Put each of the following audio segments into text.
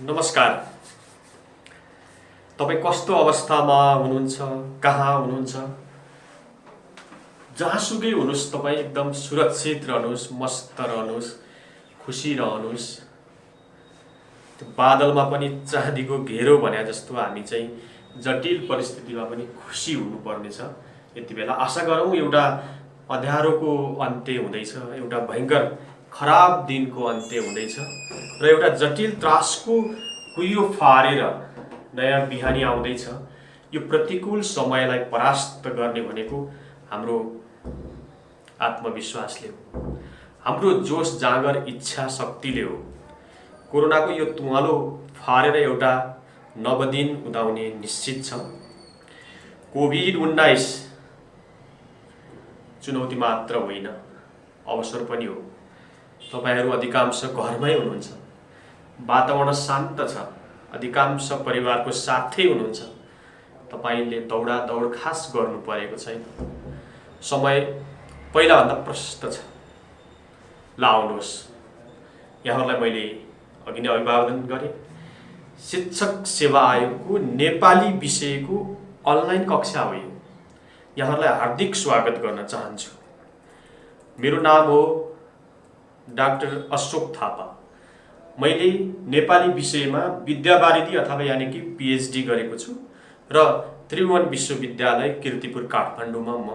नमस्कार। तपाईं कस्तो अवस्थामा हुनुहुन्छ, कहाँ हुनुहुन्छ, जहाँसुकै हुनुहोस्, तपाईं एकदम सुरक्षित रहनुहोस्, मस्त रहनुहोस्, खुसी रहनुहोस्। त्यो बादलमा पनि चाँदीको घेरो भने जस्तो हामी चाहिँ जटिल परिस्थितिमा पनि खुसी हुनुपर्नेछ। यति बेला आशा गरौँ एउटा अँध्यारोको अन्त्य हुँदैछ, एउटा भयङ्कर खराब दिनको अन्त्य हुँदैछ र एउटा जटिल त्रासको कुहिरो फारेर नयाँ बिहानी आउँदैछ। यो प्रतिकूल समयलाई परास्त गर्ने भनेको हाम्रो आत्मविश्वासले हो, हाम्रो जोश जाँगर इच्छा शक्तिले हो। कोरोनाको यो तुवालो फारेर एउटा नवदिन उदाउने निश्चित छ। कोभिड-19 चुनौती मात्र होइन, अवसर पनि हो। तपाईहरू अधिकांश घरमै हुनुहुन्छ, वातावरण शान्त छ, अधिकांश परिवारको साथै हुनुहुन्छ। तपाईले दौडादौड खास गर्नु परेको छैन, समय पहिलाभन्दा प्रशस्त छ। ल आउनुहोस्, यहाँहरूलाई मैले अघि नै अभिवादन गरेँ। शिक्षक सेवा आयोगको नेपाली विषयको अनलाइन कक्षा हो। यहाँहरूलाई हार्दिक स्वागत गर्न चाहन्छु। मेरो नाम हो डाक्टर अशोक थापा। मैले नेपाली विषयमा विद्यावारिधि अथवा यानि कि पीएचडी गरेको छु र त्रिभुवन विश्वविद्यालय कीर्तिपुर काठमाडौँमा म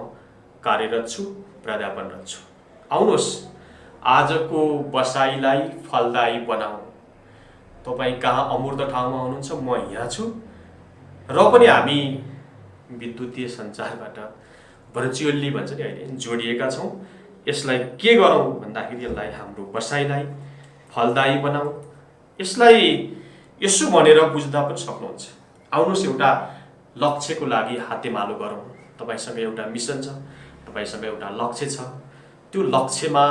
कार्यरत छु, प्राध्यापनरत छु। आउनुहोस्, आजको बसाइलाई फलदायी बनाऊ। तपाईँ कहाँ अमूर्त ठाउँमा हुनुहुन्छ, म यहाँ छु र पनि हामी विद्युतीय सञ्चारबाट भर्चुअल्ली भन्छ नि अहिले जोडिएका छौँ। यसलाई के गरौँ भन्दाखेरि यसलाई हाम्रो बसाइलाई फलदायी बनाऊ। यसलाई यसो भनेर बुझ्दा पनि सक्नुहुन्छ। आउनुहोस्, एउटा लक्ष्यको लागि हातेमालो गरौँ। तपाईसँग एउटा मिसन छ, तपाईसँग एउटा लक्ष्य छ। त्यो लक्ष्यमा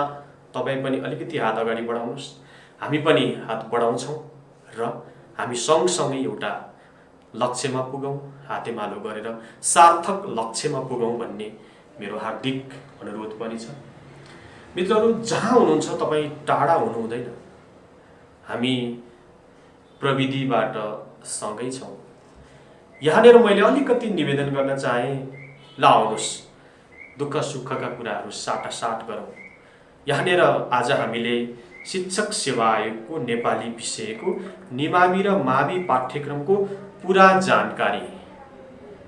तपाईँ पनि अलिकति हात अगाडि बढाउनुहोस्, हामी पनि हात बढाउँछौँ र हामी सँगसँगै एउटा लक्ष्यमा पुगौँ, हातेमालो गरेर सार्थक लक्ष्यमा पुगौँ भन्ने मेरो हार्दिक अनुरोध पनि छ। मित्रहरू, जहाँ हुनुहुन्छ तपाईँ टाढा हुनु हुँदैन। हामी प्रविधिबाट सँगै छौँ। यहाँनिर मैले अलिकति निवेदन गर्न चाहेँ। ल आउनुहोस्, दुःख सुखका कुराहरू साटासाट गरौँ। यहाँनिर आज हामीले शिक्षक सेवा आयोगको नेपाली विषयको निमावि र मावि पाठ्यक्रमको पुरा जानकारी,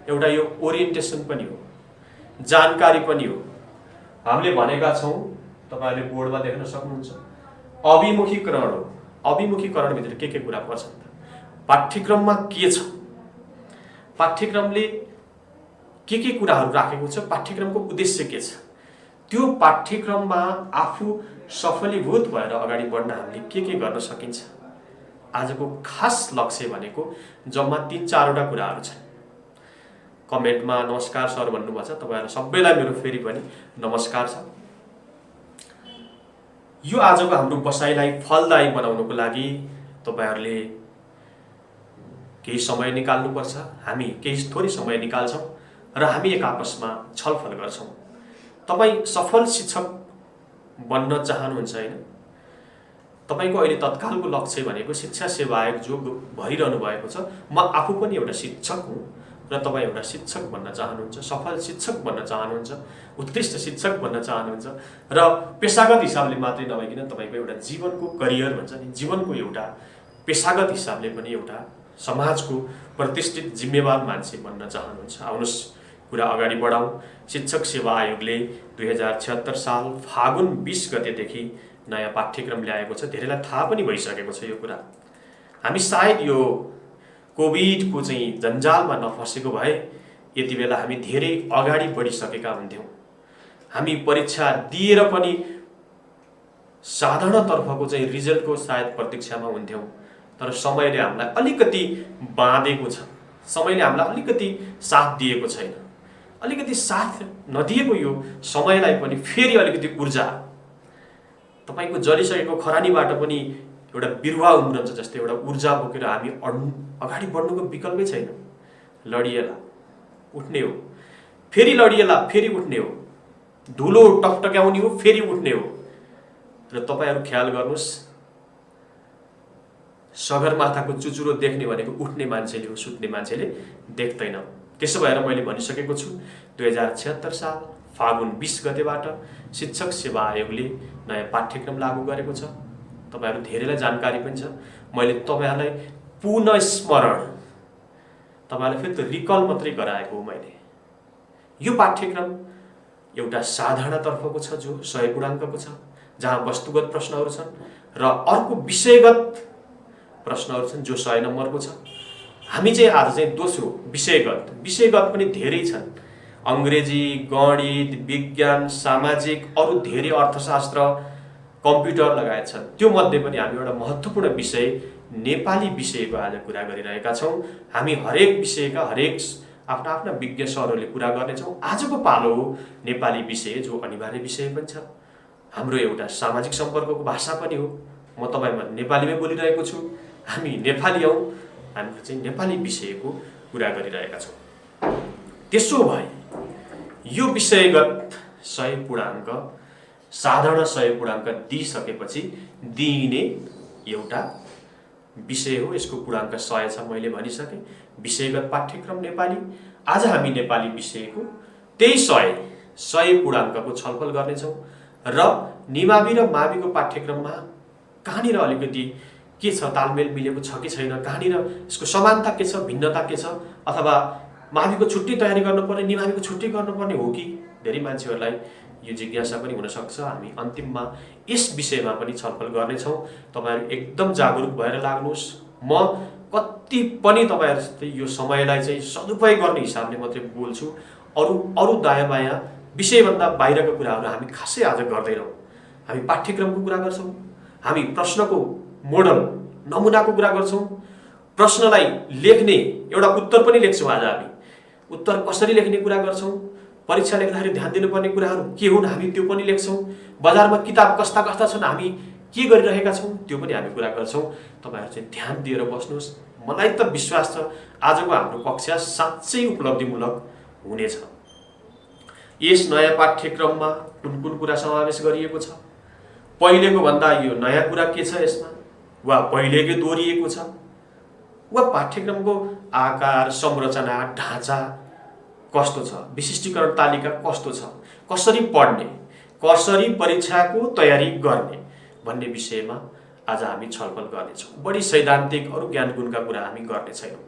एउटा यो ओरिएन्टेसन पनि हो, जानकारी पनि हो। हामीले भनेका छौँ, तपाईहरूले बोर्डमा देख्न सक्नुहुन्छ, अभिमुखीकरण हो। अभिमुखीकरणभित्र के कुरा पर्छन् त? पाठ्यक्रममा के छ, पाठ्यक्रमले के कुराहरू राखेको छ, पाठ्यक्रमको उद्देश्य के छ, त्यो पाठ्यक्रममा आफू सफलीभूत भएर अगाडि बढ्न हामीले के गर्न सकिन्छ। आजको खास लक्ष्य भनेको जम्मा 3-4वटा कुराहरू छन्। कमेन्टमा नमस्कार सर भन्नुभएको छ, तपाईँहरू सबैलाई मेरो फेरि पनि नमस्कार छ। यो आजको हाम्रो बसाइलाई फलदायी बनाउनको लागि तपाईहरूले केही समय निकाल्नुपर्छ। हामी केही थोरै समय निकाल्छौँ र हामी एक आपसमा छलफल गर्छौँ। तपाईँ सफल शिक्षक बन्न चाहनुहुन्छ हैन? तपाईको अहिले तत्कालको लक्ष्य भनेको शिक्षा सेवा आयोग जो भइरहनु भएको छ। म आफू पनि एउटा शिक्षक हुँ र तपाईँ एउटा शिक्षक बन्न चाहनुहुन्छ, सफल शिक्षक बन्न चाहनुहुन्छ, उत्कृष्ट शिक्षक बन्न चाहनुहुन्छ र पेशागत हिसाबले मात्रै नभइकन तपाईको एउटा जीवनको करियर भन्छ नि, जीवनको एउटा पेशागत हिसाबले पनि एउटा समाजको प्रतिष्ठित जिम्मेवार मान्छे बन्न चाहनुहुन्छ। आउनुहोस्, कुरा अगाडि बढाउँ। शिक्षक सेवा आयोगले 2076 साल फागुन 20 गतेदेखि नयाँ पाठ्यक्रम ल्याएको छ। धेरैलाई थाहा पनि भइसकेको छ यो कुरा। हामी सायद यो कोभिडको चाहिँ जन्जालमा नफसेको भए यति बेला हामी धेरै अगाडि बढिसकेका हुन्थ्यौँ। हामी परीक्षा दिएर पनि साधारणतर्फको चाहिँ रिजल्टको सायद प्रतीक्षामा हुन्थ्यौँ। तर समयले हामीलाई अलिकति बाँधेको छ, समयले हामीलाई अलिकति साथ दिएको छैन। अलिकति साथ नदिएको यो समयलाई पनि फेरि अलिकति ऊर्जा, तपाईको जलिसकेको खरानीबाट पनि एउटा बिरुवा उम्रन्छ जस्तै एउटा ऊर्जा बोकेर हामी अगाडि बढ्नुको विकल्पै छैन। लडिएला, उठ्ने हो, फेरि लडिएला, फेरि उठ्ने हो, धुलो टकटक्याउने हो, फेरि उठ्ने हो। र तपाईहरु ख्याल गर्नुस्, सगरमाथाको चुचुरो देख्ने भनेको उठ्ने मान्छेले हो, सुत्ने मान्छेले देख्दैन। त्यसो भएर मैले भनिसकेको छु 2076 साल फागुन 20 गतेबाट शिक्षक सेवा आयोगले नयाँ पाठ्यक्रम लागू गरेको छ। तपाईहरु धेरैलाई जानकारी पनि छ। मैले तपाईहरुलाई पुनः स्मरण, तपाईहरुलाई फेरि त रिकल मात्रै गराएको हो मैले। यो पाठ्यक्रम एउटा साधारणतर्फको छ जो 100 पूर्णाङ्कको छ, जहाँ वस्तुगत प्रश्नहरू छन् र अर्को विषयगत प्रश्नहरू छन् जो 100 नम्बरको छ। हामी चाहिँ आज चाहिँ दोस्रो विषयगत पनि धेरै छन्। अंग्रेजी, गणित, विज्ञान, सामाजिक, अरु धेरै अर्थशास्त्र, कम्प्युटर लगायत छन्। त्यो मध्ये पनि हामी एउटा महत्त्वपूर्ण विषय नेपाली विषयको आज कुरा गरिरहेका छौं। हामी हरेक विषयका हरेक आफ्ना आफ्ना विज्ञ सरहरूले कुरा गर्नेछौँ। आजको पालो हो नेपाली विषय जो अनिवार्य विषय पनि छ। हाम्रो एउटा सामाजिक सम्पर्कको भाषा पनि हो। म तपाईमा नेपालीमै बोलिरहेको छु। हामी नेपाली हौं, हामी चाहिँ नेपाली विषयको कुरा गरिरहेका छौं। त्यसो भए यो विषयगत 100 पूर्णाङ्क, साधारण 100 पूर्णाङ्क दिइसकेपछि दिइने एउटा विषय हो। यसको पूर्णाङ्क 100 छ, मैले भनिसके। विषयगत पाठ्यक्रम नेपाली। आज हामी नेपाली विषयको त्यही 100 पूर्णाङ्कको छलफल गर्नेछौँ र निमावि र माविको पाठ्यक्रममा कहाँनिर अलिकति के छ, तालमेल मिलेको छ कि छैन, कहाँनिर यसको समानता के छ, भिन्नता के छ, अथवा माविको छुट्टै तयारी गर्नुपर्ने, निमाविको छुट्टै गर्नुपर्ने हो कि, धेरै मान्छेहरूलाई यो जिज्ञासा पनि हुन सक्छ। हामी अन्तिममा यस विषयमा पनि छलफल गर्नेछौँ। तपाईहरु एकदम जागरुक भएर लाग्नुहोस्। म कति पनि तपाईहरुसित यो समयलाई चाहिँ सदुपयोग गर्ने हिसाबले मात्रै बोल्छु। अरु दायाँ बायाँ विषयभन्दा बाहिरका कुराहरू हामी खासै आज गर्दैनौँ। हामी पाठ्यक्रमको कुरा गर्छौँ, हामी प्रश्नको मोडल नमुनाको कुरा गर्छौँ, प्रश्नलाई लेख्ने एउटा उत्तर पनि लेख्छौँ। आज हामी उत्तर कसरी लेख्ने कुरा गर्छौँ, परीक्षा लेख्दाखेरि ध्यान दिनुपर्ने कुराहरू के हुन् हामी त्यो पनि लेख्छौँ, बजारमा किताब कस्ता कस्ता छन्, हामी के गरिरहेका छौँ त्यो पनि हामी कुरा गर्छौँ। तपाईहरु चाहिँ ध्यान दिएर बस्नुहोस्। मलाई त विश्वास छ आजको हाम्रो कक्षा साँच्चै उपलब्धिमूलक हुनेछ। यस नयाँ पाठ्यक्रममा कुन कुन कुरा समावेश गरिएको छ, पहिलेको भन्दा यो नयाँ कुरा के छ यसमा, वा पहिलेकै दोहोरिएको छ, वा पाठ्यक्रमको आकार, संरचना, ढाँचा कस्तो छ, विशिष्टीकरण तालिका कस्तो छ, कसरी पढ्ने, कसरी परीक्षाको तयारी गर्ने भन्ने विषयमा आज हामी छलफल गर्नेछौँ। बढी सैद्धान्तिक अरु ज्ञान गुणका कुरा हामी गर्ने छैनौँ।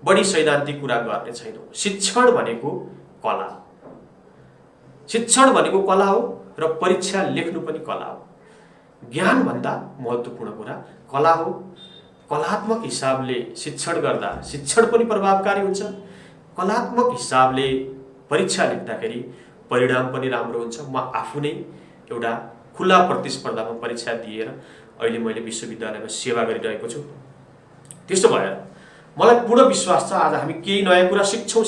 बढी सैद्धान्तिक कुरा गर्ने छैनौँ। शिक्षण भनेको कला, शिक्षण भनेको कला हो र परीक्षा लेख्नु पनि कला हो। ज्ञान भन्दा महत्त्वपूर्ण कुरा कला हो। कलात्मक हिसाबले शिक्षण गर्दा शिक्षण पनि प्रभावकारी हुन्छ। कलात्मक हिसाबले परीक्षा लेख्दाखेरि परिणाम पनि राम्रो हुन्छ। म आफू नै एउटा खुला प्रतिस्पर्धामा परीक्षा दिएर अहिले मैले विश्वविद्यालयमा सेवा गरिरहेको छु। त्यसो भएर मलाई पूर्ण विश्वास छ आज हामी केही नयाँ कुरा सिक्छौँ।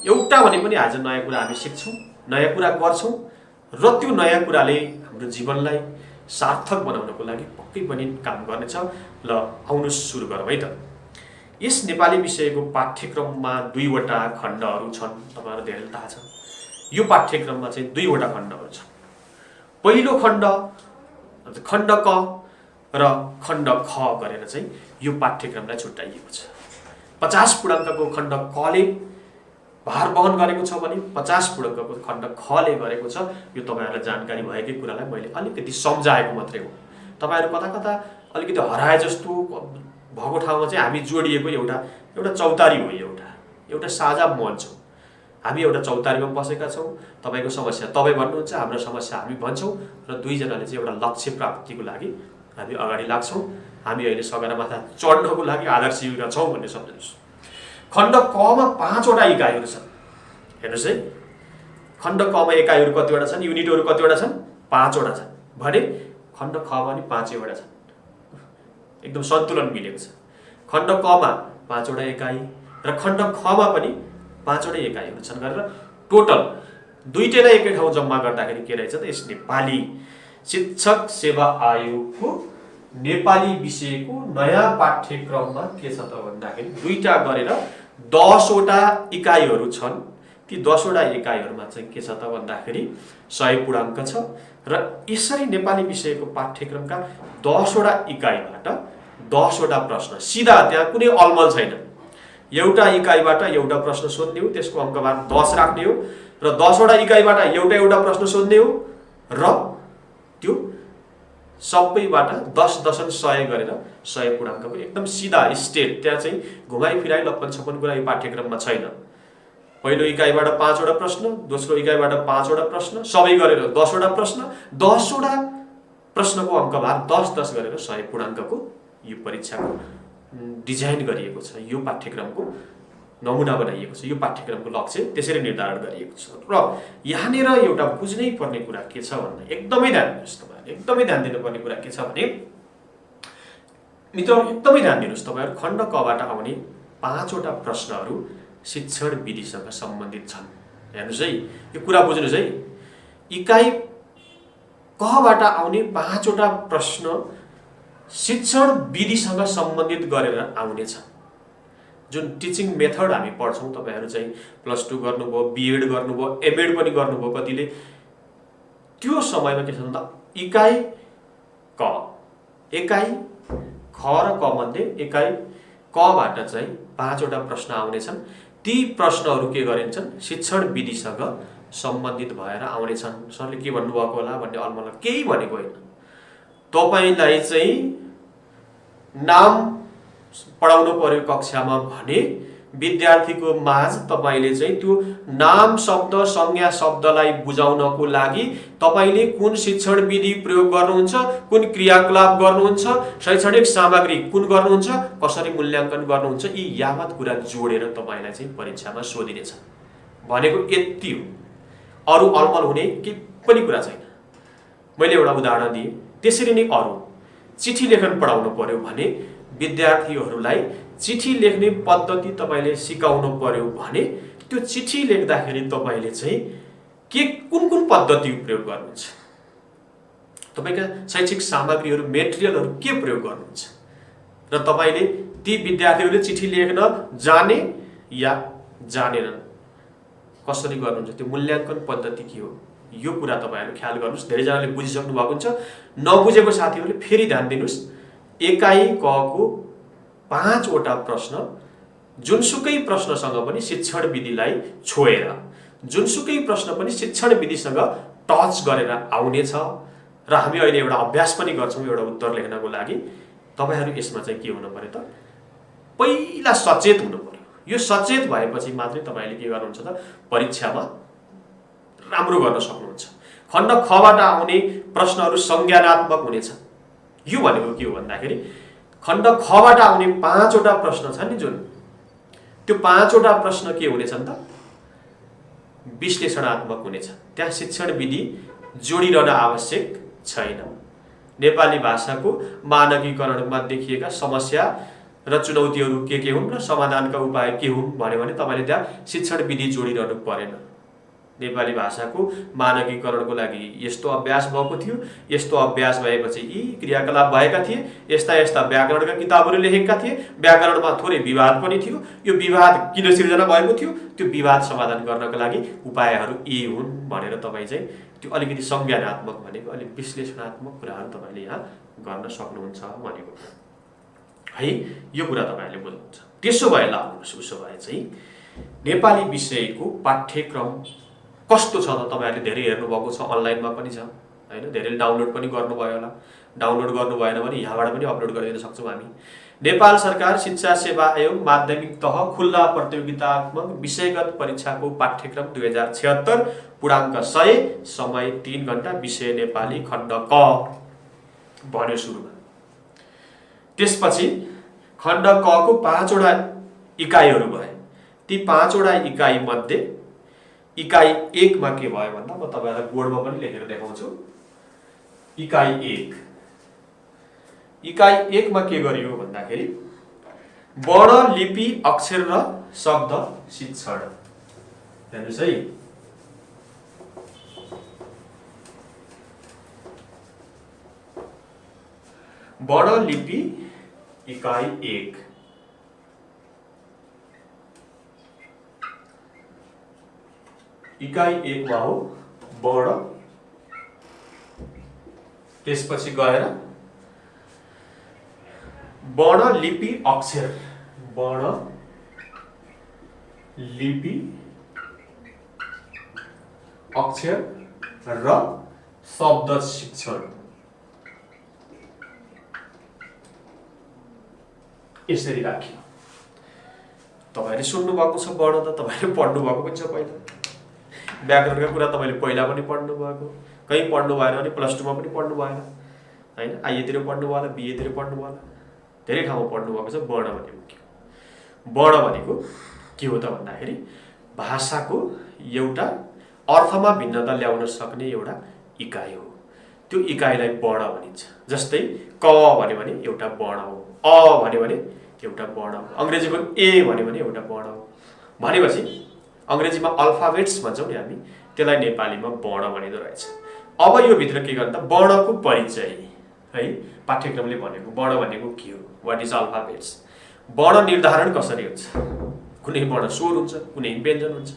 एउटा भने पनि आज नयाँ कुरा हामी सिक्छौँ, नयाँ कुरा गर्छौँ र त्यो नयाँ कुराले हाम्रो जीवनलाई सार्थक बनाउनको लागि पक्कै पनि काम गर्नेछ। ल आउनुहोस् सुरु गरौँ है त। यस नेपाली विषयको पाठ्यक्रममा 2 वटा खण्डहरू छन्। तपाईहरुलाई धेरै थाहा छ यो पाठ्यक्रममा चाहिँ 2 वटा खण्डहरू छन्। पहिलो खण्ड खण्ड क र खण्ड ख गरेर चाहिँ यो पाठ्यक्रमलाई छुट्याइएको छ। 50 पूर्णाङ्कको खण्ड क ले भार वहन गरेको छ भने 50 पूर्णाङ्कको खण्ड ख ले गरेको छ। यो तपाईहरुलाई जानकारी भएकै कुरालाई मैले अलिकति सम्झाएको मात्रै हो। तपाईहरु कता कता अलिकति हराए जस्तो भएको ठाउँमा चाहिँ हामी जोडिएको एउटा चौतारी हो। एउटा साझा मञ्च हो। हामी एउटा चौतारीमा बसेका छौँ। तपाईको समस्या तपाई भन्नुहुन्छ, हाम्रो समस्या हामी भन्छौँ र दुई जनाले चाहिँ एउटा लक्ष्य प्राप्तिको लागि हामी अगाडि लाग्छौँ। हामी अहिले सगरमाथा चढ्नको लागि आदर्श युगमा छौँ भन्ने सम्झनुहोस्। खण्ड क मा 5 वटा इकाइहरू छन्। हेर्नुस् है, खण्ड क मा इकाइहरू कतिवटा छन्, युनिटहरू कतिवटा छन्, 5 वटा छन् भने खण्ड ख मा पनि 5 वटा छन्। एकदम सन्तुलन मिलेको छ। खण्ड क मा 5 वटा इकाइ र खण्ड ख मा पनि 5 वटा इकाइहरू छन् गरेर टोटल दुईटैलाई एकै ठाउँ जम्मा गर्दाखेरि के रहेछ त, यस नेपाली शिक्षक सेवा आयोगको नेपाली विषयको नयाँ पाठ्यक्रममा के छ त भन्दाखेरि दुईटा गरेर 10 वटा इकाइहरू छन्। ती 10 वटा इकाइहरूमा चाहिँ के छ त भन्दाखेरि 100 पूर्णाङ्क छ र यसरी नेपाली विषयको पाठ्यक्रमका 10 वटा इकाइबाट 10 वटा प्रश्न सिधा, त्यहाँ कुनै अलमल छैन। एउटा इकाइबाट एउटा प्रश्न सोध्ने हो, त्यसको अङ्कभार 10 राख्ने हो र 10 वटा इकाइबाट एउटा प्रश्न सोध्ने हो र त्यो सबैबाट 10 गरेर 100 पूर्णाङ्कको एकदम सिधा स्टेट। त्यहाँ चाहिँ घुमाइ फिराइ लप्पन छप्पन कुरा यो पाठ्यक्रममा छैन। पहिलो इकाइबाट 5 वटा प्रश्न, दोस्रो इकाइबाट 5 वटा प्रश्न, सबै गरेर 10 वटा प्रश्न, 10 वटा प्रश्नको अङ्कभार 10 गरेर 100 पूर्णाङ्कको यो परीक्षाको डिजाइन गरिएको छ। यो पाठ्यक्रमको नमुना बनाइएको छ। यो पाठ्यक्रमको लक्ष्य त्यसरी निर्धारण गरिएको छ। र यहाँनिर एउटा बुझ्नै पर्ने कुरा के छ भन्दा एकदमै ध्यान दिनुहोस् तपाईहरुले, एकदमै ध्यान दिनुपर्ने कुरा के छ भने मित्रहरु एकदमै ध्यान दिनुहोस्, तपाईहरु खण्ड कबाट आउने 5 वटा प्रश्नहरू शिक्षण विधिसँग सम्बन्धित छन्। हेर्नुस् है, यो कुरा बुझ्नुस् है। इकाइ कबाट आउने 5 वटा प्रश्न शिक्षण विधिसँग सम्बन्धित गरेर आउने छ। जुन टिचिङ मेथड हामी पढ्छौं, तपाईहरु चाहिँ +2 गर्नुभयो, बीएड गर्नुभयो, एमएड पनि गर्नुभयो कतिले, त्यो समयमा के छ भन्दा इकाइ क, एकाइ ख र क मध्ये एकाइ कबाट चाहिँ 5 वटा प्रश्न आउने छन्। ती प्रश्नहरू के गरिन्छन्, शिक्षण विधिसँग सम्बन्धित भएर आउने छन्। सरले के भन्नुभएको होला भन्ने अलमल केही भनेको होइन। तपाईलाई चाहिँ नाम पढाउनु पर्यो कक्षामा भने विद्यार्थीको माझ तपाईले चाहिँ त्यो नाम शब्द संज्ञा शब्दलाई बुझाउनको लागि तपाईले कुन शिक्षण विधि प्रयोग गर्नुहुन्छ, कुन क्रियाकलाप गर्नुहुन्छ, शैक्षणिक सामग्री कुन गर्नुहुन्छ, कसरी मूल्याङ्कन गर्नुहुन्छ, यी यावत कुरा जोडेर तपाईलाई चाहिँ परीक्षामा सोधिनेछ भनेको यति हो। अरु अलमल हुने के पनि कुरा छैन। मैले एउटा उदाहरण दिएँ। त्यसरी नै अरु चिठी लेखन पढाउनु पर्यो भने विद्यार्थीहरूलाई चिठी लेख्ने पद्धति तपाईले सिकाउनु पर्यो भने त्यो चिठी लेख्दाखेरि तपाईले चाहिँ के कुन कुन पद्धति प्रयोग गर्नुहुन्छ, तपाईका शैक्षिक सामग्रीहरू मेटेरियलहरू के प्रयोग गर्नुहुन्छ र तपाईले ती विद्यार्थीहरूले चिठी लेख्न जाने या जानेनन् कसरी गर्नुहुन्छ, त्यो मूल्याङ्कन पद्धति के हो, यो कुरा तपाईहरुले ख्याल गर्नुस्। धेरै जनाले बुझिसक्नु भएको हुन्छ, नबुझेको साथीहरूले फेरि ध्यान दिनुस्। एकाइ क को 5 वटा प्रश्न जुनसुकै प्रश्नसँग पनि शिक्षण विधिलाई छोएर, जुनसुकै प्रश्न पनि शिक्षण विधिसँग टच गरेर आउने छ र हामी अहिले एउटा अभ्यास पनि गर्छौं एउटा उत्तर लेख्नको लागि। तपाईहरु यसमा चाहिँ के हुनु पर्यो त, पहिला सचेत हुनु पर्यो। यो सचेत भएपछि मात्रै तपाईले के गर्नुहुन्छ त, परीक्षामा राम्रो गर्न सक्नुहुन्छ। खण्ड खबाट आउने प्रश्नहरू संज्ञानात्मक हुनेछ। यो भनेको के हो भन्दाखेरि खण्ड खबाट आउने 5 वटा प्रश्न छ नि, जुन त्यो 5 वटा प्रश्न के हुनेछन् त, विश्लेषणात्मक हुनेछ। त्यहाँ शिक्षण विधि जोडिरहन आवश्यक छैन। नेपाली भाषाको मानकीकरणमा देखिएका समस्या र चुनौतीहरू के हुन् र समाधानका उपाय के हुन् भन्यो भने तपाईले त्यहाँ शिक्षण विधि जोडिरहनु परेन। नेपाली भाषाको मानकीकरणको लागि यस्तो अभ्यास भएको थियो, यस्तो अभ्यास भएपछि यी क्रियाकलाप भएका थिए, यस्ता यस्ता व्याकरणका किताबहरू लेखेका थिए, व्याकरणमा थोरै विवाद पनि थियो, यो विवाद किन सिर्जना भएको थियो, त्यो विवाद समाधान गर्नका लागि उपायहरू यी हुन् भनेर तपाई चाहिँ त्यो अलिकति संज्ञानात्मक भनेको अलिक विश्लेषणात्मक कुराहरू तपाईले यहाँ गर्न सक्नुहुन्छ भनेको है। यो कुरा तपाईहरुले बुझ्नुहुन्छ। त्यसो भए लाग्नुस्, उसो भए चाहिँ नेपाली विषयको पाठ्यक्रम कस्तो छ त, तपाईहरुले धेरै हेर्नु भएको छ, अनलाइनमा पनि छ हैन, धेरैले डाउनलोड पनि गर्नुभयो होला। डाउनलोड गर्नु भएन भने यहाँबाट पनि अपलोड गरिदिन सक्छौं हामी। नेपाल सरकार शिक्षा सेवा आयोग माध्यमिक तह खुल्ला प्रतियोगितात्मक विषयगत परीक्षाको पाठ्यक्रम 2076 पूर्णाङ्क 100, समय 3 घण्टा, विषय नेपाली, खण्ड क भन्यो सुरुमा। त्यसपछि खण्ड क को 5 वटा इकाइहरू भए। ती 5 वटा इकाइ मध्ये इकाइ 1 मा के भयो भन्दा म तपाईहरुलाई बोर्डमा पनि लेखेर देखाउँछु। इकाइ 1, इकाइ 1 मा के गरियो भन्दाखेरि वर्ण, लिपि, अक्षर र शब्द शिक्षण। हेर्नुस् है, वर्ण लिपि इकाइ 1, इकाइ 1 मा हो वर्ण, त्यसपछि गएर वर्ण लिपि अक्षर, वर्ण लिपि अक्षर र शब्द शिक्षण। यसरी राखियो। तपाईले सुन्नु भएको छ वर्ण त तपाईले पढ्नु भएको पनि छ पहिला। व्याकरणका कुरा तपाईले पहिला पनि पढ्नु भएको, कहीँ पढ्नु भएन भने +2 मा पनि पढ्नु भएन हैन, आईएतिर पढ्नु भयो होला, बीएतिर पढ्नु भयो होला, धेरै ठाउँमा पढ्नु भएको छ। वर्ण भनेको के हो? वर्ण भनेको के हो त भन्दाखेरि भाषाको एउटा अर्थमा भिन्नता ल्याउन सक्ने एउटा इकाइ हो। त्यो इकाइलाई वर्ण भनिन्छ। जस्तै क भन्यो भने एउटा वर्ण हो, अ भन्यो भने एउटा वर्ण हो, अंग्रेजीको ए भन्यो भने एउटा वर्ण हो। भनेपछि अंग्रेजीमा अल्फाबेट्स भन्छौँ नि हामी, त्यसलाई नेपालीमा वर्ण भनिदो रहेछ। अब यो भित्र के गर्दा वर्णको परिचय है, पाठ्यक्रमले भनेको वर्ण भनेको के हो, व्हाट इज अल्फाबेट्स। वर्ण निर्धारण कसरी हुन्छ? कुनै वर्ण स्वर हुन्छ, कुनै व्यञ्जन हुन्छ,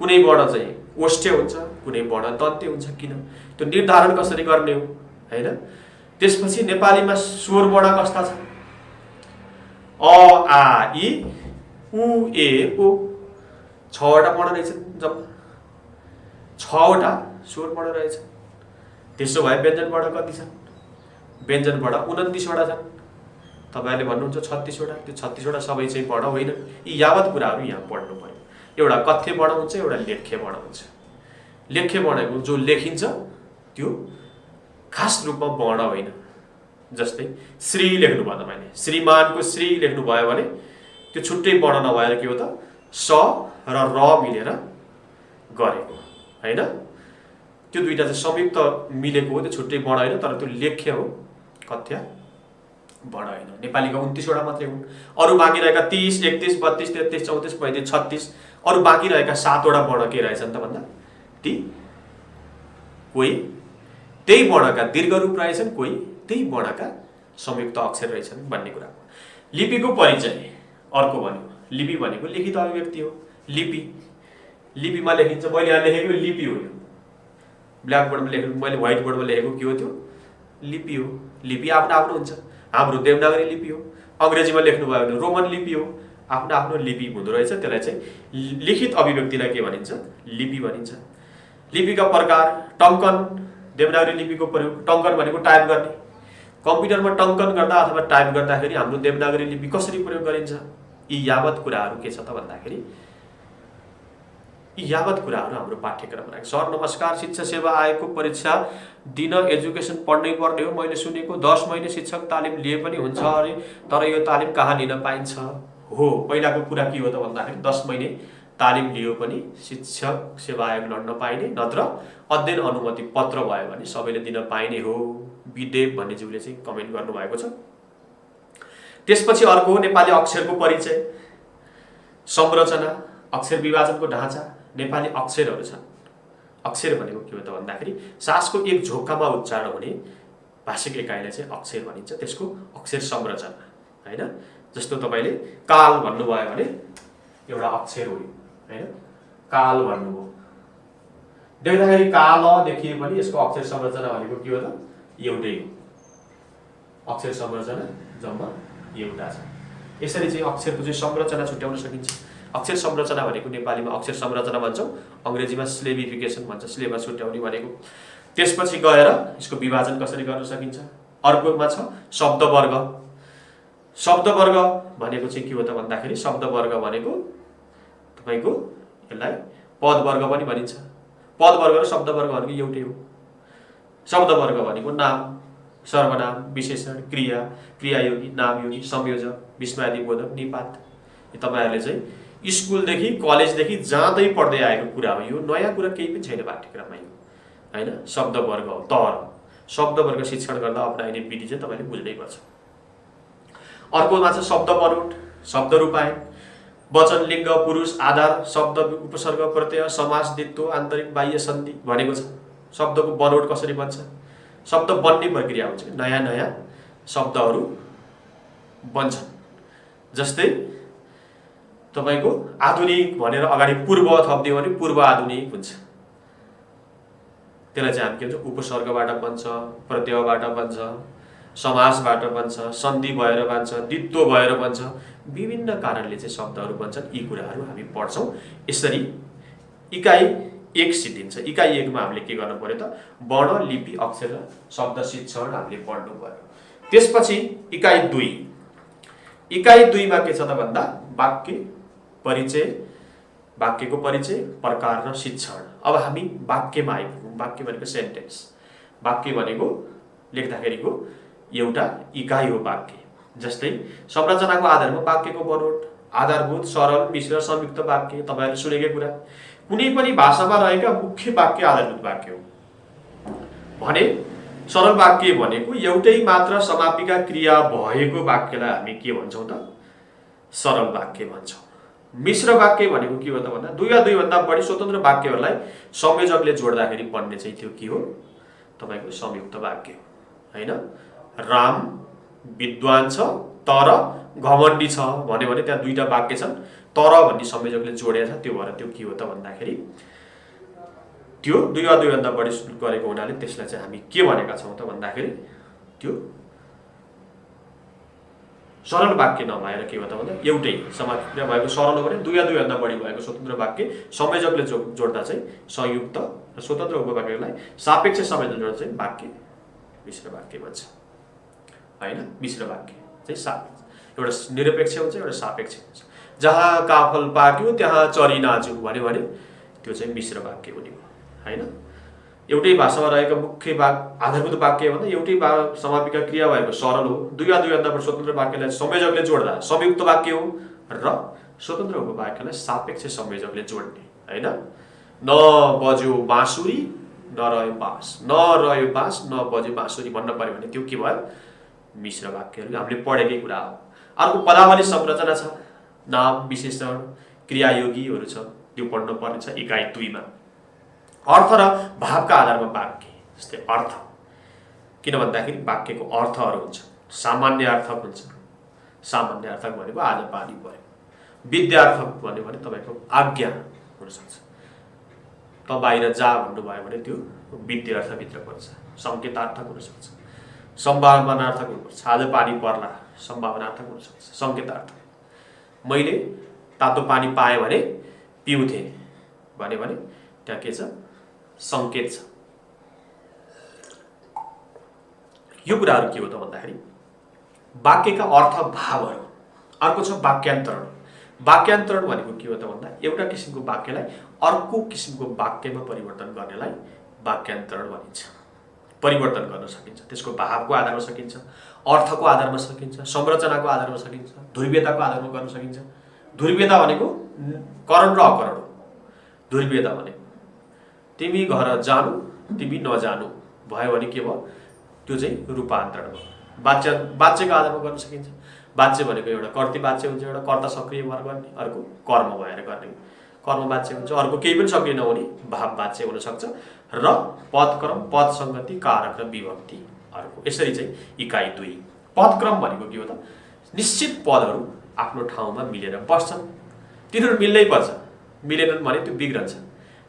कुनै वर्ण चाहिँ ओष्ठ्य हुन्छ, कुनै वर्ण दन्त्य हुन्छ, किन त्यो निर्धारण कसरी गर्ने हो हैन। त्यसपछि नेपालीमा स्वर वर्ण कस्ता छन्? अ आ इ उ ए ओ, 6 वटा वर्ण रहेछन्, जम्मा 6 वटा स्वर वर्ण रहेछ। त्यसो भए व्यञ्जन वर्ण कति छन्? व्यञ्जन वर्ण 29 वटा छन्। तपाईहरुले भन्नुहुन्छ 36 वटा, त्यो 36 वटा सबै चाहिँ वर्ण होइन। यी यावत कुराहरू यहाँ पढ्नु पर्यो। एउटा कथ्य वर्ण हुन्छ, एउटा लेख्य वर्ण हुन्छ। लेख्य वर्ण जो लेखिन्छ त्यो खास रूपमा वर्ण होइन। जस्तै श्री लेख्नु भयो तपाईले, श्रीमानको श्री लेख्नु भयो भने त्यो छुट्टै वर्ण नभएर के हो त स र र मिलेर गरेको हैन। त्यो दुईटा चाहिँ संयुक्त मिलेको हो, त्यो छुट्टै वर्ण होइन, तर त्यो लेख्य हो, कथ्य वर्ण होइन। नेपालीका 29 वटा मात्रै हुन्। अरु बाँकी रहेका 30, 31, 32, 33, 34, 35, 36 अरु बाँकी रहेका 7 वटा वर्ण के रहेछन् त भन्दा ती कोही त्यही वर्णका दीर्घ रूप रहेछन्, कोही त्यही वर्णका संयुक्त अक्षर रहेछन् भन्ने कुरा। लिपिको परिचय अर्को भन्यो। लिपि भनेको लिखित अभिव्यक्ति हो। लिपि, लिपिमा लेखिन्छ। मैले यहाँ लेखेको लिपि हो, यो ब्ल्याक बोर्डमा लेखेको, मैले व्हाइट बोर्डमा लेखेको के हो? त्यो लिपि हो। लिपि आफ्नो आफ्नो हुन्छ। हाम्रो देवनागरी लिपि हो, अंग्रेजीमा लेख्नु भयो भने रोमन लिपि हो। आफ्नो आफ्नो लिपि हुँदो रहेछ। त्यसलाई चाहिँ लिखित अभिव्यक्तिलाई के भनिन्छ? लिपि भनिन्छ। लिपिका प्रकार टङ्कन, देवनागरी लिपिको प्रयोग। टङ्कन भनेको टाइप गर्ने। कम्प्युटरमा टङ्कन गर्दा अथवा टाइप गर्दाखेरि हाम्रो देवनागरी लिपि कसरी प्रयोग गरिन्छ? यी यावत कुराहरू के छ त भन्दाखेरि यी यावत कुराहरू हाम्रो पाठ्यक्रममा राखेको। सर नमस्कार, शिक्षा सेवा आयोगको परीक्षा दिन एजुकेसन पढ्नै पर्ने हो, मैले सुनेको 10 महिने शिक्षक तालिम लिए पनि हुन्छ अरे, तर यो तालिम कहाँ लिन पाइन्छ? हो, पहिलाको कुरा के हो त भन्दाखेरि 10 महिने तालिम लियो पनि शिक्षक सेवा आयोग लड्न पाइने, नत्र अध्ययन अनुमति पत्र भयो भने सबैले दिन पाइने हो। विदेव भन्ने ज्यूले चाहिँ कमेन्ट गर्नुभएको छ। त्यसपछि अर्को नेपाली अक्षरको परिचय, संरचना, अक्षर विभाजनको ढाँचा। नेपाली अक्षरहरू छन्। अक्षर भनेको के हो त भन्दाखेरि श्वासको एक झोक्कामा उच्चारण हुने भाषिक इकाइलाई चाहिँ अक्षर भनिन्छ। त्यसको अक्षर संरचना हैन। जस्तो तपाईले काल भन्नुभयो भने एउटा अक्षर हो हैन, काल भन्नुभयो। देख्दाखेरि काल देखिए पनि यसको अक्षर संरचना भनेको के हो त? एउटै हो। अक्षर संरचना जम्मा एउटा छ। यसरी चाहिँ अक्षरको चाहिँ संरचना छुट्याउन सकिन्छ। अक्षर संरचना भनेको नेपालीमा अक्षर संरचना भन्छौं, अंग्रेजीमा स्लेबिफिकेसन भन्छ, सिलेबस छुट्याउने भनेको। त्यसपछि गएर यसको विभाजन कसरी गर्न सकिन्छ? अर्कोमा छ शब्द वर्ग। शब्द वर्ग भनेको चाहिँ के हो त भन्दाखेरि शब्द वर्ग भनेको तपाईको यसलाई पद वर्ग पनि भनिन्छ। पद वर्ग र शब्द वर्ग भनेको एउटै हो। शब्द वर्ग भनेको नाम, सर्वनाम, विशेषण, क्रिया, क्रियायोगी, नामयोगी, संयोजक, विस्मयादिबोधक, निपात। यो तपाईहरुले चाहिँ स्कुलदेखि कलेजदेखि जाँदै पढ्दै आएको कुरा हो। यो नयाँ कुरा केही पनि छैन पाठ्यक्रममा यो हैन। शब्द वर्ग हो। तर शब्द वर्ग शिक्षण गर्दा अपनाइने विधि चाहिँ तपाईले बुझ्नै पर्छ। अर्कोमा छ शब्द बनोट, शब्द रूपायन, वचन, लिङ्ग, पुरुष, आधार, शब्द, उपसर्ग, प्रत्यय, समास, द्वित्व, आन्तरिक, बाह्य सन्धि भनेको छ। शब्दको बनोट कसरी बन्छ? शब्द बन्ने प्रक्रिया हुन्छ। नयाँ नयाँ शब्दहरू बन्छन्। जस्तै तपाईको आधुनिक भनेर अगाडि पूर्व थप्दियो भने पूर्व आधुनिक हुन्छ। त्यसलाई चाहिँ हामी के भन्छ? उपसर्गबाट बन्छ, प्रत्ययबाट बन्छ, समासबाट बन्छ, सन्धि भएर बन्छ, द्वित्व भएर बन्छ, विभिन्न कारणले चाहिँ शब्दहरू बन्छन्। यी कुराहरू हामी पढ्छौँ। यसरी इकाइ 1 सिद्धिन्छ। इकाइ 1 मा हामीले के गर्नु पर्यो त? वर्ण, लिपि, अक्षर र शब्द शिक्षण हामीले पढ्नु पर्यो। त्यसपछि इकाइ 2। इकाइ 2 मा के छ त भन्दा वाक्य परिचय, वाक्यको परिचय, प्रकार र शिक्षण। अब हामी वाक्यमा आइपुग्यौँ। वाक्य भनेको सेन्टेन्स। वाक्य भनेको लेख्दाखेरिको एउटा इकाइ हो वाक्य। जस्तै संरचनाको आधारमा वाक्यको बनोट, आधारभूत, सरल, मिश्र, संयुक्त वाक्य तपाईहरुले सुनेकै कुरा। कुनै पनि भाषामा रहेका मुख्य वाक्य आधारभूत वाक्य हो भने सरल वाक्य भनेको एउटै मात्र समापिका क्रिया भएको वाक्यलाई हामी के भन्छौं त? सरल वाक्य भन्छौं। मिश्र वाक्य भनेको के हो त भन्दा दुई वा दुई भन्दा बढी स्वतन्त्र वाक्यहरूलाई संयोजकले जोड्दाखेरि बन्ने चाहिँ त्यो के हो? तपाईको संयुक्त वाक्य हो, हैन? राम विद्वान छ तर घमण्डी छ भने त्यहाँ दुईटा वाक्य छन्। तर भन्ने संयोजकले जोडेको छ, त्यो भएर त्यो के हो त भन्दाखेरि त्यो दुई वा दुई भन्दा बढी गरेको हुनाले त्यसलाई चाहिँ हामी के भनेका छौं त भन्दाखेरि त्यो सरल वाक्य नभएर के हो त भन्दा एउटै समापित भएको सरल हो भने दुई वा दुई भन्दा बढी भएको स्वतन्त्र वाक्य संयोजकले जोड्दा चाहिँ संयुक्त र स्वतन्त्र उपवाक्यलाई सापेक्ष संयोजन जोड्दा चाहिँ वाक्य मिश्र वाक्य भन्छ, हैन? मिश्र वाक्य चाहिँ सापेक्ष, एउटा निरपेक्ष हुन्छ, एउटा सापेक्ष हुन्छ। जहाँ काफल पाक्यो त्यहाँ चरी नाच्यो भने त्यो चाहिँ मिश्र वाक्य हुने हो, हैन? एउटै भाषामा रहेका मुख्य आधारभूत वाक्य भन्दा एउटै समापिका क्रिया भएको सरल हो। दुई वा दुई भन्दा बढी स्वतन्त्र वाक्यलाई संयोजकले जोड्दा संयुक्त वाक्य हो र स्वतन्त्र उपवाक्यलाई सापेक्ष संयोजकले जोड्ने, हैन? न बज्यो बाँसुरी न रह्यो बाँस, न रह्यो बाँस न बज्यो बाँसुरी भन्न पर्यो भने त्यो के भयो? मिश्र वाक्यहरू हामीले पढेकै कुरा हो। अर्को पदावली संरचना छ, नाम, विशेषण, क्रियायोगीहरू छ, त्यो पढ्नु पर्ने छ इकाइ 2 मा। अर्थ र भावका आधारमा वाक्य, जस्तै अर्थ, किन भन्दाखेरि वाक्यको अर्थहरू हुन्छ। सामान्य अर्थक हुन्छ। सामान्य अर्थक भनेको आज पानी भयो। विद्यार्थक भन्यो भने तपाईको आज्ञा हुन सक्छ। त बाहिर जा भन्नुभयो भने त्यो विद्यार्थभित्र पर्छ। संकेतार्थक हुन सक्छ। सम्भावनार्थक हुनुपर्छ। आज पानी पर्ला सम्भावनार्थक हुन सक्छ। संकेतार्थक, मैले तातो पानी पाएँ भने पिउँथे भने त्यहाँ के छ? संकेत छ। यो कुराहरू के हो त भन्दाखेरि वाक्यका अर्थ भावहरू। अर्को छ वाक्यान्तरण। वाक्यान्तरण भनेको के हो त भन्दा एउटा किसिमको वाक्यलाई अर्को किसिमको वाक्यमा परिवर्तन गर्नेलाई वाक्यान्तरण भनिन्छ। परिवर्तन गर्न सकिन्छ, त्यसको भावको आधारमा सकिन्छ, अर्थको आधारमा सकिन्छ, संरचनाको आधारमा सकिन्छ, ध्रुवीयताको आधारमा गर्न सकिन्छ। ध्रुवीयता भनेको करण र अकरण हो। ध्रुवीयता भनेको तिमी घर जानु तिमी नजानु भयो भने के भयो? त्यो चाहिँ रूपान्तरण भयो। वाच्यको आधारमा गर्न सकिन्छ। वाच्य भनेको एउटा कर्ती वाच्य हुन्छ, एउटा कर्ता सक्रिय भएर गर्ने, अर्को कर्म भएर गर्ने कर्म वाच्य हुन्छ, अर्को केही पनि सक्रिय नहुने भाव वाच्य हुन सक्छ र पदक्रम, पद संगति, कारक र विभक्ति अर्को। यसरी चाहिँ इकाइ 2। पदक्रम भनेको के हो त? निश्चित पदहरू आफ्नो ठाउँमा मिलेर बस्छन्। तिनीहरू मिल्नै पर्छ। मिलेनन् भने त्यो बिग्रन्छ।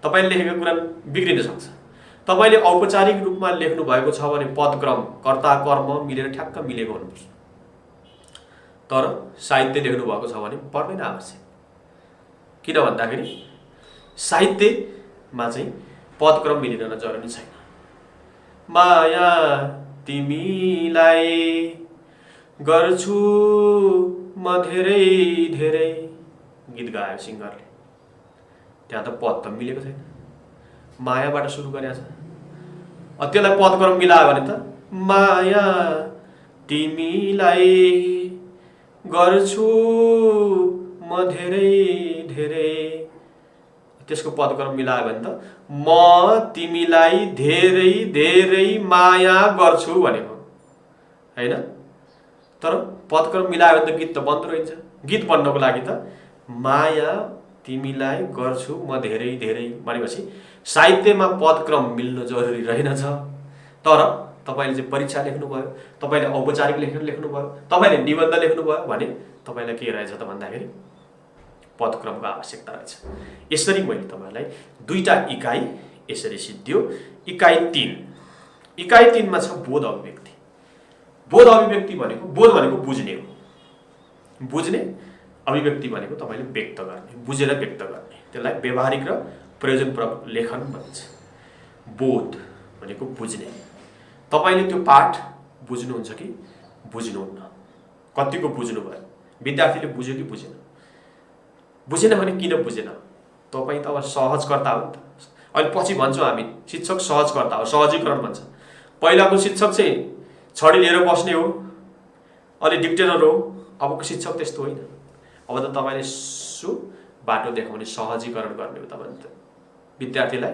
तपाईले लेखेको कुरा बिग्रिन सक्छ। तपाईले औपचारिक रूपमा लेख्नु भएको छ भने पदक्रम, कर्ता, कर्म मिलेर ठ्याक्क मिलेको हुनुपर्छ। तर साहित्य लेख्नु भएको छ भने पर्दैन आवश्यक। किन भन्दाखेरि साहित्यमा चाहिँ पदक्रम मिलिरहन जरुरी छैन। माया तिमीलाई गर्छु म धेरै धेरै गीत गायो सिंगरले, त्यहाँ त पद त मिलेको छैन। मायाबाट सुरु गरेछ, त्यसलाई पदक्रम मिलायो भने त माया तिमीलाई गर्छु म धेरै धेरै, त्यसको पदक्रम मिलायो भने त म तिमीलाई धेरै धेरै माया गर्छु भनेको, हैन? तर पदक्रम मिलायो भने त गीत त बन्द रहन्छ। गीत बन्नको लागि त माया तिमीलाई गर्छु म धेरै धेरै भनेपछि साहित्यमा पदक्रम मिल्नु जरुरी रहेनछ। तर तपाईले चाहिँ परीक्षा लेख्नुभयो, तपाईले औपचारिक लेख्नुभयो, तपाईले निबन्ध लेख्नुभयो भने तपाईलाई के रहेछ त भन्दाखेरि पदक्रमको आवश्यकता रहेछ। यसरी मैले तपाईलाई दुईटा इकाइ यसरी सिद्धियो। इकाइ 3। इकाइ 3 मा छ बोध अभिव्यक्ति। बोध अभिव्यक्ति भनेको बुझ्ने हो। बुझ्ने, अभिव्यक्ति भनेको तपाईले व्यक्त गर्ने, बुझेर व्यक्त गर्ने। त्यसलाई व्यवहारिक र प्रयोजनप्रक लेखन भनिन्छ। बोध भनेको बुझ्ने। तपाईले त्यो पाठ बुझ्नुहुन्छ कि बुझ्नुहुन्न, कतिको बुझ्नुभयो? विद्यार्थीले बुझ्यो कि बुझेन? बुझेन भने किन बुझेन? तपाईँ त अब सहजकर्ता हो नि त। अहिले पछि भन्छौँ हामी शिक्षक सहजकर्ता हो, सहजीकरण भन्छ। पहिलाको शिक्षक चाहिँ छडी लिएर बस्ने हो, अलि डिक्टेटर हो। अबको शिक्षक त्यस्तो होइन। अब त तपाईले बाटो देखाउने, सहजीकरण गर्ने हो। तपाईले त विद्यार्थीलाई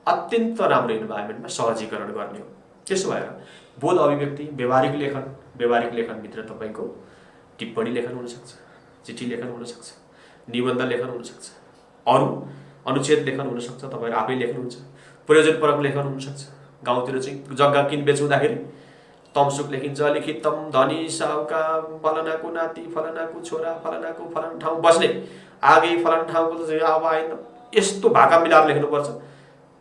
अत्यन्त राम्रो इन्भाइरोमेन्टमा सहजीकरण गर्ने हो। त्यसो भएर बोध अभिव्यक्ति, व्यवहारिक लेखनभित्र तपाईको टिप्पणी लेखन हुनसक्छ, चिठी लेखन हुनसक्छ, निबन्ध लेखन हुनसक्छ, अरू अनुच्छेद लेखन हुनसक्छ, तपाईहरु आफै लेख्नुहुन्छ, प्रयोजनपरक लेखन हुनसक्छ। गाउँतिर चाहिँ जग्गा किनबेच हुँदाखेरि तमसुक लेखिन्छ, लिखितम धनी साहुका फलनाको नाति, फलनाको छोरा, फलनाको फलन ठाउँ बस्ने, आगे फलन ठाउँको चाहिँ अब आएन, यस्तो भाका मिलाएर लेख्नुपर्छ।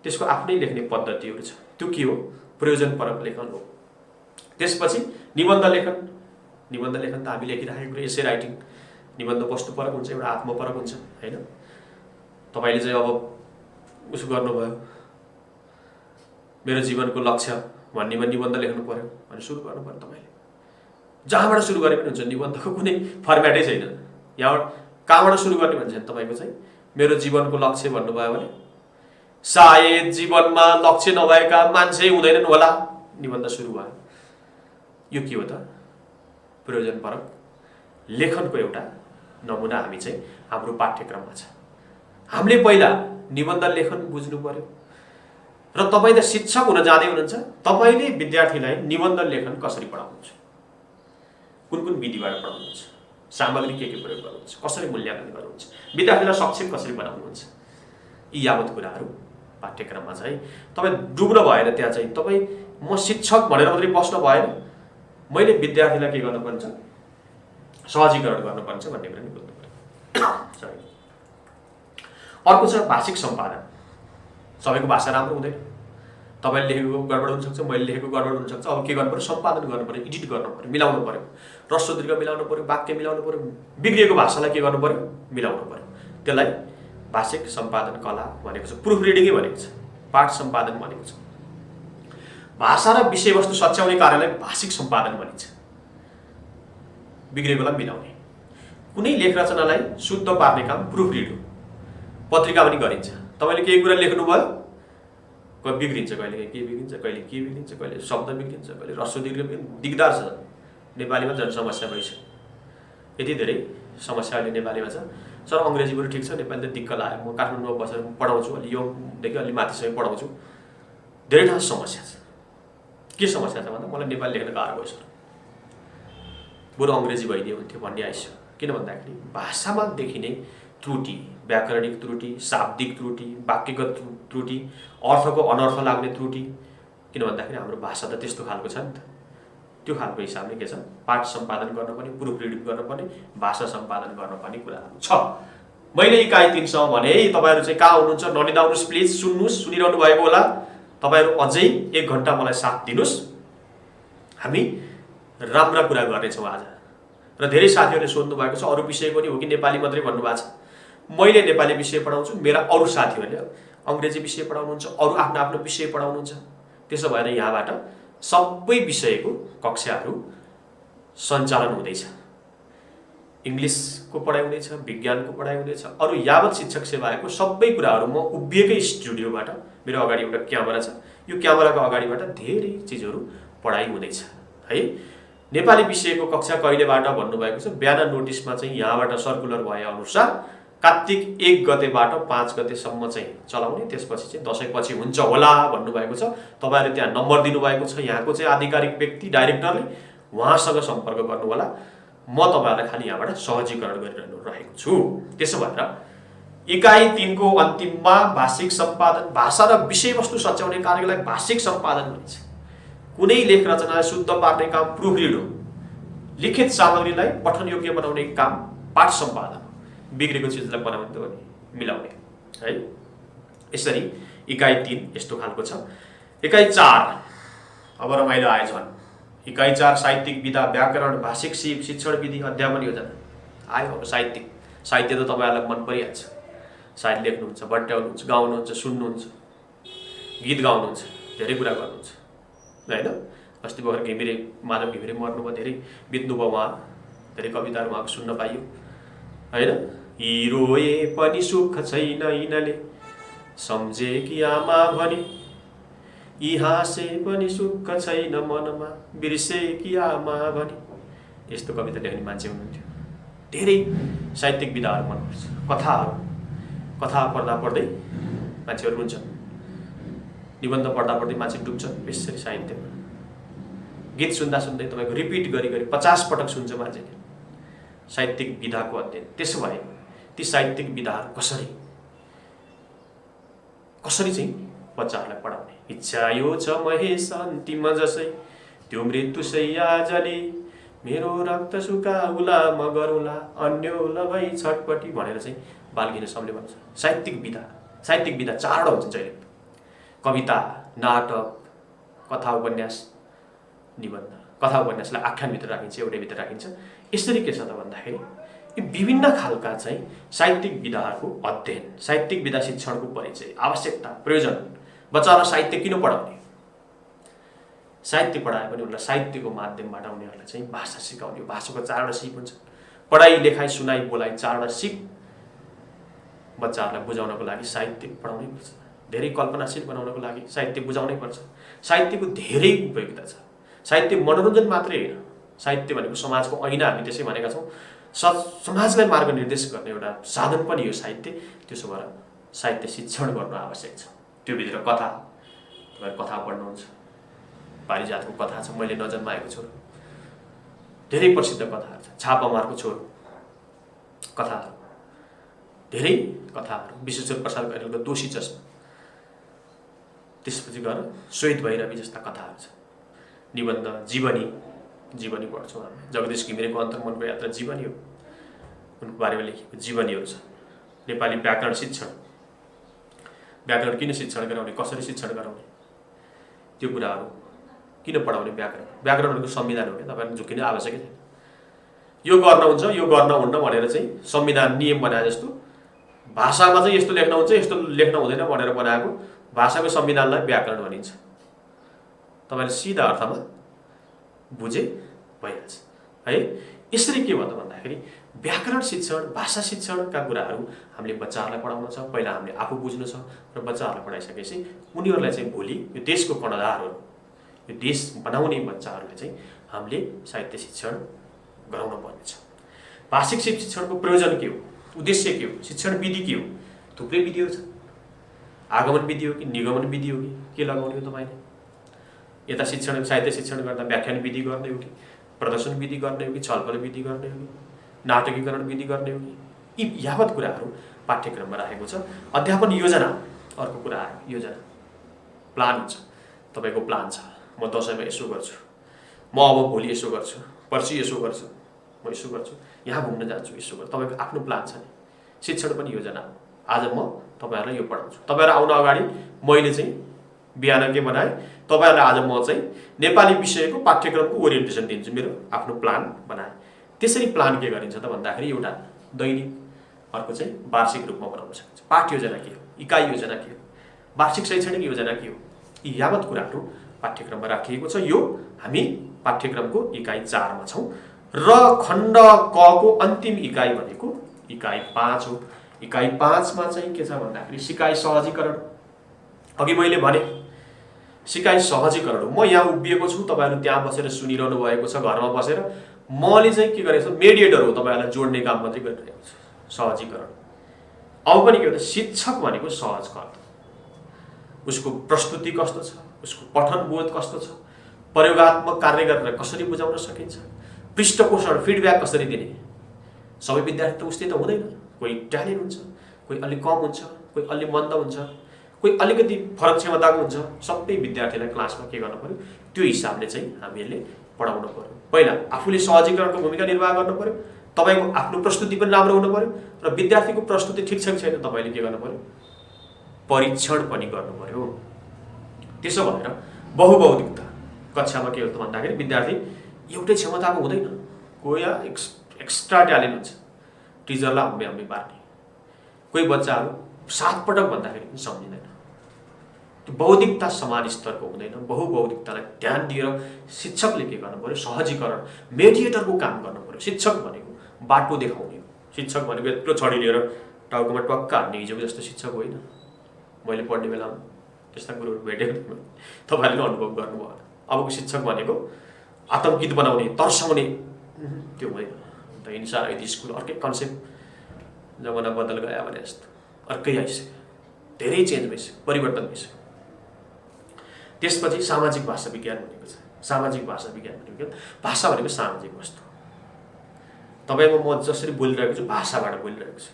त्यसको आफ्नै लेख्ने पद्धतिहरू छ। त्यो के हो? प्रयोजनपरक लेखन हो। त्यसपछि निबन्ध लेखन त हामी लेखिराखेको एसे राइटिङ। निबन्ध वस्तुपरक हुन्छ, एउटा आत्मपरक हुन्छ, हैन? तपाईले चाहिँ अब उसो गर्नुभयो, मेरो जीवनको लक्ष्य भन्नेमा निबन्ध लेख्नु पर्यो भने सुरु गर्नु पर्यो। तपाईले जहाँबाट सुरु गरे पनि हुन्छ, निबन्धको कुनै फर्म्याटै छैन। यहाँबाट कहाँबाट सुरु गर्ने भन्छ नि तपाईको चाहिँ मेरो जीवनको लक्ष्य भन्नुभयो भने सायद जीवनमा लक्ष्य नभएका मान्छे हुँदैनन् होला, निबन्ध सुरु भयो। यो के हो त? प्रयोजनपरक लेखनको एउटा नमुना हामी चाहिँ हाम्रो पाठ्यक्रममा छ। हामीले पहिला निबन्ध लेखन बुझ्नु पर्यो। र तपाईं त शिक्षक हुन जाँदै हुनुहुन्छ, तपाईले विद्यार्थीलाई निबन्ध लेखन कसरी पढाउनुहुन्छ, कुन विधिबाट पढाउनुहुन्छ, सामग्री के प्रयोग गर्नुहुन्छ, कसरी मूल्याङ्कन गर्नुहुन्छ, विद्यार्थीलाई सक्षम कसरी बनाउनुहुन्छ, यी यावत कुराहरू पाठ्यक्रममा चाहिँ तपाईँ डुब्न भएन। त्यहाँ चाहिँ तपाईँ म शिक्षक भनेर मात्रै बस्न भएन, मैले विद्यार्थीलाई के गर्नुपर्छ, सहजीकरण गर्नुपर्छ भन्ने कुरा नि बुझ्नु पर्यो। अर्को छ भाषिक सम्पादन। सबैको भाषा राम्रो हुँदैन, तपाईले लेखेको गडबड हुन सक्छ, मैले लेखेको गडबड हुन सक्छ। अब के गर्नु पर्यो? सम्पादन गर्नु पर्यो, एडिट गर्नु पर्यो, मिलाउनु पर्यो, ह्रस्व दीर्घ मिलाउनु पर्यो, वाक्य मिलाउनु पर्यो, बिग्रिएको भाषालाई के गर्नु पर्यो? मिलाउनु पर्यो। त्यसलाई भाषिक सम्पादन कला भनेको छ। प्रुफ रिडिङै भनेको छ, पाठ सम्पादन भनेको छ। भाषा र विषयवस्तु सच्याउने कार्यलाई भाषिक सम्पादन भनिन्छ। बिग्रेकोलाई मिलाउने, कुनै लेख रचनालाई शुद्ध पार्ने काम प्रुफ रिड हो। पत्रिका पनि गरिन्छ। तपाईले केही कुरा लेख्नुभयो, कहिले बिग्रिन्छ, कहिले के बिग्रिन्छ, कहिले के बिग्रिन्छ, कहिले शब्द बिग्रिन्छ, कहिले ह्रस्व दीर्घ दिगदार छ। नेपालीमा झन् समस्या भइसक्यो। यति धेरै समस्या अहिले नेपालीमा छ। सर अङ्ग्रेजी पनि ठिक छ, नेपाली त दिक्क लाग्यो। म काठमाडौँमा बसेर पढाउँछु, अलि योदेखि अलि माथिसम्म पढाउँछु। धेरै ठाउँ समस्या छ। के समस्या छ भन्दा मलाई नेपाली लेख्न गाह्रो भयो सर, बरु अङ्ग्रेजी भइदियो हुन्थ्यो भन्ने आइसक्यो। किन भन्दाखेरि भाषामा देखिने त्रुटि, व्याकरणिक त्रुटि, शाब्दिक त्रुटि, वाक्यगत त्रुटि, अर्थको अनर्थ लाग्ने त्रुटि, किन भन्दाखेरि हाम्रो भाषा त त्यस्तो खालको छ नि त। त्यो खालको हिसाबले के छ, पाठ सम्पादन गर्नुपर्ने, प्रुफ रिडिङ गर्नुपर्ने, भाषा सम्पादन गर्नुपर्ने कुराहरू छ। मैले इकाइ 3 सम्म भने तपाईहरु चाहिँ कहाँ हुनुहुन्छ ननिदाउनुस् प्लिज, सुन्नुस्, सुनिरहनु भएको होला। तपाईहरु अझै 1 घण्टा मलाई साथ दिनुस्, हामी राम्रा कुरा गर्नेछौँ आज। र धेरै साथीहरूले सोध्नु भएको छ अरु विषय पनि हो कि नेपाली मात्रै भन्नु भएको छ। मैले नेपाली विषय पढाउँछु, मेरा अरु साथीहरूले अंग्रेजी विषय पढाउनुहुन्छ, अरु आफ्नो आफ्नो विषय पढाउनुहुन्छ। त्यसो भएर यहाँबाट सबै विषयको कक्षाहरू सञ्चालन हुँदैछ। इंग्लिशको पढाइ हुँदैछ, विज्ञानको पढाइ हुँदैछ, अरु यावत शिक्षक सेवाको सबै कुराहरू म उभिएकै स्टुडियोबाट, मेरो अगाडि एउटा क्यामेरा छ, यो क्यामेराको अगाडिबाट धेरै चीजहरू पढाइ हुँदैछ है। नेपाली विषयको कक्षा कहिलेबाट भन्नुभएको छ, बिहान नोटिसमा चाहिँ यहाँबाट सर्कुलर भए अनुसार कार्तिक 1 गतेबाट 5 गतेसम्म चाहिँ चलाउने, त्यसपछि चाहिँ दशैंपछि हुन्छ होला भन्नुभएको छ। तपाईहरुले त्यहाँ नम्बर दिनुभएको छ, यहाँको चाहिँ आधिकारिक व्यक्ति डाइरेक्टरले, उहाँसँग सम्पर्क गर्नु होला। म तपाईहरुलाई खाली यहाँबाट सहजीकरण गरिरहनु रहेको छु। त्यसो भएर इकाइ 3 को अन्तिममा भाषिक सम्पादन, भाषा र विषयवस्तु सच्याउने कार्यलाई भाषिक सम्पादन भनिन्छ। कुनै लेख रचनालाई शुद्ध पार्ने काम प्रुफ रिड हो। लिखित सामग्रीलाई पठन योग्य बनाउने काम पाठ सम्पादन, बिग्रेको चीजलाई बनाउने भने मिलाउने है। यसरी इकाइ 3 यस्तो खालको छ। इकाइ 4 अब रमाइलो आएछ। इकाइ 4 साहित्यिक विधा व्याकरण भाषिक सिप शिक्षण विधि अध्यापन योजना आयो। अब साहित्य त तपाईँहरूलाई मन परिहाल्छ। साहित्य लेख्नुहुन्छ, बट्याउनुहुन्छ, गाउनुहुन्छ, सुन्नुहुन्छ, गीत गाउनुहुन्छ, धेरै कुरा गर्नुहुन्छ होइन। अस्ति भर्खर माधव घिमिरे मर्नुभयो, धेरै बित्नुभयो उहाँ, धेरै कविताहरू उहाँको सुन्न पाइयो होइन। यी रोए पनि सुख छैन यिनले सम्झे कि आमा भने, यी हाँसे पनि सुख छैन मनमा बिर्से कि आमा भने। यस्तो कविता लेख्ने मान्छे हुनुहुन्थ्यो। धेरै साहित्यिक विधाहरू मनपर्छ। कथा पढ्दा पढ्दै मान्छेहरू रुन्छन्, निबन्ध पढ्दा पढ्दै मान्छे डुब्छन् बेसरी साहित्यमा। गीत सुन्दा सुन्दै तपाईँको रिपिट गरी 50 पटक सुन्छ मान्छेले साहित्यिक विधाको अध्ययन। त्यसो भए ती साहित्यिक विधाहरू कसरी चाहिँ बच्चाहरूलाई पढाउने? इच्छा यो छ महेश अन्तिम जसै त्यो मृत्यु सैयाजले, मेरो रक्त सुकाउला म गरौँला अन्योल भई छटपटी भनेर चाहिँ बालगिन समले भन्छ। साहित्यिक विधा 4वटा हुन्छ जहिले। कविता, नाटक, कथा उपन्यास, निबन्ध। कथा उपन्यासलाई आख्यानभित्र राखिन्छ, एउटैभित्र राखिन्छ। यसरी के छ त भन्दाखेरि यी विभिन्न खालका चाहिँ साहित्यिक विधाहरूको अध्ययन, साहित्यिक विधा शिक्षणको परिचय, आवश्यकता, प्रयोजन। बच्चाहरूलाई साहित्य किन पढाउने? साहित्य पढायो भने उनीहरूलाई साहित्यको माध्यमबाट उनीहरूलाई चाहिँ भाषा सिकाउने। भाषाको 4वटा सिप हुन्छ। पढाइ, लेखाइ, सुनाइ, बोलाइ 4वटा सिप बच्चाहरूलाई बुझाउनको लागि साहित्य पढाउनै पर्छ। धेरै कल्पनाशील बनाउनको लागि साहित्य बुझाउनै पर्छ। साहित्यको धेरै उपयोगिता छ। साहित्य मनोरञ्जन मात्रै होइन, साहित्य भनेको समाजको ऐना, हामी त्यसै भनेका छौँ। समाजलाई मार्गनिर्देश गर्ने एउटा साधन पनि हो साहित्य। त्यसो भएर साहित्य शिक्षण गर्नु आवश्यक छ। त्योभित्र कथा, तपाईँहरू कथा पढ्नुहुन्छ, पारिजातको कथा छ, मैले नजन्माएको छोरो, धेरै प्रसिद्ध कथाहरू छ। छापामारको छोरो, कथाहरू, धेरै कथाहरू। विश्वेश्वर प्रसाद कैरलको दोषी चस्मा, त्यसपछि गएर श्वेत भैरवी जस्ता कथाहरू छ। निबन्ध, जीवनी पढ्छौँ हामी। जगदीश घिमिरेको अन्तर्मनको यात्रा जीवनी हो, उनको बारेमा लेखेको जीवनीहरू छ। नेपाली व्याकरण शिक्षण, व्याकरण किन शिक्षण गराउने, कसरी शिक्षण गराउने, त्यो कुराहरू किन पढाउने? व्याकरण भनेको संविधान हो क्या, तपाईँहरू झुक्किने आवश्यकै छैन। यो गर्न हुन्छ, यो गर्न हुन्न भनेर चाहिँ संविधान नियम बनाए जस्तो भाषामा चाहिँ यस्तो लेख्न हुन्छ, यस्तो लेख्न हुँदैन भनेर बनाएको भाषाको संविधानलाई व्याकरण भनिन्छ। तपाईँले सिधा अर्थमा बुझे भइहाल्छ है। यसरी के भयो त भन्दाखेरि व्याकरण शिक्षण, भाषा शिक्षणका कुराहरू हामीले बच्चाहरूलाई पढाउन छ। पहिला हामीले आफू बुझ्नु छ र बच्चाहरूलाई पढाइसकेपछि उनीहरूलाई चाहिँ भोलि यो देशको कर्णधारहरू, यो देश बनाउने बच्चाहरूलाई चाहिँ हामीले साहित्य शिक्षण गराउन पर्नेछ। भाषिक शिक्षणको प्रयोजन के हो, उद्देश्य के हो, शिक्षण विधि के हो? थुप्रै विधिहरू छ। आगमन विधि हो कि निगमन विधि हो कि के लगाउने हो तपाईँले? यता शिक्षण, साहित्य शिक्षण गर्दा व्याख्यान विधि गर्ने हो कि प्रदर्शन विधि गर्ने हो कि छलफल विधि गर्ने हो कि नाटकीकरण विधि गर्ने हो कि? यी यावत कुराहरू पाठ्यक्रममा राखेको छ। अध्यापन योजना, अर्को कुरा आयो, योजना प्लान हुन्छ। तपाईँको प्लान छ, म दसैँमा यसो गर्छु, म अब भोलि यसो गर्छु, पर्सि यसो गर्छु, म यसो गर्छु, यहाँ घुम्न जान्छु, यसो गर्छु। तपाईँको आफ्नो प्लान छ नि। शिक्षण पनि योजना हो। आज म तपाईँहरूलाई यो पढाउँछु, तपाईँहरू आउन अगाडि मैले चाहिँ बिहान के बनाएँ, तपाईँहरूलाई आज म चाहिँ नेपाली विषयको पाठ्यक्रमको ओरिएन्टेसन दिन्छु, मेरो आफ्नो प्लान बनाएँ। त्यसरी प्लान के गरिन्छ त भन्दाखेरि एउटा दैनिक, अर्को चाहिँ वार्षिक रूपमा बनाउन सकिन्छ। पाठ योजना के हो, इकाइ योजना के हो, वार्षिक शैक्षणिक योजना के हो, यी यावत कुराहरू पाठ्यक्रममा राखिएको छ। यो हामी पाठ्यक्रमको इकाइ 4 मा छौँ र खण्ड क को अन्तिम इकाइ भनेको इकाइ 5 हो। इकाइ 5 मा चाहिँ के छ भन्दाखेरि सिकाइ सहजीकरण। अघि मैले भने सिकाइ सहजीकरण हो। म यहाँ उभिएको छु, तपाईँहरू त्यहाँ बसेर सुनिरहनु भएको छ घरमा बसेर। मैले चाहिँ के गरेको छु, मेडिएटर हो, तपाईँहरूलाई जोड्ने काम मात्रै गरिरहेको छु। सहजीकरण। अब पनि के हो, शिक्षक भनेको सहज गर्छ। उसको प्रस्तुति कस्तो छ, उसको पठन बोध कस्तो छ, प्रयोगात्मक कार्य गरेर कसरी बुझाउन सकिन्छ, पृष्ठपोषण फिडब्याक कसरी दिने। सबै विद्यार्थी त उस्तै त हुँदैन। कोही ट्यालेन्ट हुन्छ, कोही अलि कम हुन्छ, कोही अलि मन्द हुन्छ, कोही अलिकति फरक क्षमताको हुन्छ। सबै विद्यार्थीलाई क्लासमा के गर्नु पर्यो, त्यो हिसाबले चाहिँ हामीले पढाउनु पर्यो। पहिला आफूले सहजीकरणको भूमिका निर्वाह गर्नु पर्यो। तपाईँको आफ्नो प्रस्तुति पनि राम्रो हुनु पर्यो र विद्यार्थीको प्रस्तुति ठिक छ कि छैन तपाईँले के गर्नु पर्यो, परीक्षण पनि गर्नु पर्यो। त्यसो भएर बहुबौद्धिकता, कक्षामा के हो त भन्दाखेरि विद्यार्थी एउटै क्षमताको हुँदैन, कोही एक्स्ट्रा ट्यालेन्ट हुन्छ, टिचरलाई हम्मे हम्मे पार्ने, कोही बच्चाहरू 7 पटक भन्दाखेरि पनि सम्झिँदैन। त्यो बौद्धिकता समान स्तरको हुँदैन। बहुबौद्धिकतालाई ध्यान दिएर शिक्षकले के गर्नु पर्यो, सहजीकरण मेडिएटरको काम गर्नु पर्यो। शिक्षक भनेको बाटो देखाउने हो। शिक्षक भनेको यत्रो छडी लिएर टाउकोमा टक्क हान्ने हिजोको जस्तो शिक्षक होइन। मैले पढ्ने बेलामा त्यस्ता कुरोहरू भेटेको, तपाईँहरूले अनुभव गर्नुभयो। अबको शिक्षक भनेको आतंकित बनाउने, तर्साउने त्यो होइन। त हिंसा रहित स्कुल अर्कै कन्सेप्ट, जमाना बदल गयो भने जस्तो अर्कै आइसक्यो, धेरै चेन्ज भइसक्यो, परिवर्तन भइसक्यो। त्यसपछि सामाजिक भाषा विज्ञान भनेको छ। सामाजिक भाषा विज्ञान भनेको भाषा भनेको सामाजिक वस्तु। तपाईँ म जसरी बोलिरहेको छु भाषाबाट बोलिरहेको छु।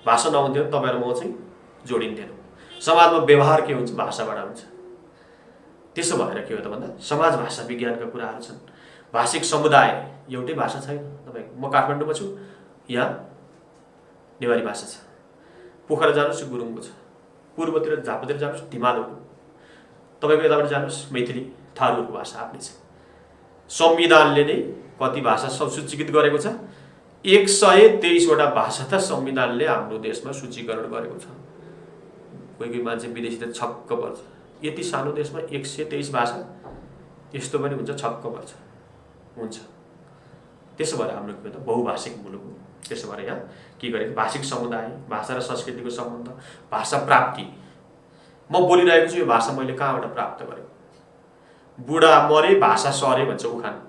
भाषा नहुन्थ्यो भने तपाईँ र म चाहिँ जोडिन्थेनौँ। समाजमा व्यवहार के हुन्छ, भाषाबाट हुन्छ। त्यसो भएर के हो त भन्दा समाज भाषा विज्ञानका कुराहरू छन्। भाषिक समुदाय एउटै भाषा छैन। तपाईँ म काठमाडौँमा छु, यहाँ नेवारी भाषा छ। पोखरा जानुहोस् गुरुङको छ, पूर्वतिर झापातिर जानुहोस् धिमालहरूको, तपाईँको यताबाट जानुहोस् मैथिली थारूहरूको भाषा आफ्नै छ। संविधानले नै कति भाषा सूचीकृत गरेको छ? 123वटा भाषा त संविधानले हाम्रो देशमा सूचीकरण गरेको छ। कोही कोही मान्छे विदेशी त छक्क पर्छ, यति सानो देशमा 123 भाषा यस्तो पनि हुन्छ, छक्क पर्छ। हुन्छ त्यसो भएर हाम्रो के त बहुभाषिक मुलुक हो। त्यसो भएर यहाँ के गरेको, भाषिक समुदाय, भाषा र संस्कृतिको सम्बन्ध, भाषा प्राप्ति। म बोलिरहेको छु, यो भाषा मैले कहाँबाट प्राप्त गरेको? बुढा मरे भाषा सरे भन्छ उखान।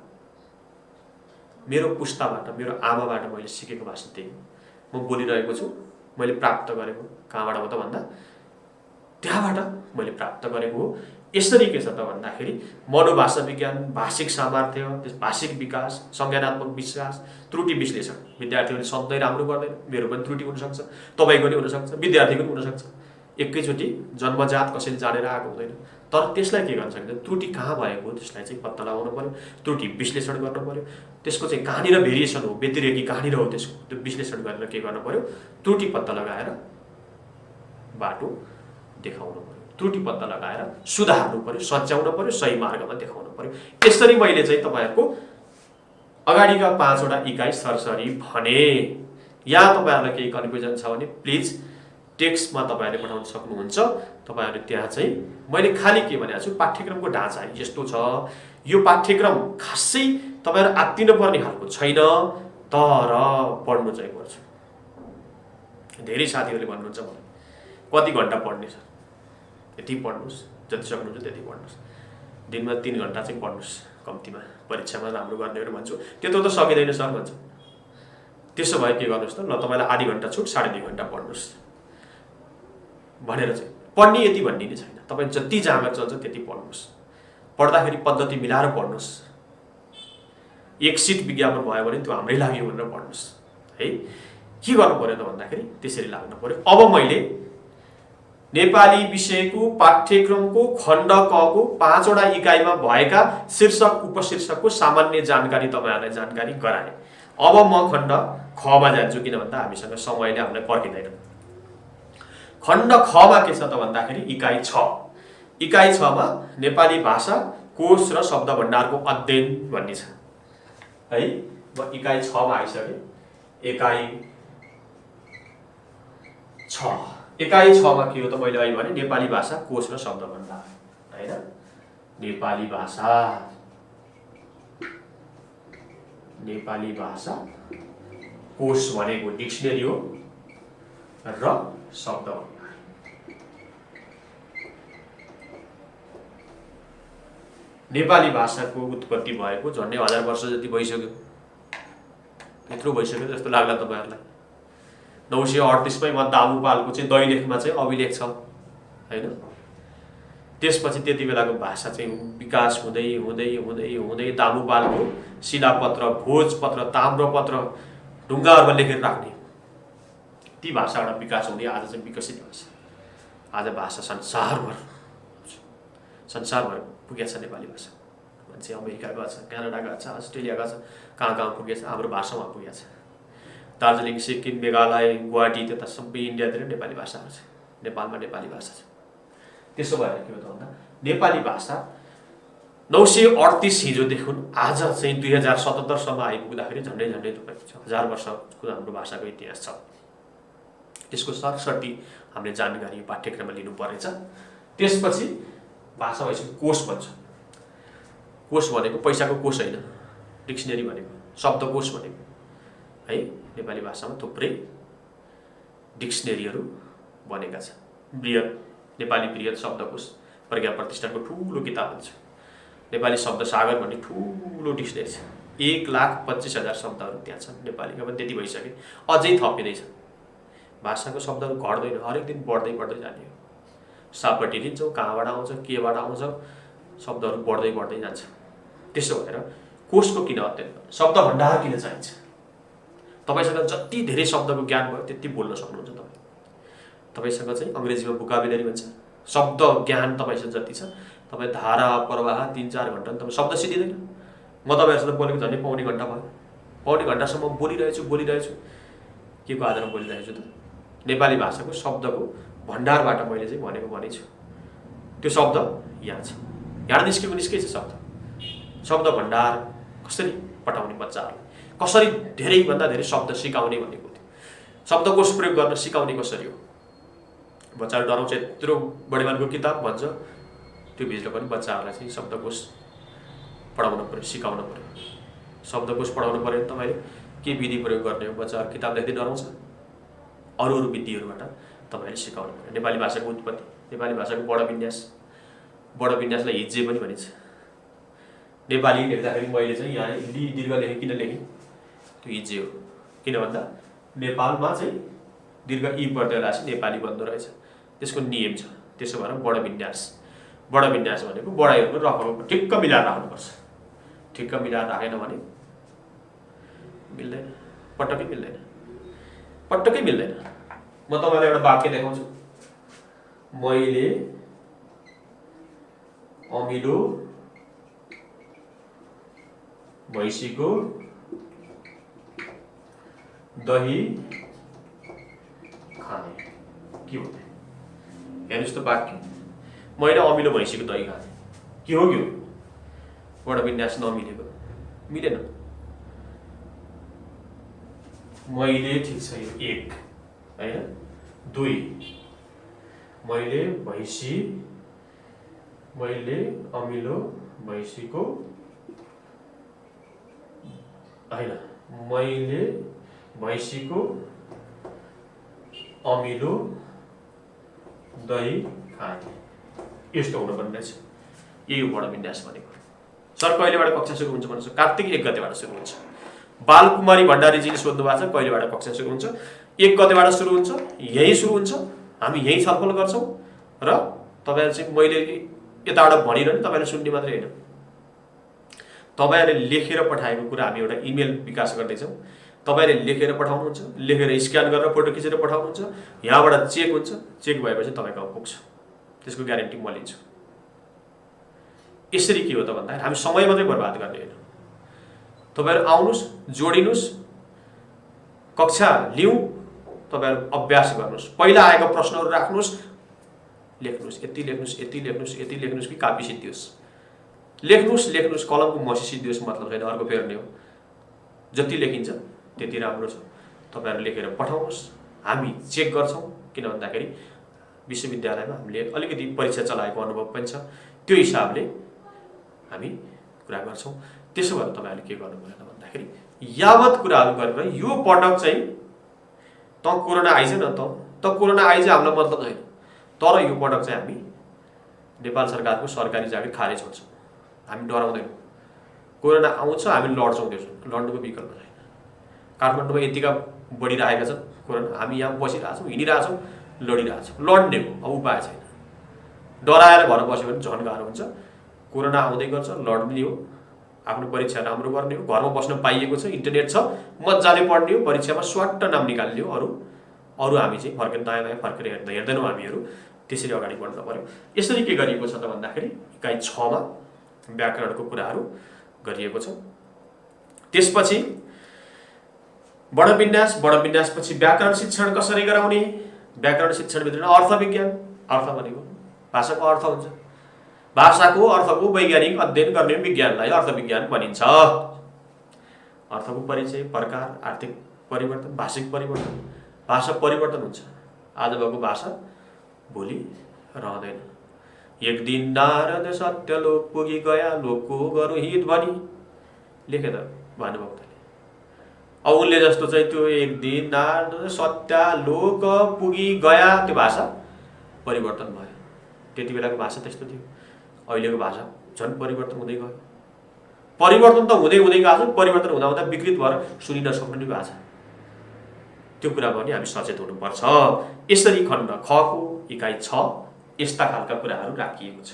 मेरो पुस्ताबाट, मेरो आमाबाट मैले सिकेको भाषा त्यही हो। म बोलिरहेको छु, मैले प्राप्त गरेको कहाँबाट हो त भन्दा त्यहाँबाट मैले प्राप्त गरेको हो। यसरी के छ त भन्दाखेरि मनोभाषा विज्ञान, भाषिक सामर्थ्य, भाषिक विकास, संज्ञानात्मक विकास, त्रुटि विश्लेषण। विद्यार्थीहरूले सधैँ राम्रो गर्दैन, मेरो पनि त्रुटि हुनसक्छ, तपाईँको पनि हुनसक्छ, विद्यार्थीको पनि हुनसक्छ। एकैचोटि जन्मजात कसैले जानेर आएको हुँदैन। तर त्यसलाई के गर्न सकिन्छ, त्रुटि कहाँ भएको हो त्यसलाई चाहिँ पत्ता लगाउनु पर्यो, त्रुटि विश्लेषण गर्नु पर्यो। त्यसको चाहिँ कहाँनिर भेरिएसन हो, व्यतिरेकी कहाँनिर हो, त्यसको त्यो विश्लेषण गरेर के गर्नु पर्यो, त्रुटि पत्ता लगाएर बाटो देखाउनु पर्यो, त्रुटि पत्ता लगाएर सुधार्नु पर्यो, सच्याउनु पर्यो, सही मार्गमा देखाउनु पर्यो। यसरी मैले चाहिँ तपाईँहरूको अगाडिका 5वटा इकाइ सरसरी भने। यहाँ तपाईँहरूलाई केही कन्फ्युजन छ भने प्लिज टेक्स्टमा तपाईँहरूले पठाउन सक्नुहुन्छ। तपाईँहरूले त्यहाँ चाहिँ मैले खालि के भनेको छु, पाठ्यक्रमको ढाँचा यस्तो छ। यो पाठ्यक्रम खासै तपाईँहरू आत्तिनु पर्ने खालको छैन, तर पढ्नु चाहिँ पर्छ। धेरै साथीहरूले भन्नुहुन्छ मलाई कति घन्टा पढ्ने सर? यति पढ्नुहोस्, जति सक्नुहुन्छ त्यति पढ्नुहोस्, दिनमा 3 घन्टा चाहिँ पढ्नुहोस् कम्तीमा, परीक्षामा राम्रो गर्नेहरू भन्छु। त्यत्रो त सकिँदैन सर भन्छ। त्यसो भए के गर्नुहोस् त, ल तपाईँलाई आधी घन्टा छुट, 2.5 घन्टा पढ्नुहोस् भनेर चाहिँ पढ्ने यति भन्ने नै छैन। तपाईँ जति जाँगर चल्छ त्यति पढ्नुहोस्। पढ्दाखेरि पद्धति मिलाएर पढ्नुहोस्। एक सिट विज्ञापन भयो भने त्यो हाम्रै लाग्यो भनेर पढ्नुहोस् है। के गर्नु पर्यो त भन्दाखेरि त्यसरी लाग्नु पर्यो। अब मैले नेपाली विषयको पाठ्यक्रमको खण्ड कको 5वटा इकाइमा भएका शीर्षक उपशीर्षकको सामान्य जानकारी तपाईँहरूलाई जानकारी गराएँ। अब म खण्ड खमा जान्छु, किन भन्दा हामीसँग समयले हामीलाई पर्खिँदैन। खण्ड खमा के छ त भन्दाखेरि इकाइ 6। इकाइ 6मा नेपाली भाषा कोश र शब्द भण्डारको अध्ययन भन्ने छ है। म इकाइ 6मा आइसकेँ। इकाइ 6मा के हो त मैले अहिले भने नेपाली भाषा कोश र शब्द भण्डार हैन। नेपाली भाषा कोश भनेको डिक्सनरी हो र शब्द भण्डार। नेपाली भाषाको उत्पत्ति भएको झन्डै 1000 वर्ष जति भइसक्यो। यत्रो भइसक्यो जस्तो लाग्ला तपाईहरुलाई। 938 मै दामुपालको चाहिँ दैलेखमा चाहिँ अभिलेख छ हैन। त्यसपछि त्यति बेलाको भाषा चाहिँ विकास हुँदै हुँदै हुँदै हुँदै दामुपालको शिलापत्र, भोजपत्र, ताम्रपत्र ढुङ्गाहरुमा लेखेर राख्ने ती भाषाबाट विकास हुँदै आज चाहिँ विकसित भाषा। आज भाषा संसारभर पुगेको छ नेपाली भाषा। मान्छे अमेरिका गएको छ, क्यानाडा गएको छ, अस्ट्रेलिया गएको छ, कहाँ पुगेको छ, हाम्रो भाषामा पुगेको छ। दार्जिलिङ, सिक्किम, मेघालय, गुवाहाटी त्यता सबै इन्डियातिर नेपाली भाषाहरु छ। नेपालमा नेपाली भाषा छ। त्यसो भएर के हो त भन्दा नेपाली भाषा 938 हिजोदेखि आज चाहिँ 2077 सम्म आइपुग्दाखेरि झन्डै झन्डै 1000 वर्षको हाम्रो भाषाको इतिहास छ। त्यसको सरसर्ती हामीले जानकारी पाठ्यक्रममा लिनुपर्नेछ। त्यसपछि भाषा भएपछि कोश भन्छ। कोश भनेको पैसाको कोश होइन, डिक्सनरी भनेको, शब्दकोश भनेको है। नेपाली भाषामा थुप्रै डिक्सनरीहरू बनेका छन्। बृहत नेपाली बृहत शब्दकोश प्रज्ञा प्रतिष्ठानको ठुलो किताब हुन्छ। नेपाली शब्द सागर भन्ने ठुलो डिक्सनरी छ। 1,25,000 शब्दहरू त्यहाँ छन्। नेपालीका पनि त्यति भइसके, अझै थपिँदैछ। भाषाको शब्दहरू घट्दैन, हरेक दिन बढ्दै बढ्दै जाने हो। सापट्टि लिन्छौँ, कहाँबाट आउँछ, केबाट आउँछ, शब्दहरू बढ्दै बढ्दै जान्छ। त्यसो भएर कोशको किन अत्यन्त, शब्द भण्डार किन चाहिन्छ? तपाईसँग जति धेरै शब्दको ज्ञान भयो त्यति बोल्न सक्नुहुन्छ तपाईँ। तपाईसँग चाहिँ अङ्ग्रेजीमा भोकाबुलरी भन्छ, शब्द ज्ञान तपाईँसँग जति छ, तपाईँ धारा प्रवाह 3-4 घन्टा तपाईँ शब्द सिद्धिँदैन। म तपाईँहरूसँग बोलेको झन्डै पौने घन्टा भयो। पौने घन्टासम्म बोलिरहेछु के को आधारमा बोलिरहेछु त? नेपाली भाषाको शब्दको भण्डारबाट मैले चाहिँ भनेको भनेछु। त्यो शब्द यहाँ छ, यहाँ निस्कै छ शब्द भण्डार कसरी पठाउने, बच्चाहरूलाई कसरी धेरैभन्दा धेरै शब्द सिकाउने भनेको थियो। शब्दकोश प्रयोग गर्न सिकाउने कसरी हो? बच्चाहरू डराउँछ, यत्रो बढीमानको किताब भन्छ, त्यो भित्र पनि बच्चाहरूलाई चाहिँ शब्दकोश पढाउन पऱ्यो, सिकाउन पऱ्यो। शब्दकोश पढाउनु पऱ्यो भने तपाईँले के विधि प्रयोग गर्ने हो? बच्चाहरू किताब लेख्दै डराउँछ, अरू विधिहरूबाट तपाईँले सिकाउनु पऱ्यो। नेपाली भाषाको उत्पत्ति, नेपाली भाषाको बड विन्यासलाई हिज्जे पनि भनिन्छ। नेपाली लेख्दाखेरि मैले चाहिँ यहाँ ली दीर्घ लेखेँ, किन लेखेँ? त्यो हिज्जे हो। किन भन्दा नेपालमा चाहिँ दीर्घ ई पर्दै रहेछ, नेपाली बन्दो रहेछ, त्यसको नियम छ। त्यसो भएर बड विन्यास भनेको बडाइहरूको रकमको ठिक्क मिलाएर राख्नुपर्छ। ठिक्क मिलाएर राखेन भने मिल्दैन, पटक्कै मिल्दैन। म तपाईँलाई एउटा वाक्य देखाउँछु। मैले अमिलो भैँसीको दही खाने, के हो? हेर्नुहोस् त वाक्य, मैले अमिलो भैँसीको दही खाने, के हो? बड विन्यास नमिलेको, मिलेन। मैले, ठिक छ, यो 1 होइन, 2 मैले अमिलो भैँसीको होइन, मैले भैँसीको अमिलो दही खाने, यस्तो हुनुपर्ने रहेछ। यही हो बड विन्यास भनेको। सर कहिलेबाट कक्षा सुरु हुन्छ भन्नुहोस्? कार्तिक 1 गतेबाट सुरु हुन्छ। बालकुमारी भण्डारीजीले सोध्नु भएको छ कहिलेबाट कक्षा सुरु हुन्छ? 1 गतेबाट सुरु हुन्छ। यही सुरु हुन्छ, हामी यही छलफल गर्छौँ र तपाईँहरू चाहिँ मैले यताबाट भनिरहने तपाईँले सुन्ने मात्रै होइन। तपाईँहरूले लेखेर पठाएको कुरा हामी एउटा इमेल विकास गर्दैछौँ। तपाईँले लेखेर पठाउनुहुन्छ, लेखेर स्क्यान गरेर फोटो खिचेर पठाउनुहुन्छ, यहाँबाट चेक हुन्छ, चेक भएपछि तपाईँको पुग्छ, त्यसको ग्यारेन्टी म लिन्छु। यसरी के हो त भन्दाखेरि हामी समय मात्रै बर्बाद गर्ने होइन। तपाईँहरू आउनुहोस्, जोडिनुहोस्, कक्षा लिउँ, तपाईँहरू अभ्यास गर्नुहोस्, पहिला आएको प्रश्नहरू राख्नुहोस्, लेख्नुहोस्, यति लेख्नुहोस् कि कापी सिद्धियोस्। लेख्नुहोस्, कलमको मसी सिद्धियोस् मतलब छैन, अर्को फेर्ने हो। जति लेखिन्छ त्यति राम्रो छ। तपाईँहरू लेखेर पठाउनुहोस्, हामी चेक गर्छौँ। किन भन्दाखेरि विश्वविद्यालयमा हामीले अलिकति परीक्षा चलाएको अनुभव पनि छ, त्यो हिसाबले हामी कुरा गर्छौँ। त्यसो भएर तपाईँहरूले के गर्नु पर्दैन भन्दाखेरि यावत कुराहरू गरेर यो पटक चाहिँ त कोरोना आइज न त कोरोना आइज हामीलाई मतलब छैन, तर यो पटक चाहिँ हामी नेपाल सरकारको सरकारी जागिर खारेज गर्छौँ। हामी डराउँदैनौँ। कोरोना आउँछ हामी लड्छौँ, त्यसो लड्नुको विकल्प छैन। काठमाडौँमा यतिका बढिरहेका छन् कोरोना, हामी यहाँ बसिरहेछौँ, हिँडिरहेछौँ, लडिरहेछौँ, लड्ने हो, अब उपाय छैन। डराएर घर बस्यो भने झन् गाह्रो हुन्छ। कोरोना आउँदै गर्छ, लड्ने हो, आफ्नो परीक्षा राम्रो गर्ने हो, घरमा बस्न पाइएको छ, इन्टरनेट छ, मजाले पढ्ने हो, परीक्षामा स्वाट्ट नाम निकाल्ने हो। अरू हामी चाहिँ फर्केर दायाँ फर्केर हेर्दैनौँ, हामीहरू त्यसरी अगाडि बढ्न पर्यो। यसरी के गरिएको छ त भन्दाखेरि इकाइ 6 मा व्याकरणको कुराहरू गरिएको छ। त्यसपछि बड विन्यासपछि व्याकरण शिक्षण कसरी गराउने? व्याकरण शिक्षणभित्र अर्थ विज्ञान, अर्थ भनेको भाषाको अर्थ हुन्छ। भाषाको अर्थको वैज्ञानिक अध्ययन गर्ने विज्ञानलाई अर्थविज्ञान भनिन्छ। अर्थको परिचय, प्रकार, आर्थिक परिवर्तन, भाषिक परिवर्तन। भाषा परिवर्तन हुन्छ। आज भएको भाषा भोलि रहँदैन। एक दिन नारद सत्यलोक पुगी गया, लोकको गरौँ हित भनी लेखे त भानुभक्तले। अब उनले जस्तो चाहिँ त्यो एक दिन नारद सत्यलोक पुगी गया, त्यो भाषा परिवर्तन भयो। त्यति बेलाको भाषा त्यस्तो थियो। अहिलेको भाषा झन् परिवर्तन हुँदै गयो। परिवर्तन त हुँदै हुँदै गएको छ, परिवर्तन हुँदा हुँदा विकृत भएर सुनिन सक्ने भाषा। त्यो कुरामा पनि हामी सचेत हुनुपर्छ। यसरी खण्ड खको इकाइ 6 यस्ता खालका कुराहरू राखिएको छ।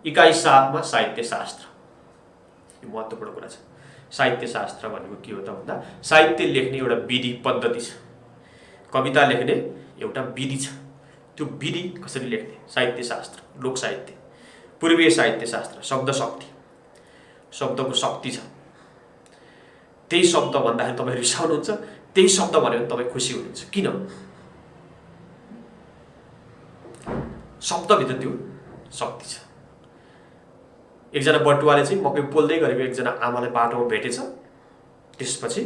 इकाइ 7 मा साहित्य शास्त्र। यो महत्त्वपूर्ण कुरा छ। साहित्य शास्त्र भनेको के हो त भन्दा साहित्य लेख्ने एउटा विधि पद्धति छ। कविता लेख्ने एउटा विधि छ। त्यो विधि कसरी लेख्ने? साहित्य शास्त्र, लोक साहित्य, पूर्वीय साहित्य शास्त्र, शब्द शक्ति, शब्दको शक्ति छ। त्यही शब्द भन्दाखेरि तपाईँ रिसाउनुहुन्छ, त्यही शब्द भन्यो भने तपाईँ खुसी हुनुहुन्छ। किन? शब्दभित्र त्यो शक्ति छ। एकजना बटुवाले चाहिँ मकै पोल्दै गरेको एकजना आमालाई बाटोमा भेटेछ। त्यसपछि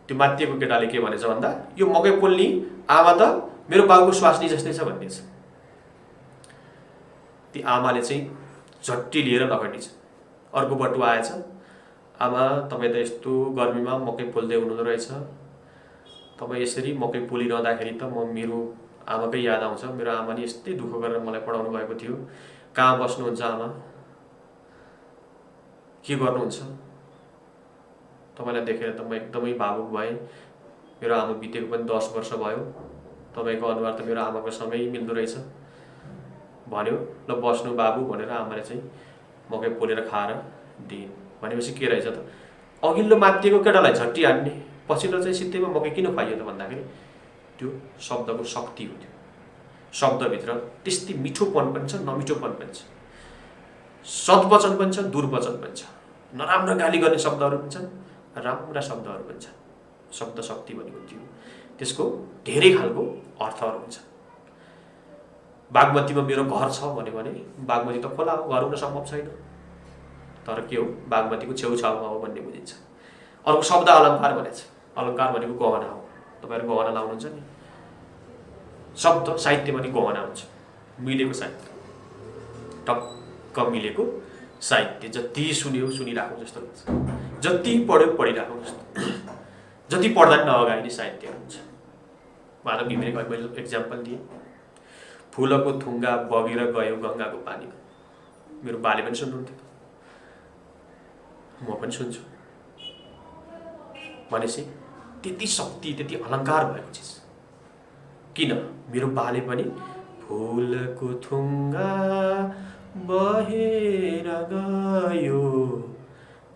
त्यो माथिको केटाले के भनेछ भन्दा यो मकै पोल्ने आमा त मेरो बाबुको स्वास्नी जस्तै छ भन्ने छ। ती आमाले चाहिँ झट्टी लिएर लगेछ। अर्को बटुवा आएछ, आमा तपाईँ त यस्तो गर्मीमा मकै पोल्दै हुनुहुँदो रहेछ, तपाईँ यसरी मकै पोलिरहँदाखेरि त म मेरो आमाकै याद आउँछ। मेरो आमाले यस्तै दुःख गरेर मलाई पढाउनु भएको थियो। कहाँ बस्नुहुन्छ आमा? के गर्नुहुन्छ? तपाईँलाई देखेर त म एकदमै भावुक भएँ। मेरो आमा बितेको पनि 10 वर्ष भयो। तपाईँको अनुहार त मेरो आमाको सँगै मिल्दो रहेछ भन्यो। ल बस्नु बाबु भनेर आमाले चाहिँ मकै पोलेर खाएर दिइन्। भनेपछि के रहेछ त? अघिल्लो माथिको केटालाई झट्टी हान्ने, पछिल्लो चाहिँ सित्तैमा मकै किन खुवाइयो त भन्दाखेरि त्यो शब्दको शक्ति हो। त्यो शब्दभित्र त्यस्तै मिठोपन पनि छ, नमिठोपन पनि छ, सद्वचन पनि छ, दुर्वचन पनि छ, नराम्रो गाली गर्ने शब्दहरू पनि छन्, राम्रा शब्दहरू पनि छन्। शब्द शक्ति भनेको त्यो। त्यसको धेरै खालको अर्थहरू हुन्छ। बागमतीमा मेरो घर छ भन्यो भने बागमती त खोला हो, घर हुन सम्भव छैन, तर के हो बागमतीको छेउछाउमा हो भन्ने बुझिन्छ। अर्को शब्द अलङ्कार भनेछ। अलङ्कार भनेको गहना हो। तपाईँहरू गहना लाउनुहुन्छ नि, शब्द साहित्य पनि गहना हुन्छ। मिलेको साहित्य, टक्क मिलेको साहित्य। जति सुन्यो सुनिरहेको जस्तो हुन्छ, जति पढ्यो पढिरहेको जस्तो, जति पढ्दा पनि नअगाइने साहित्य हुन्छ। मानव घिमिरेको मैले एक्जाम्पल दिएँ। फुलको थुङ्गा बगेर गयो गङ्गाको पानीमा। मेरो बाले पनि सुन्नुहुन्थ्यो, म पनि सुन्छु। भनेपछि त्यति शक्ति, त्यति अलङ्कार भएको चिज। किन? मेरो बाले पनि फुलको थुङ्गा बहेर गयो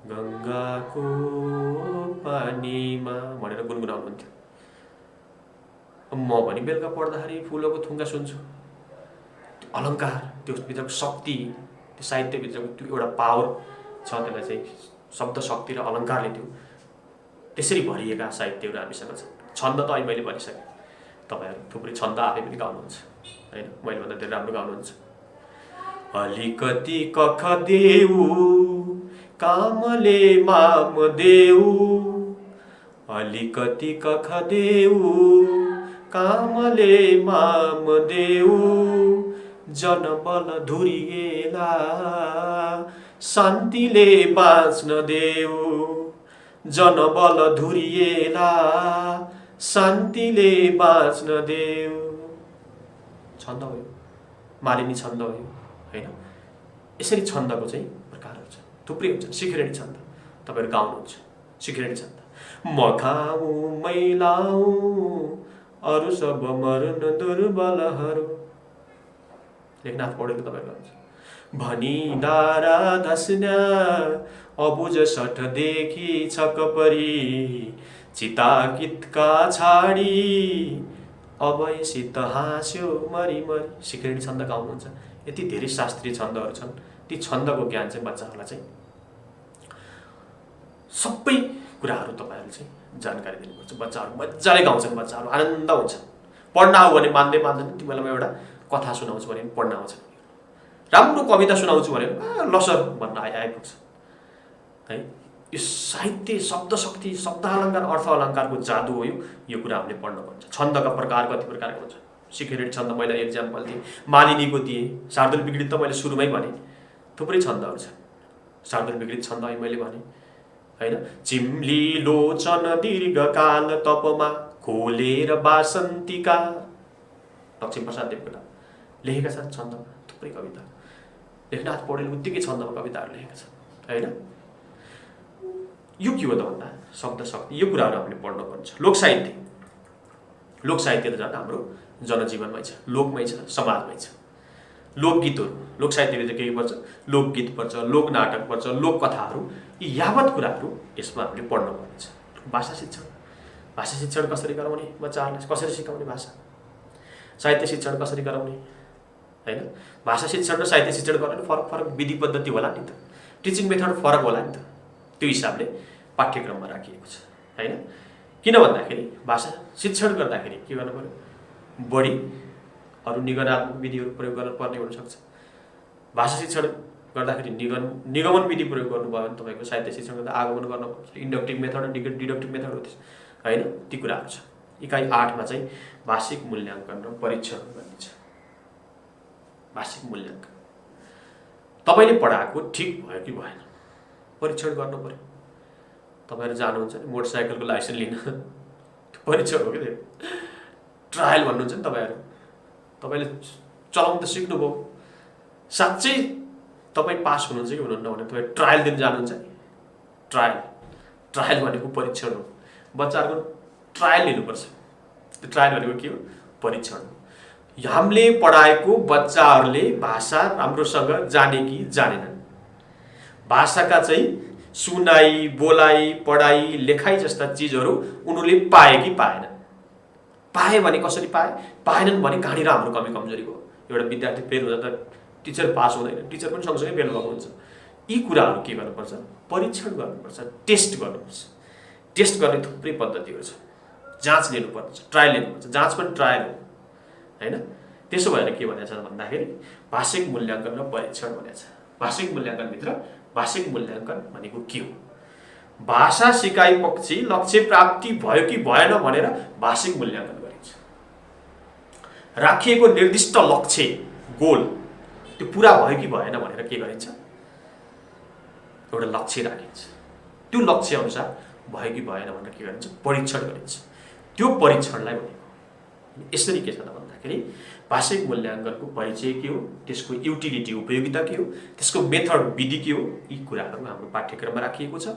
गङ्गाको पानीमा भनेर गुनगुनाउनुहुन्थ्यो। म पनि बेलुका पढ्दाखेरि फुलको थुङ्गा सुन्छु। त्यो अलङ्कार, त्यो भित्रको शक्ति, त्यो साहित्यभित्रको त्यो एउटा पावर छ। त्यसलाई चाहिँ शब्द शक्ति र अलङ्कारले त्यो त्यसरी भरिएका साहित्यहरू हामीसँग छन्। छन्द त अहिले मैले भनिसकेँ। तपाईँहरू थुप्रै छन्द आफै पनि गाउनुहुन्छ होइन, मैले भन्दा धेरै राम्रो गाउनुहुन्छ। अलिकति कख देऊ कामले माम देऊ, अलिकति कख देऊ कामले माम देऊ, जनबल धुरिएला शान्तिले बाँच्न देऊ, जनबल धुरिएला शान्तिले बाँच्न देऊ। छन्द हो, मालिनी छन्द हो होइन। यसरी छन्दको चाहिँ प्रकारहरू छन्, थुप्रै हुन्छन्। सिखरेणी छन्द तपाईँहरू गाउनुहुन्छ। सिखरेणी छन्द म खाऊँ मैलाऊँ अरू सब मर्न दुर्बलहरू, लेखनाथ पौडेलको तपाईँहरू गाउनुहुन्छ। भनी दारा धस्न्या अबुझ सठदेखि छकपरी, चिताकितका छाडी अभयसित हाँस्यो मरी मरी। सिखरेणी छन्द गाउनुहुन्छ। यति धेरै शास्त्रीय छन्दहरू छन्। ती छन्दको ज्ञान चाहिँ बच्चाहरूलाई चाहिँ सबै कुराहरू तपाईँहरूले चाहिँ जानकारी दिनुपर्छ। बच्चाहरू मजाले गाउँछन्, बच्चाहरू आनन्द हुन्छ। पढ्न आऊ भने मान्दै मान्दैन। तिमीलाई म एउटा कथा सुनाउँछु भने पढ्न आउँछ, राम्रो कविता सुनाउँछु भने लसर भन्न आइपुग्छ है। यो साहित्य, शब्द शक्ति, शब्द अलङ्कार, अर्थ अलङ्कारको जादु हो यो कुरा हामीले पढ्नुपर्छ। छन्दका प्रकार कति प्रकारको हुन्छ, सिक्रेट छन्द मैले एक्जाम्पल दिएँ, मालिनीको दिएँ, शार्दूल विकृत त मैले सुरुमै भने, थुप्रै छन्दहरू छन्। शार्दूल विकृत छन्द मैले भने होइन, चिम्ली लोचन दीर्घकाल तपमा खोलेर बासन्तीका, लक्ष्मीप्रसाद देवकोटा लेखेका छन् छन्दमा थुप्रै कविता। लेखनाथ पौडेल उत्तिकै छन्दमा कविताहरू लेखेका छन् होइन। यो के हो त भन्दा शब्द शक्ति, यो कुराहरू हामीले पढ्नुपर्छ। लोकसाहित्य, लोकसाहित्य त झन् हाम्रो जनजीवनमै छ, लोकमै छ, समाजमै छ। लोकगीतहरू, लोकसाहित्यभित्र के पर्छ, लोकगीत पर्छ, लोकनाटक पर्छ, लोककथाहरू, यी यावत कुराहरू यसमा हामीले पढ्नुपर्छ। भाषा शिक्षण, भाषा शिक्षण कसरी गराउने, बच्चाहरूलाई कसरी सिकाउने, भाषा साहित्य शिक्षण कसरी गराउने होइन। भाषा शिक्षण र साहित्य शिक्षण गर्न फरक फरक विधि पद्धति होला नि त, टिचिङ मेथड फरक होला नि त, त्यो हिसाबले पाठ्यक्रममा राखिएको छ होइन। किन भन्दाखेरि भाषा शिक्षण गर्दाखेरि के गर्नु पर्यो, बढी अरू निगमनात्मक विधिहरू प्रयोग गर्न पर्ने हुनसक्छ। भाषा शिक्षण गर्दाखेरि निगमन विधि प्रयोग गर्नुभयो भने तपाईँको साहित्य शिक्षण गर्दा आगमन गर्नुपर्छ, इन्डक्टिभ मेथड र डिडक्टिभ मेथड हो होइन, ती कुराहरू छ। इकाइ 8 मा चाहिँ भाषिक मूल्याङ्कन र परीक्षण गर्ने छ। भाषिक मूल्याङ्कन तपाईँले पढाएको ठिक भयो कि भएन परीक्षण गर्नु पर्यो। तपाईँहरू जानुहुन्छ नि मोटरसाइकलको लाइसेन्स लिन, परीक्षण हो कि त्यो, ट्रायल भन्नुहुन्छ नि तपाईँहरू। तपाईँले चलाउनु त सिक्नुभयो, साँच्चै तपाईँ पास हुनुहुन्छ कि हुनुहुन्न भने तपाईँ ट्रायल दिन जानुहुन्छ नि। ट्रायल भनेको परीक्षण हो, बच्चाहरूको ट्रायल लिनुपर्छ। त्यो ट्रायल भनेको के हो, परीक्षण हो। हामीले पढाएको बच्चाहरूले भाषा राम्रोसँग जाने कि जानेनन्, भाषाका चाहिँ सुनाई, बोलाइ, पढाइ, लेखाइ जस्ता चिजहरू उनीहरूले पाए कि पाएनन्। पाए भने कसरी पाएनन् भने कहाँनिर हाम्रो कमी कमजोरी हो। एउटा विद्यार्थी फेल हुँदा त टिचर पास हुँदैन, टिचर पनि सँगसँगै फेल भएको हुन्छ। यी कुराहरू के गर्नुपर्छ, परीक्षण गर्नुपर्छ, टेस्ट गर्नुपर्छ। टेस्ट गर्ने थुप्रै पद्धतिहरू छ, जाँच लिनुपर्छ, ट्रायल लिनुपर्छ, जाँच पनि ट्रायल हो होइन। त्यसो भएर के भनेको छ भन्दाखेरि भाषिक मूल्याङ्कन र परीक्षण भनेको छ। भाषिक मूल्याङ्कनभित्र भाषिक मूल्याङ्कन भनेको के हो, भाषा सिकाइ पक्षी लक्ष्य प्राप्ति भयो कि भएन भनेर भाषिक मूल्याङ्कन गरिन्छ। राखिएको निर्दिष्ट लक्ष्य गोल त्यो पुरा भयो कि भएन भनेर के गरिन्छ, एउटा लक्ष्य राखिन्छ। त्यो लक्ष्य अनुसार भयो कि भएन भनेर के गरिन्छ, परीक्षण गरिन्छ। त्यो परीक्षणलाई भनेको यसरी के छ त भन्दाखेरि भाषिक मूल्याङ्कनको परिचय के हो, त्यसको युटिलिटी उपयोगिता के हो, त्यसको मेथड विधि के हो, यी कुराहरू हाम्रो पाठ्यक्रममा राखिएको छ।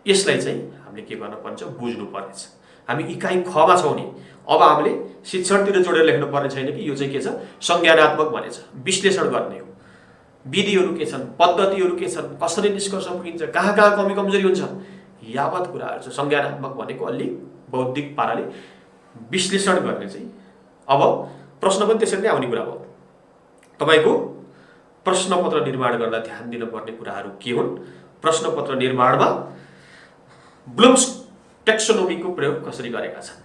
यसलाई चाहिँ हामीले के गर्नुपर्छ, बुझ्नुपर्नेछ। हामी इकाइ 6 मा छौँ नि, अब हामीले शिक्षणतिर जोडेर लेख्नु पर्ने छैन कि यो चाहिँ के छ, संज्ञानात्मक भनेछ, विश्लेषण गर्ने हो। विधिहरू के छन्, पद्धतिहरू के छन्, कसरी निष्कर्ष पुगिन्छ, कहाँ कहाँ कमी कमजोरी हुन्छ, यावत कुराहरू छ। संज्ञानात्मक भनेको अलि बौद्धिक पाराले विश्लेषण गर्ने चाहिँ। अब प्रश्न पनि त्यसरी नै आउने कुरा हो। तपाईँको प्रश्नपत्र निर्माण गर्दा ध्यान दिनुपर्ने कुराहरू के हुन्, प्रश्नपत्र निर्माणमा ब्लुम्स टेक्सोनोमीको प्रयोग कसरी गरेका छन्,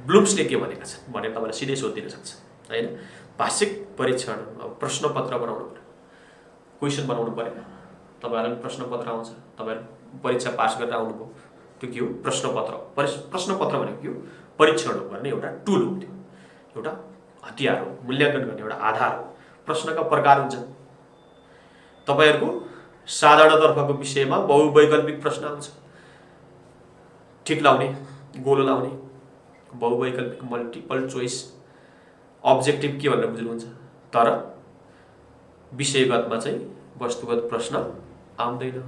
ब्लुम्सले के भनेका छन् भनेर तपाईँलाई सिधै सोधिदिन सक्छ होइन। भाषिक परीक्षण, अब प्रश्नपत्र बनाउनु पर्यो, क्वेसन बनाउनु पर्यो। तपाईँहरूलाई प्रश्नपत्र आउँछ, तपाईँहरू परीक्षा पास गरेर आउनुभयो, त्यो के हो, प्रश्नपत्र। प्रश्नपत्र भनेको के हो, परीक्षण गर्ने एउटा टुल हो, त्यो एउटा हतियार हो, मूल्याङ्कन गर्ने एउटा आधार हो। प्रश्नका प्रकार हुन्छन्। तपाईँहरूको साधारणतर्फको विषयमा बहुवैकल्पिक प्रश्न आउँछ, ठिक लाउने, गोलो लाउने, बहुवैकल्पिक मल्टिपल चोइस। अब्जेक्टिभ के भनेर बुझ्नुहुन्छ, तर विषयगतमा चाहिँ वस्तुगत प्रश्न आउँदैन।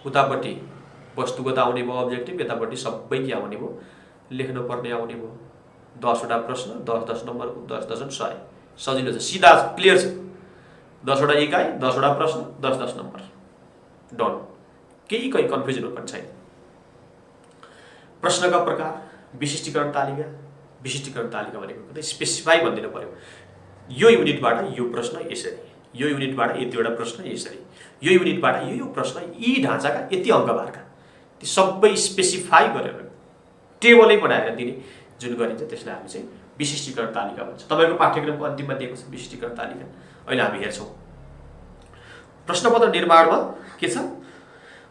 उतापट्टि वस्तुगत आउने भयो अब्जेक्टिभ, यतापट्टि सबै के आउने भयो, लेख्नुपर्ने आउने भयो। 10 वटा प्रश्न, 10-10 नम्बरको, 10-10 100, सजिलो छ, सिधा क्लियर छ। 10 वटा इकाइ, 10 वटा प्रश्न, 10-10 नम्बर, डन। केही कहीँ कन्फ्युजन पनि छैन। प्रश्नका प्रकार, विशिष्टीकरण तालिका। विशिष्टीकरण तालिका भनेको स्पेसिफाई भनिदिनु पर्यो। यो युनिटबाट यो प्रश्न यसरी, यो युनिटबाट यतिवटा प्रश्न यसरी, यो युनिटबाट यो प्रश्न यी ढाँचाका यति अङ्कबारका, ती सबै स्पेसिफाई गरेर टेबलै बनाएर दिने, जुन गरिन्छ त्यसलाई हामी चाहिँ विशिष्टीकरण तालिका भन्छ। तपाईँको पाठ्यक्रमको अन्तिममा दिएको छ विशिष्टीकरण तालिका। अहिले हामी हेर्छौँ प्रश्नपत्र निर्माणमा के छ,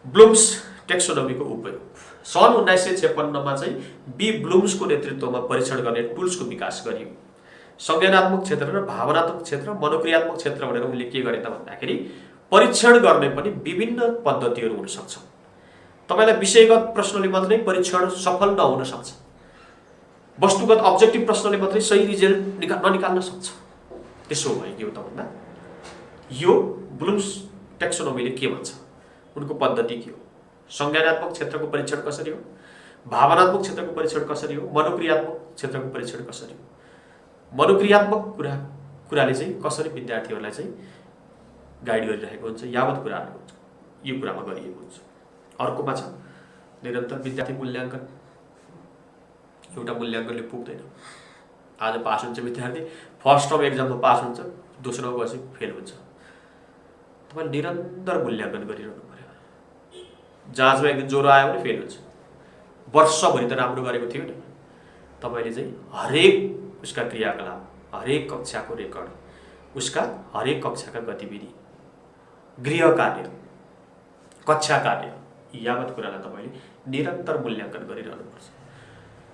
ब्लुम्स टेक्सोनोमीको उपयोग। सन् 1956 चाहिँ बी ब्लुम्सको नेतृत्वमा परीक्षण गर्ने टुल्सको विकास गरियो। संज्ञानात्मक क्षेत्र र भावनात्मक क्षेत्र, मनोक्रियात्मक क्षेत्र भनेर उनले के गरे त भन्दाखेरि परीक्षण गर्ने पनि विभिन्न पद्धतिहरू हुन सक्छ। तपाईलाई विषयगत प्रश्नले मात्रै परीक्षण सफल नहुन सक्छ, वस्तुगत अब्जेक्टिभ प्रश्नले मात्रै सही रिजल्ट ननिकाल्न सक्छ। त्यसो भयो के हो त भन्दा यो ब्लुम्स टेक्सोनोमीले के भन्छ, उनको पद्धति के हो, संज्ञानात्मक क्षेत्रको परीक्षण कसरी हो, भावनात्मक क्षेत्रको परीक्षण कसरी हो, मनोक्रियात्मक क्षेत्रको परीक्षण कसरी हो, मनोक्रियात्मक कुराले चाहिँ कसरी विद्यार्थीहरूलाई चाहिँ गाइड गरिरहेको हुन्छ, यावत कुराहरू हुन्छ यो कुरामा गरिएको हुन्छ। अर्कोमा छ निरन्तर विद्यार्थी मूल्याङ्कन। एउटा मूल्याङ्कनले पुग्दैन। आज पास हुन्छ विद्यार्थी, फर्स्ट टर्म एक्जाममा पास हुन्छ, दोस्रोमा गएपछि फेल हुन्छ। तपाईले निरन्तर मूल्याङ्कन गरिरहनु पर्यो। जाँचमा एक दिन ज्वरो आयो भने फेल हुन्छ। वर्षभरि त राम्रो गरेको थियो नि, तपाईले चाहिँ हरेक उसका क्रियाकलाप, हरेक कक्षाको रेकर्ड, उसका हरेक कक्षाका गतिविधि, गृह कार्य, कक्षा कार्य, यावत कुरालाई तपाईले निरन्तर मूल्याङ्कन गरिरहनुपर्छ।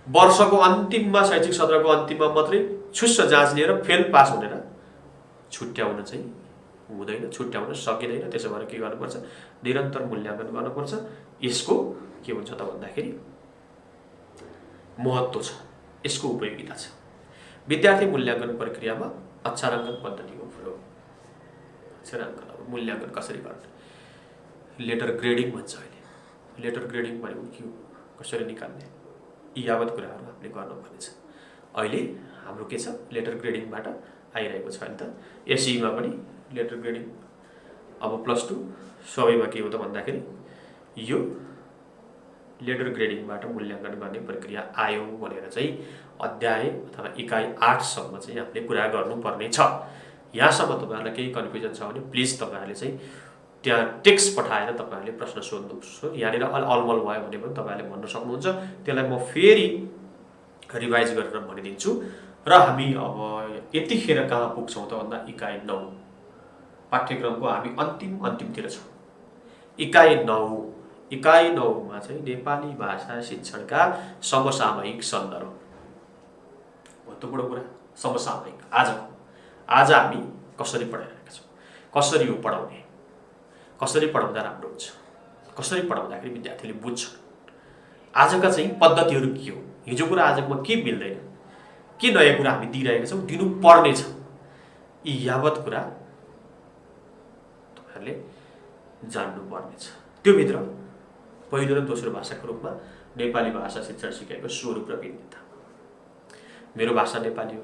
वर्षको अन्तिममा, शैक्षिक सत्रको अन्तिममा मात्रै छुस्स जाँच लिएर फेल पास हुनेर छुट्याउन चाहिँ हुँदैन, छुट्याउन सकिँदैन। त्यसो भएर के गर्नुपर्छ, निरन्तर मूल्याङ्कन गर्नुपर्छ। यसको के हुन्छ त भन्दाखेरि महत्त्व छ, यसको उपयोगिता छ। विद्यार्थी मूल्याङ्कन प्रक्रियामा अक्षराङ्कन पद्धतिको प्रयोग। अक्षराङ्कन मूल्याङ्कन कसरी गर्ने, लेटर ग्रेडिङ भन्छ अहिले। लेटर ग्रेडिङ भनेको के हो, कसरी निकाल्ने, यी यावत कुराहरू हामीले गर्नुपर्नेछ। अहिले हाम्रो के छ, लेटर ग्रेडिङबाट आइरहेको छ नि त। एसईमा पनि लेटर ग्रेडिङ, अब +2 सबैमा के हो त भन्दाखेरि यो लेटर ग्रेडिङबाट मूल्याङ्कन गर्ने प्रक्रिया आयो भनेर चाहिँ अध्याय अथवा इकाइ 8 सम्म चाहिँ हामीले कुरा गर्नुपर्ने छ। यहाँसम्म तपाईहरुलाई केही कन्फ्युजन छ भने प्लिज तपाईहरुले चाहिँ त्यहाँ टेक्स्ट पठाएर तपाईहरुले प्रश्न सोध्नुहोस्। यहाँनिर अलमल भयो भने पनि तपाईहरुले भन्न सक्नुहुन्छ, त्यसलाई म फेरि रिभाइज गरेर भनिदिन्छु। र हामी अब यतिखेर कहाँ पुग्छौं त भन्दा इकाइ 9 पाठ्यक्रमको हामी अन्तिमतिर छौं। इकाइ 9 मा चाहिँ नेपाली भाषा शिक्षणका समसामयिक सन्दर्भ। महत्त्वपूर्ण कुरा समसामयिक। आज हामी कसरी पढाइरहेका छौं, कसरी हो पढाउने, कसरी पढाउँदा राम्रो हुन्छ, कसरी पढाउँदाखेरि विद्यार्थीले बुझ्छ, आजका चाहिँ पद्धतिहरू के हो, हिजोको र आजकोमा के मिल्दैन, के नयाँ कुरा हामी दिइरहेका छौं, दिनु पर्ने छ, यी यावत कुरा तपाईहरुले जान्नु पर्ने छ। त्यो भित्र पहिलो र दोस्रो भाषाको रूपमा नेपाली भाषा शिक्षण सिकाइको स्वरूप र भिन्नता। मेरो भाषा नेपाली हो,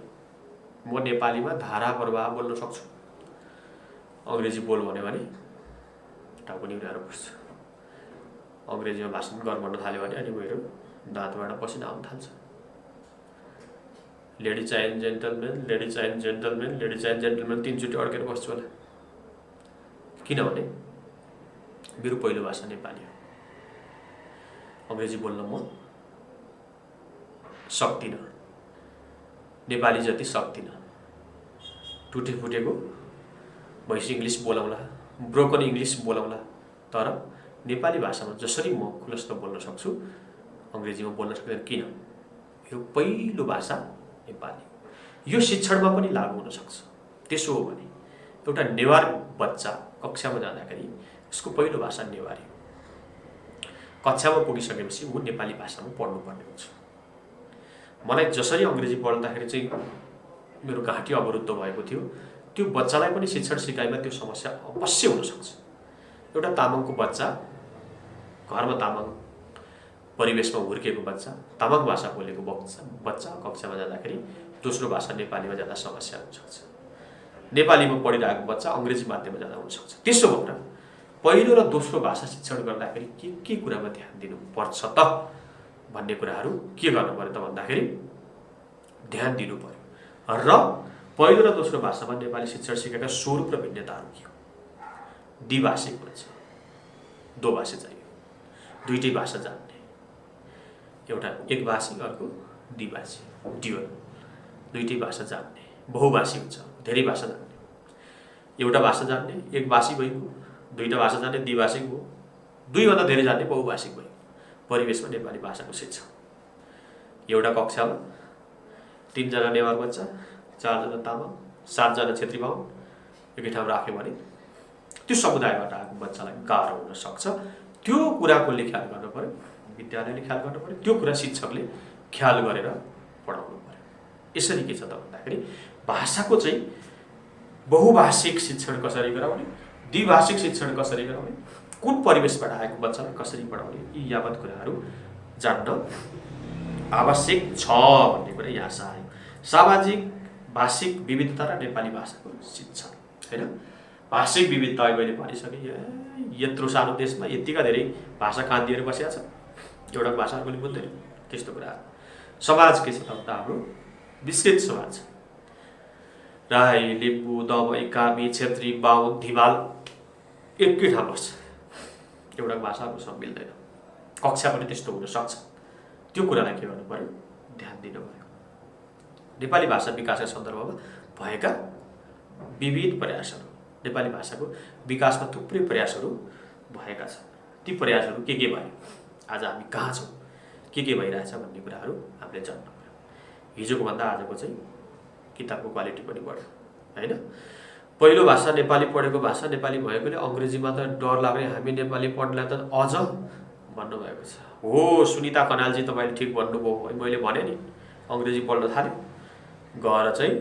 म नेपालीमा धारा प्रवाह बोल्न सक्छु। अंग्रेजी बोल भन्यो भने टाउको निहुराएर बस्छ। अंग्रेजीमा भाषण गर्न थाल्यो भने अनि मेरो दाँतबाट पसिना आउन थाल्छ। Ladies and gentlemen, ladies and gentlemen, ladies and gentlemen तीनचोटि अड्केर बस्छु होला। किनभने मेरो पहिलो भाषा नेपाली हो। अंग्रेजी बोल्न म सक्दिनँ, नेपाली जति सक्दिनँ। टुटे फुटेको भैँसी इङ्ग्लिस बोलाउँला, ब्रोकन इङ्ग्लिस बोलाउँला, तर नेपाली भाषामा जसरी म खुलस्त बोल्न सक्छु अंग्रेजीमा बोल्न सक्दैन। किन? मेरो पहिलो भाषा नेपाली। यो शिक्षणमा पनि लागू हुन सक्छ। त्यसो हो भने एउटा नेवार बच्चा कक्षामा जाँदाखेरि उसको पहिलो भाषा नेवारी हो। कक्षामा पुगिसकेपछि ऊ नेपाली भाषामा पढ्नुपर्ने हुन्छ। मलाई जसरी अंग्रेजी पढ्दाखेरि चाहिँ मेरो घाँटी अवरुद्ध भएको थियो, त्यो बच्चालाई पनि शिक्षण सिकाइमा त्यो समस्या अवश्य हुन सक्छ। एउटा तामाङको बच्चा, घरमा तामाङ परिवेशमा हुर्केको बच्चा, तामाङ भाषा बोलेको बच्चा कक्षामा जाँदाखेरि दोस्रो भाषा नेपालीमा जाँदा समस्या हुन सक्छ। नेपालीमा पढिरहेको बच्चा अंग्रेजी माध्यममा जाँदा हुन सक्छ। त्यसो भएर पहिलो र दोस्रो भाषा शिक्षण गर्दाखेरि के कुरामा ध्यान दिनुपर्छ त भन्ने कुराहरू के गर्नु पर्यो त भन्दाखेरि ध्यान दिनु पर्यो। र पहिलो र दोस्रो भाषामा नेपाली शिक्षण सिकेका स्वरूप र भिन्नताहरू के हो? द्विभाषिक भन्छ, दोभाषी चाहियो, दुईटै भाषा जान्ने, एउटा एकभाषी अर्को द्विभाषी, ड्युअल, दुईटै भाषा जान्ने, बहुभाषी हुन्छ, धेरै भाषा जान्ने, एउटा भाषा जान्ने, एक भाषी भएको, दुईटा भाषा जान्ने द्विभाषिक भयो, दुईभन्दा धेरै जान्ने बहुभाषिक भयो। परिवेशमा नेपाली भाषाको शिक्षा एउटा कक्षामा 3 जना नेवार बच्चा, 4 जना तामाङ, 7 जना क्षेत्री बाहुन एकै ठाउँ राख्यो भने त्यो समुदायबाट आएको बच्चालाई गाह्रो हुन सक्छ। त्यो कुराको ख्याल गर्नु पर्यो, विद्यालयले ख्याल गर्नु पर्यो, त्यो कुरा शिक्षकले ख्याल गरेर पढाउनु पर्यो। यसरी के छ त भन्दाखेरि भाषाको चाहिँ बहुभाषिक शिक्षण कसरी गराउने, द्विभाषिक शिक्षण कसरी गराउने, कुन परिवेशबाट आएको बच्चालाई कसरी पढाउने, यी यावत कुराहरू जान्न आवश्यक छ भन्ने कुरा यहाँ आयो। सामाजिक भाषिक विविधता र नेपाली भाषाको शिक्षण हैन। भाषिक विविधता मैले भनिसकेँ, यत्रो सानो देशमा यतिका धेरै भाषा कान्दिएर बसेका छन्, एउटा भाषा अर्कोले बोल्दैन, त्यस्तो कुरा। समाज के छ त भन्दा हाम्रो विस्तृत समाज, राई, लिम्बू, दमाई, कामी, क्षेत्री, बाहुन, धिमाल एकै ठाउँ बस्छ, एउटा भाषाको सब मिल्दैन। कक्षा पनि त्यस्तो हुन सक्छ। त्यो कुरालाई के गर्नु पर्यो, ध्यान दिनु पर्यो। नेपाली भाषा विकासका सन्दर्भमा भएका विविध प्रयासहरू, नेपाली भाषाको विकासमा थुप्रै प्रयासहरू भएका छन्। ती प्रयासहरू के भयो, आज हामी कहाँ छौँ, के भइरहेछ भन्ने कुराहरू हामीले जान्नु पर्यो। हिजोको भन्दा आजको चाहिँ किताबको क्वालिटी पनि बढ्यो हैन। पहिलो भाषा नेपाली पढेको भाषा नेपाली भएकोले अङ्ग्रेजीमा त डर लाग्ने, हामी नेपाली पढ्नलाई त अझ भन्नुभएको छ। हो सुनिता कनालजी, तपाईँले ठिक भन्नुभयो। मैले भने नि अङ्ग्रेजी पढ्न थाल्यो, गएर चाहिँ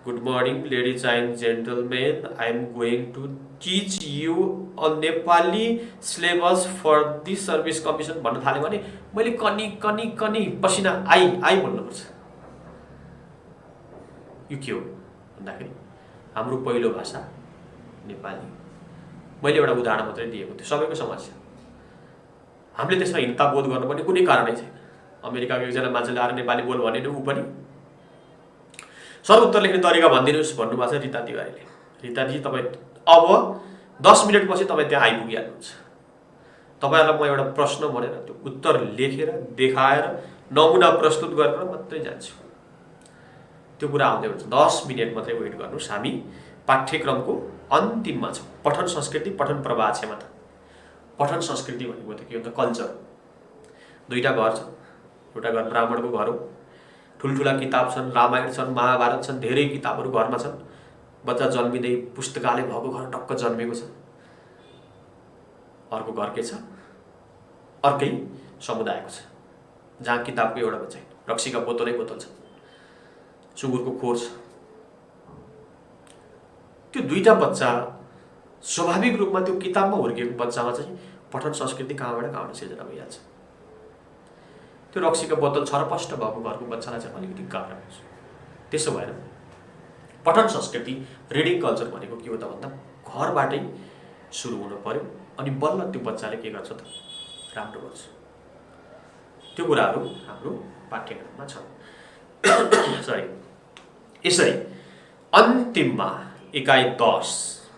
good morning ladies and gentlemen, I am going to teach you a Nepali syllabus for the service commission भन्न थाल्यो भने मैले कनी कनी कनी पसिना आई भन्नुपर्छ। यो के हो भन्दाखेरि हाम्रो पहिलो भाषा नेपाली। मैले एउटा उदाहरण मात्रै दिएको थियो, सबैको समस्या। हामीले त्यसमा हिंसा बोध गर्नुपर्ने कुनै कारणै छैन। अमेरिकाको एकजना मान्छेले आएर नेपाली बोल भने ऊ पनि सर उत्तर लेख्ने तरिका भनिदिनुहोस् भन्नुभएको छ रिता तिवारीले। रिताजी तपाईँ अब 10 मिनटपछि तपाईँ त्यहाँ आइपुगिहाल्नुहुन्छ। तपाईँहरूलाई म एउटा प्रश्न भनेर त्यो उत्तर लेखेर देखाएर नमुना प्रस्तुत गरेर मात्रै जान्छु। त्यो कुरा आउँदै हुन्छ। 10 मिनट मात्रै वेट गर्नुहोस्। हामी पाठ्यक्रमको अन्तिममा छौँ। पठन संस्कृति, पठन प्रवाह क्षमता। पठन संस्कृति भनेको त के हो त, कल्चर। दुईटा घर छ, एउटा घर ब्राह्मणको घर हो, ठुल्ठुला किताब छन्, रामायण छन्, महाभारत छन्, धेरै किताबहरू घरमा छन्। बच्चा जन्मिँदै पुस्तकालय भएको घर टक्क जन्मेको छ। अर्को घर के छ, अर्कै समुदायको छ, जहाँ किताबको एउटा बच्चा रक्सीका बोतलै बोतल छ, सुँगुरको खोर छ। त्यो दुईटा बच्चा स्वाभाविक रूपमा त्यो किताबमा हुर्किएको बच्चामा चाहिँ पठन संस्कृति कहाँबाट सिर्जना भइहाल्छ। त्यो रक्सीका बोतल छरपष्ट भएको घरको बच्चालाई चाहिँ अलिकति गाह्रो हुन्छ। त्यसो भएर पठन संस्कृति, रिडिङ कल्चर भनेको के हो त भन्दा घरबाटै सुरु हुनु पर्यो, अनि बल्ल त्यो बच्चाले के गर्छ त राम्रो गर्छ। त्यो कुराहरू हाम्रो पाठ्यक्रममा छन्। यसरी अन्तिममा इकाइ 10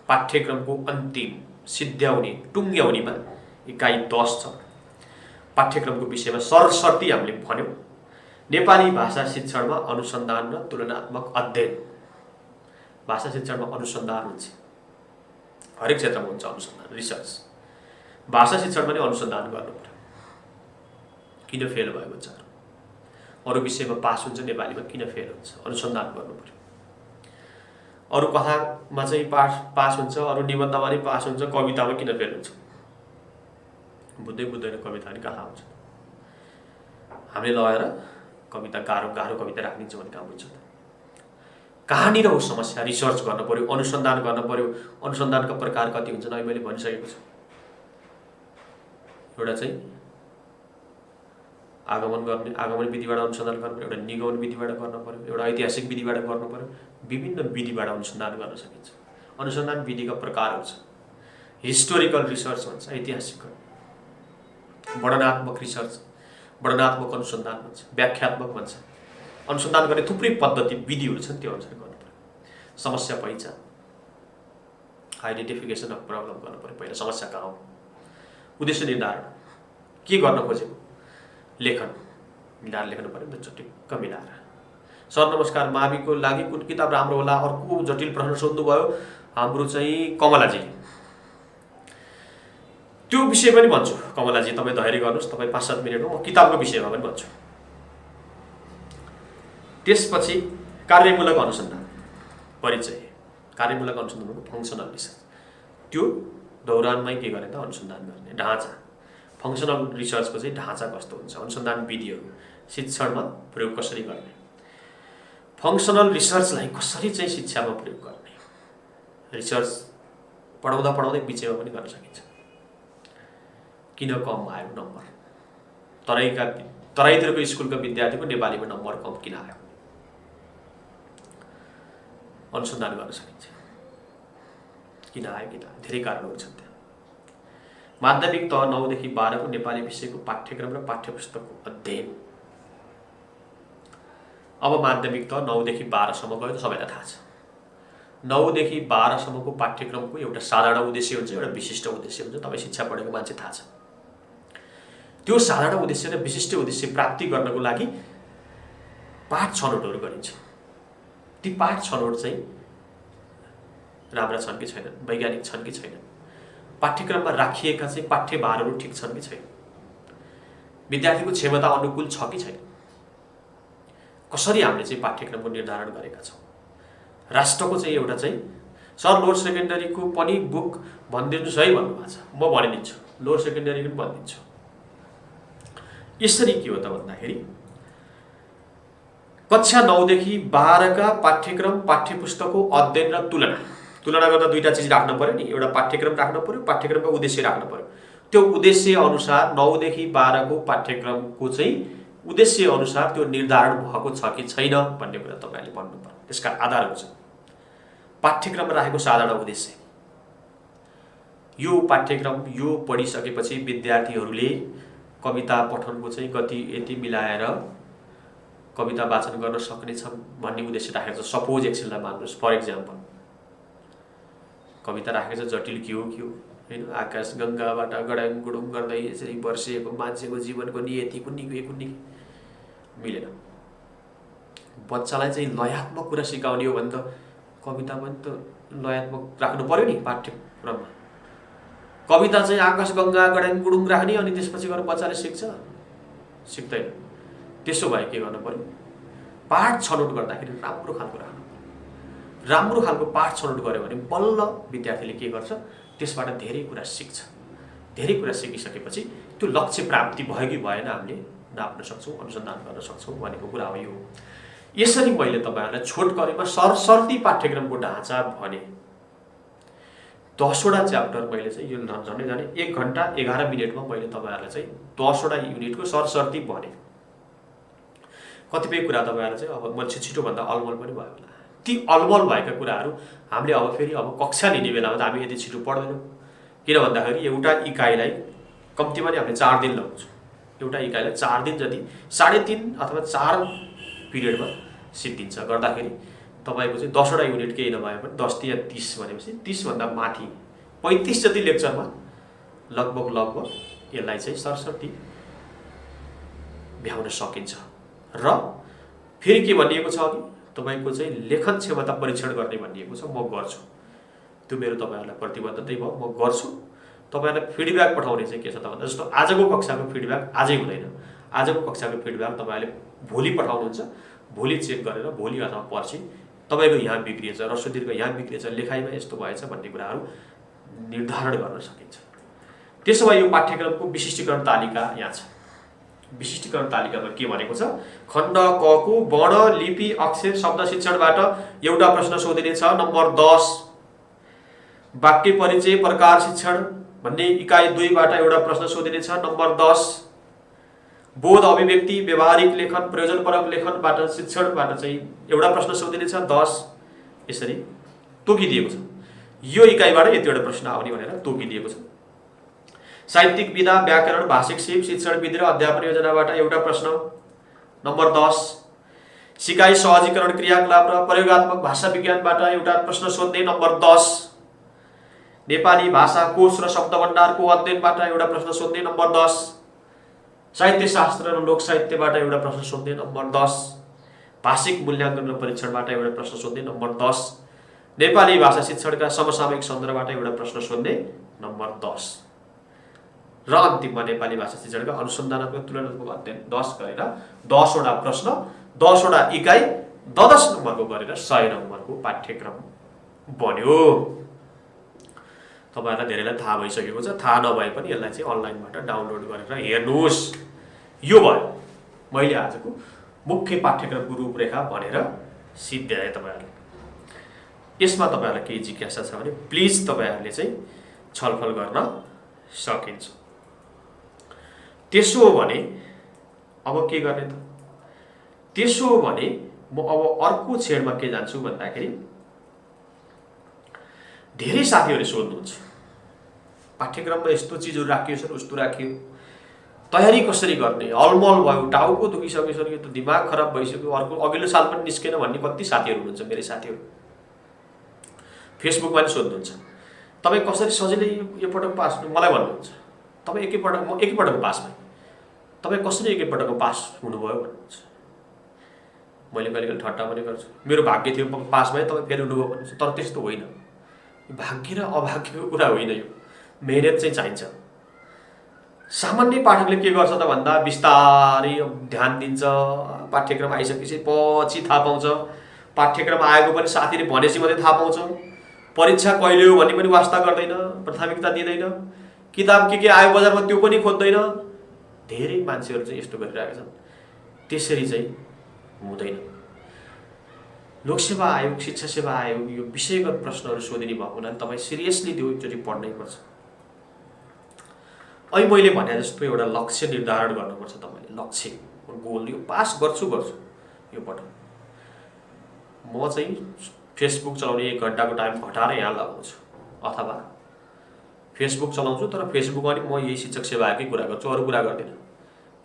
पाठ्यक्रमको अन्तिम सिद्ध्याउने टुङ्ग्याउनेमा इकाइ 10 छ। पाठ्यक्रमको विषयमा सरसर्ती हामीले भन्यौँ, नेपाली भाषा शिक्षणमा अनुसन्धान र तुलनात्मक अध्ययन। भाषा शिक्षणमा अनुसन्धान हुन्छ, हरेक क्षेत्रमा हुन्छ अनुसन्धान, रिसर्च। भाषा शिक्षणमा नै अनुसन्धान गर्नु पर्यो। किन फेल भयो बच्चाहरू, अरू विषयमा पास हुन्छ, नेपालीमा किन फेल हुन्छ, अनुसन्धान गर्नु पर्यो। अरू कथामा चाहिँ पास हुन्छ, अरू निबन्धमा नै पास हुन्छ, कवितामा किन फेल हुन्छ, बुझ्दैन कविता नि कहाँ हुन्छ। हामीले लगेर कविता गाह्रो कविता राखिदिन्छ भने कहाँ बुझ्छ त। कहाँनिर हो समस्या, रिसर्च गर्नु पर्यो, अनुसन्धान गर्नु पर्यो। अनुसन्धानका प्रकार कति हुन्छन् अहिले मैले भनिसकेको छु। एउटा चाहिँ आगमन विधिबाट अनुसन्धान गर्नु पर्यो, एउटा निगमन विधिबाट गर्नु पर्यो, एउटा ऐतिहासिक विधिबाट गर्नु पर्यो। विभिन्न विधिबाट अनुसन्धान गर्न सकिन्छ। अनुसन्धान विधिका प्रकारहरू छ। हिस्टोरिकल रिसर्च भन्छ, ऐतिहासिक वर्णनात्मक रिसर्च, वर्णनात्मक अनुसन्धान भन्छ, व्याख्यात्मक भन्छ। अनुसन्धान गर्ने थुप्रै पद्धति विधिहरू छन्, त्यो अनुसार गर्नु पर्यो। समस्या पहिचान, आइडेन्टिफिकेसन अफ प्रब्लम गर्नु पर्यो। पहिला समस्या कहाँ हो, उद्देश्य निर्धारण, के गर्न खोजेको, लेखन, मिलाएर लेख्नु पर्यो नि त, चुटिक्क मिलाएर। सर नमस्कार, माविको लागि कुन किताब राम्रो होला? अर्को जटिल प्रश्न सोध्नुभयो हाम्रो चाहिँ कमलाजी। त्यो विषय पनि भन्छु कमलाजी, तपाईँ धैर्य गर्नुहोस्, तपाईँ 5-7 मिनटमा म किताबको विषयमा पनि भन्छु। त्यसपछि कार्यमूलक अनुसन्धान परिचय, कार्यमूलक अनुसन्धानको फङ्सनल रिसर्च, त्यो दौरानमै के गर्ने त अनुसन्धान गर्ने ढाँचा। फङ्सनल रिसर्चको चाहिँ ढाँचा कस्तो हुन्छ, अनुसन्धान विधिहरू, शिक्षणमा प्रयोग कसरी गर्ने, फङ्सनल रिसर्चलाई कसरी चाहिँ शिक्षामा प्रयोग गर्ने। रिसर्च पढाउँदा पढाउँदै बिचमा पनि गर्न सकिन्छ। किन कम आयो नम्बर, तराईतिरको स्कुलको विद्यार्थीको नेपालीमा नम्बर कम किन आयो, अनुसन्धान गर्न सकिन्छ। किन आयो, धेरै कारणहरू छन् त्यहाँ। माध्यमिक तह 9 देखि 12 को नेपाली विषयको पाठ्यक्रम र पाठ्यपुस्तकको अध्ययन। अब माध्यमिक तह 9 देखि 12 सम्म गयो त सबैलाई थाहा छ। 9 देखि 12 सम्मको पाठ्यक्रमको एउटा साधारण उद्देश्य हुन्छ, एउटा विशिष्ट उद्देश्य हुन्छ। तपाईँ शिक्षा पढेको मान्छे थाहा छ। त्यो साधारण उद्देश्य र विशिष्ट उद्देश्य प्राप्ति गर्नको लागि पाठ छनौटहरू गरिन्छ। ती पाठ छनौट चाहिँ राम्रा छन् कि छैनन्, वैज्ञानिक छन् कि छैनन्, पाठ्यक्रममा राखिएका चाहिँ पाठ्यभारहरू ठिक छन् कि छैन, विद्यार्थीको क्षमता अनुकूल छ कि छैन, कसरी हामीले चाहिँ पाठ्यक्रमको निर्धारण गरेका छौँ। राष्ट्रको चाहिँ एउटा चाहिँ सर लोअर सेकेन्डरीको पनि बुक भनिदिनुहोस् है भन्नुभएको छ, म भनिदिन्छु, लोअर सेकेन्डरीको पनि भनिदिन्छु। यसरी के हो त भन्दाखेरि कक्षा 9 देखि 12 का पाठ्यक्रम पाठ्यपुस्तकको अध्ययन र तुलना गर्दा दुईटा चिज राख्नु पर्यो नि, एउटा पाठ्यक्रम राख्नु पर्यो, पाठ्यक्रमको उद्देश्य राख्नु पर्यो। त्यो उद्देश्य अनुसार 9 देखि 12 को पाठ्यक्रमको चाहिँ उद्देश्य अनुसार त्यो निर्धारण भएको छ कि छैन भन्ने कुरा तपाईले भन्नु पर्यो। त्यसका आधारहरू छन्। पाठ्यक्रममा राखेको साधारण उद्देश्य, यो पाठ्यक्रम यो पढिसकेपछि विद्यार्थीहरूले कविता पठनको चाहिँ गति यति मिलाएर कविता वाचन गर्न सक्नेछन् भन्ने उद्देश्य राखेको छ। सपोज एकछिनलाई मान्नुहोस्, फर इक्जाम्पल कविता राखेको छ जटिल के हो हैन, आकाश गंगाबाट गडाङ गुडुङ गर्दै यसरी वर्षेको मान्छेको जीवनको नियति कुन्नी मिलेन। बच्चालाई चाहिँ लयात्मक कुरा सिकाउने हो भने त कविता पनि त लयात्मक राख्नु पर्यो नि पाठ्यक्रममा। कविता चाहिँ आकाश गंगा गडाङ गुडुङ राख्ने अनि त्यसपछि गएर बच्चाले सिक्दैन। त्यसो भए के गर्नु पर्यो, पाठ छनौट गर्दाखेरि राम्रो खालको राख्नु पर्यो। राम्रो खालको पाठ छनौट गर्यो भने बल्ल विद्यार्थीले के गर्छ, त्यसबाट धेरै कुरा सिक्छ। धेरै कुरा सिकिसकेपछि त्यो लक्ष्य प्राप्ति भयो कि भएन हामीले नाप्न सक्छौँ, अनुसन्धान गर्न सक्छौँ भनेको कुरा हो यो। यसरी मैले तपाईहरुलाई छोटकरीमा सरसर्ती पाठ्यक्रमको ढाँचा भने 10 वटा च्याप्टर मैले चाहिँ यो झन्डै 1 घण्टा 11 मिनेटमा मैले तपाईहरुलाई चाहिँ 10 वटा युनिटको सरसर्ती भने। कतिपय कुरा तपाईहरुलाई चाहिँ अब मैले छिटो भन्दा अलमल पनि भयो होला। ती अलमल भएका कुराहरू हामीले अब फेरि अब कक्षा लिने बेलामा त हामी यति छिटो पढ्दैनौँ। किन भन्दाखेरि एउटा इकाइलाई कम्तीमा नि हामीले 4 दिन लगाउँछौँ। एउटा इकाइलाई 4 दिन जति 3.5 अथवा 4 पिरियडमा सिद्धिन्छ। गर्दाखेरि तपाईको चाहिँ 10 वटा युनिट केही नभए पनि 10 या 30 भनेपछि 30 भन्दा माथि 35 जति लेक्चरमा लगभग यसलाई चाहिँ सरसर्ती भ्याउन सकिन्छ। र फेरि के भनिएको छ अघि तपाईको चाहिँ लेखन क्षमता परीक्षण गर्ने भनिएको छ। म गर्छु, त्यो मेरो तपाईहरुलाई प्रतिबद्धतै भयो, म गर्छु। तपाईहरुलाई फिडब्याक पठाउने चाहिँ के छ त भन्दा जस्तो आजको कक्षाको फिडब्याक आजै हुँदैन। आजको कक्षाको फिडब्याक तपाईहरुले भोलि पठाउनुहुन्छ। भोलि चेक गरेर भोलि अथवा पर्सि तपाईको यहाँ बिग्रिएछ, रसोदीको यहाँ बिग्रिएछ, लेखाइमा यस्तो भएछ भन्ने कुराहरू निर्धारण गर्न सकिन्छ। त्यसो भए यो पाठ्यक्रमको विशिष्टीकरण तालिका यहाँ छ। विशिष्टीकरण तालिकामा के भनेको छ, खण्ड क को वर्ण लिपि अक्षर शब्द शिक्षणबाट एउटा प्रश्न सोधिनेछ। नम्बर 10 वाक्य परिचय प्रकार शिक्षण भन्ने इकाइ 2 बाट एउटा प्रश्न सोधिनेछ। नम्बर 10 बोध अभिव्यक्ति व्यवहारिक लेखन प्रयोजनपरक लेखनबाट शिक्षणबाट चाहिँ एउटा प्रश्न सोधिनेछ। 10 यसरी तोकिदिएको छ। यो इकाइबाट यतिवटा प्रश्न आउने भनेर तोकिदिएको छ। साहित्यिक विधा व्याकरण भाषिक सिप शिक्षण विधि र अध्यापन योजनाबाट एउटा प्रश्न। नम्बर 10 सिकाइ सहजीकरण क्रियाकलाप र प्रयोगात्मक भाषा विज्ञानबाट एउटा प्रश्न सोध्ने। नम्बर 10 नेपाली भाषा कोश र शब्द भण्डारको अध्ययनबाट एउटा प्रश्न सोध्ने। नम्बर 10 साहित्यशास्त्र र लोकसाहित्यबाट एउटा प्रश्न सोध्ने नम्बर 10, भाषिक मूल्याङ्कन र परीक्षणबाट एउटा प्रश्न सोध्ने नम्बर 10, नेपाली भाषा शिक्षणका समसामयिक सन्दर्भबाट एउटा प्रश्न सोध्ने नम्बर 10 र अन्तिममा नेपाली भाषा शिक्षणका अनुसन्धानात्मक तुलनात्मक अध्ययन 10 गरेर 10 वटा प्रश्न 10 वटा इकाइ 10 नम्बरको गरेर 100 नम्बरको पाठ्यक्रम बन्यो। तपाईहरुलाई धेरैलाई थाहा भइसकेको छ, थाहा नभए पनि यसलाई चाहिँ अनलाइनबाट डाउनलोड गरेर हेर्नुस्। यो भयो मैले आजको मुख्य पाठ्यक्रमको रूपरेखा भनेर सिद्ध्याए तपाईहरुले। यसमा तपाईहरुलाई केही जिज्ञासा छ भने प्लिज तपाईहरुले चाहिँ छलफल गर्न सकिन्छ। त्यसो हो भने अब के गर्ने त? त्यसो हो भने म अब अर्को छेडमा के जान्छु भन्दाखेरि धेरै साथीहरुले सोध्नुहुन्छ पाठ्यक्रममा यस्तो चीजहरु राखियो छ उस्तो राखियो, तयारी कसरी गर्ने, अलमल भयो, टाउको दुखिसकिसक्यो, त दिमाग खराब भइसक्यो, अर्को अघिल्लो साल पनि निस्केन भन्ने कति साथीहरु हुनुहुन्छ। मेरै साथीहरु फेसबुकमा पनि सोध्नुहुन्छ तपाई कसरी सजिलै यो पटक पास, मलाई भन्नुहुन्छ तपाई एकैपटक पास भए, तपाई कसरी एकैपटक पास हुनुभयो भन्नुहुन्छ। मैले कहिलेकाहीँ ठट्टा पनि गर्छु, मेरो भाग्य थियो पास भए तपाई फेल हुनुभयो भन्नुहुन्छ। तर त्यस्तो होइन, भाग्य र अभाग्यको कुरा होइन, यो मेहनत चाहिँ चाहिन्छ। सामान्य पाठकले के गर्छ त भन्दा बिस्तारै ध्यान दिन्छ, पाठ्यक्रम आइसकेपछि पछि थाहा पाउँछ, पाठ्यक्रम आएको पनि साथीले भनेपछि मात्रै थाहा पाउँछ, परीक्षा कहिले हो भन्ने पनि वास्ता गर्दैन, प्राथमिकता दिँदैन, किताब के आयो बजारमा त्यो पनि खोज्दैन। धेरै मान्छेहरु चाहिँ यस्तो गरिरहेका छन्। त्यसरी चाहिँ हुँदैन। लोकसेवा आयोग, शिक्षा सेवा आयोग यो विषयगत प्रश्नहरु सोधिने भएको हुनाले तपाई सिरियसली त्यो एकचोटी पढ्नै पर्छ। अहिले मैले भने जस्तो एउटा लक्ष्य निर्धारण गर्नुपर्छ। तपाईले लक्ष्य गोल यो पास गर्छु यो पटक म चाहिँ फेसबुक चलाउने 1 घण्टाको टाइम घटाएर यहाँ लगाउँछु, अथवा फेसबुक चलाउँछु तर फेसबुकमा पनि म यही शिक्षक सेवाकै कुरा गर्छु, अरु कुरा गर्दिन।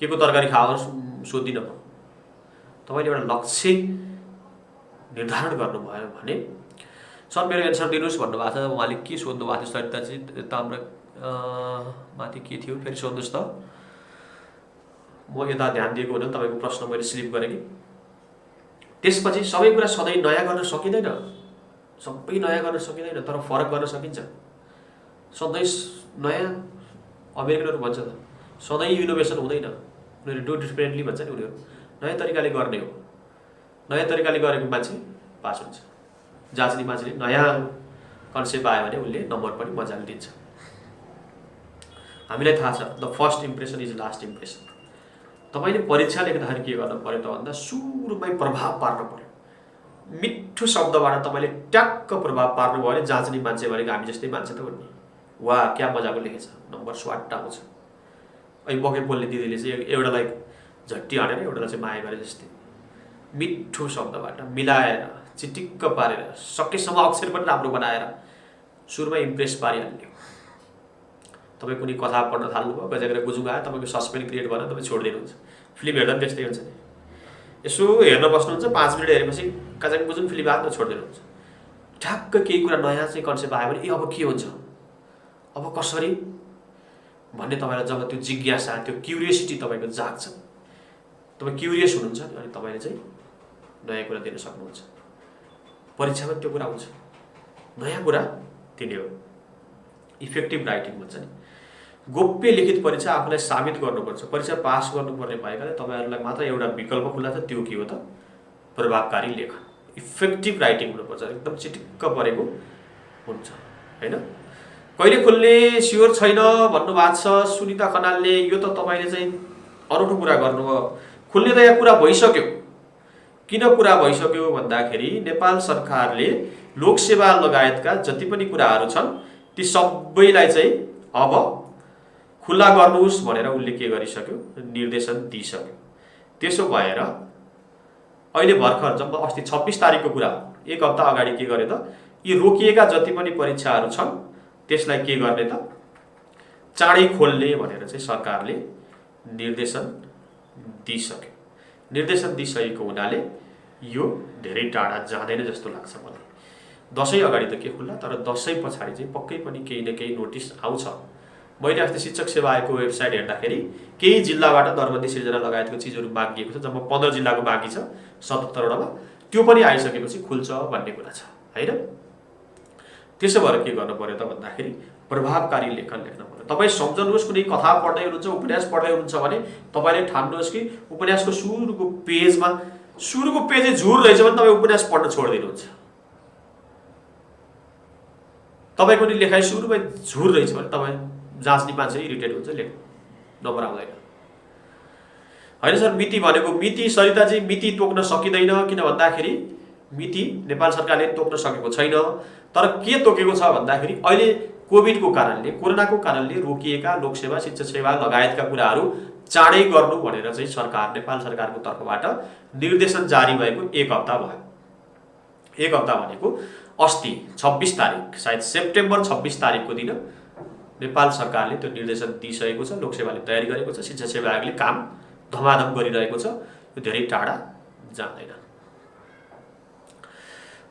के को तरकारी खाओस् सोधिन म। तपाईले एउटा लक्ष्य निर्धारण गर्नुभयो भने सर मेरो एन्सर दिनुस् भन्नुभएको छ। उहाँले के सोध्नु भएको थियो सरिता चाहिँ ताम्रा माथि के थियो फेरि सोध्नुस् त। म यता ध्यान दिएको हुन तपाईको प्रश्न मैले स्लिप गरे कि। त्यसपछि सबै कुरा सधैँ नयाँ गर्न सकिदैन, सबै नयाँ गर्न सकिदैन, तर फरक गर्न सकिन्छ। सधैँ नयाँ अमेरिकनहरु भन्छ त सधैँ इनोभेसन हुँदैन, उनीहरु डु डिफरेन्टली भन्छ नि, उनीहरु नयाँ तरिकाले गर्ने हो। नयाँ तरिकाले गरेको मान्छे पास हुन्छ। जाँच्ने मान्छेले नयाँ कन्सेप्ट आयो भने उले नम्बर पनि मजाले दिन्छ। हामीलाई थाहा छ the first impression is last impression. तपाईले परीक्षा लेख्दाखेरि के गर्नु पर्यो त भन्दा सुरुमै प्रभाव पार्नु पर्यो। मिठो शब्दबाट तपाईले ट्याक्क प्रभाव पार्नु भयो भने जाँच्ने मान्छे भनेको हामी जस्तै मान्छे त हुने। वाह क्या मजाको लेखेछ, नम्बर स्वाट आउँछ। अहिले बके बोल्ने दिदीले चाहिँ एउटालाई झट्टी हानेर एउटालाई चाहिँ माया गरे जस्तै मिठो शब्दबाट मिलाएर चिटिक्क पारेर सकेसम्म अक्षर पनि राम्रो बनाएर सुरुमा इम्प्रेस पारिहाल्ने। तपाई कुनै कथा पढ्न थाल्नुभयो, गजगरा गुजुङ आयो, तपाईको सस्पेन्स क्रिएट भएर तपाई छोड्दिनुहुन्छ। फिल्म हेर्दा पनि त्यस्तै हुन्छ नि। यसो हेर्न बस्नुहुन्छ 5 मिनेट हेरेपछि गजगरा गुजुङ फिल्म आयो छोड्दिनुहुन्छ। ठ्याक्क केही कुरा नयाँ चाहिँ कन्सेप्ट आयो भने अब के हुन्छ, अब कसरी भन्ने तपाईलाई जब त्यो जिज्ञासा, त्यो क्युरियोसिटी तपाईको जाग्छ, तपाई क्युरियस हुनुहुन्छ नि, अनि तपाईले चाहिँ नयाँ कुरा दिन सक्नुहुन्छ। परीक्षामा त्यो कुरा हुन्छ, नयाँ कुरा दिने हो। इफेक्टिभ राइटिङ भन्छ नि। गोप्य लिखित परीक्षा आफूलाई साबित गर्नुपर्छ। परीक्षा पास गर्नुपर्ने भएकाले तपाईहरुलाई मात्र एउटा विकल्प खुला छ, त्यो के हो त प्रभावकारी लेखन। इफेक्टिभ राइटिङ हुनुपर्छ, एकदम चिटिक्क परेको हुन्छ हैन। कहिले खुल्ने स्योर छैन भन्नु भएको छ सुनिता खनालले। यो त तपाईले चाहिँ अरूठो कुरा गर्नुभयो। खुल्ने त यहाँ कुरा भइसक्यो। किन कुरा भइसक्यो भन्दाखेरि नेपाल सरकारले लोकसेवा लगायतका जति पनि कुराहरू छन् ती सबैलाई चाहिँ अब खुला गर्नुस् भनेर उले के गरिसक्यो, निर्देशन दिइसक्यो। त्यसो भएर अहिले भर्खर जब अस्ति 26 तारिखको कुरा, एक हप्ता अगाडि के गरे त यी रोकिएका जति पनि परीक्षाहरू छन् त्यसलाई के गर्ने त चाँडै खोल्ने भनेर चाहिँ सरकारले निर्देशन दिइसक्यो। निर्देशन दिइसकेको हुनाले यो धेरै टाढा जाँदैन जस्तो लाग्छ मलाई। दशैं अगाडि त के खुल्ला, तर दशैं पछाडि चाहिँ पक्कै पनि केही न केही नोटिस आउँछ मैले अस्ति शिक्षक सेवा आयोगको वेबसाइट हेर्दाखेरि केही जिल्लाबाट दरबन्दी सिर्जना लगायतको चिजहरू मागिएको छ, जम्मा 15 जिल्लाको बाँकी छ 77 वटामा। त्यो पनि आइसकेपछि खुल्छ भन्ने कुरा छ हैन। त्यसो भएर के गर्नु पर्यो त भन्दाखेरि प्रभावकारी लेखन लेख्न पर्यो। तपाईँ सम्झनुहोस्, कुनै कथा पढ्दै हुनुहुन्छ, उपन्यास पढ्दै हुनुहुन्छ भने तपाईँले ठान्नुहोस् कि उपन्यासको सुरुको पेजै झुर रहेछ भने तपाईँ उपन्यास पढ्न छोडिदिनुहुन्छ। तपाईँको नि लेखाइ सुरुमै झुर रहेछ भने तपाईँ जाँच्ने मान्छे इरिटेट हुन्छ, नम्बर आउँदैन होइन सर। मिति भनेको मिति सरिताजी मिति तोक्न सकिँदैन, किन भन्दाखेरि मिति नेपाल सरकारले तोक्न सकेको छैन। तर के तोकेको छ भन्दाखेरि अहिले कोभिडको कारणले, कोरोनाको कारणले रोकिएका लोकसेवा, शिक्षा सेवा लगायतका कुराहरू चाँडै गर्नु भनेर चाहिँ सरकार, नेपाल सरकारको तर्फबाट निर्देशन जारी भएको 1 हप्ता भयो। 1 हप्ता भनेको अस्ति 26 तारिक, सायद सेप्टेम्बर 26 तारिकको दिन नेपाल सरकारले त्यो निर्देशन दिइसकेको छ। लोकसेवाले तयारी गरेको छ, शिक्षा सेवा आयोगले काम धमाधम गरिरहेको छ। यो धेरै टाढा जाँदैन।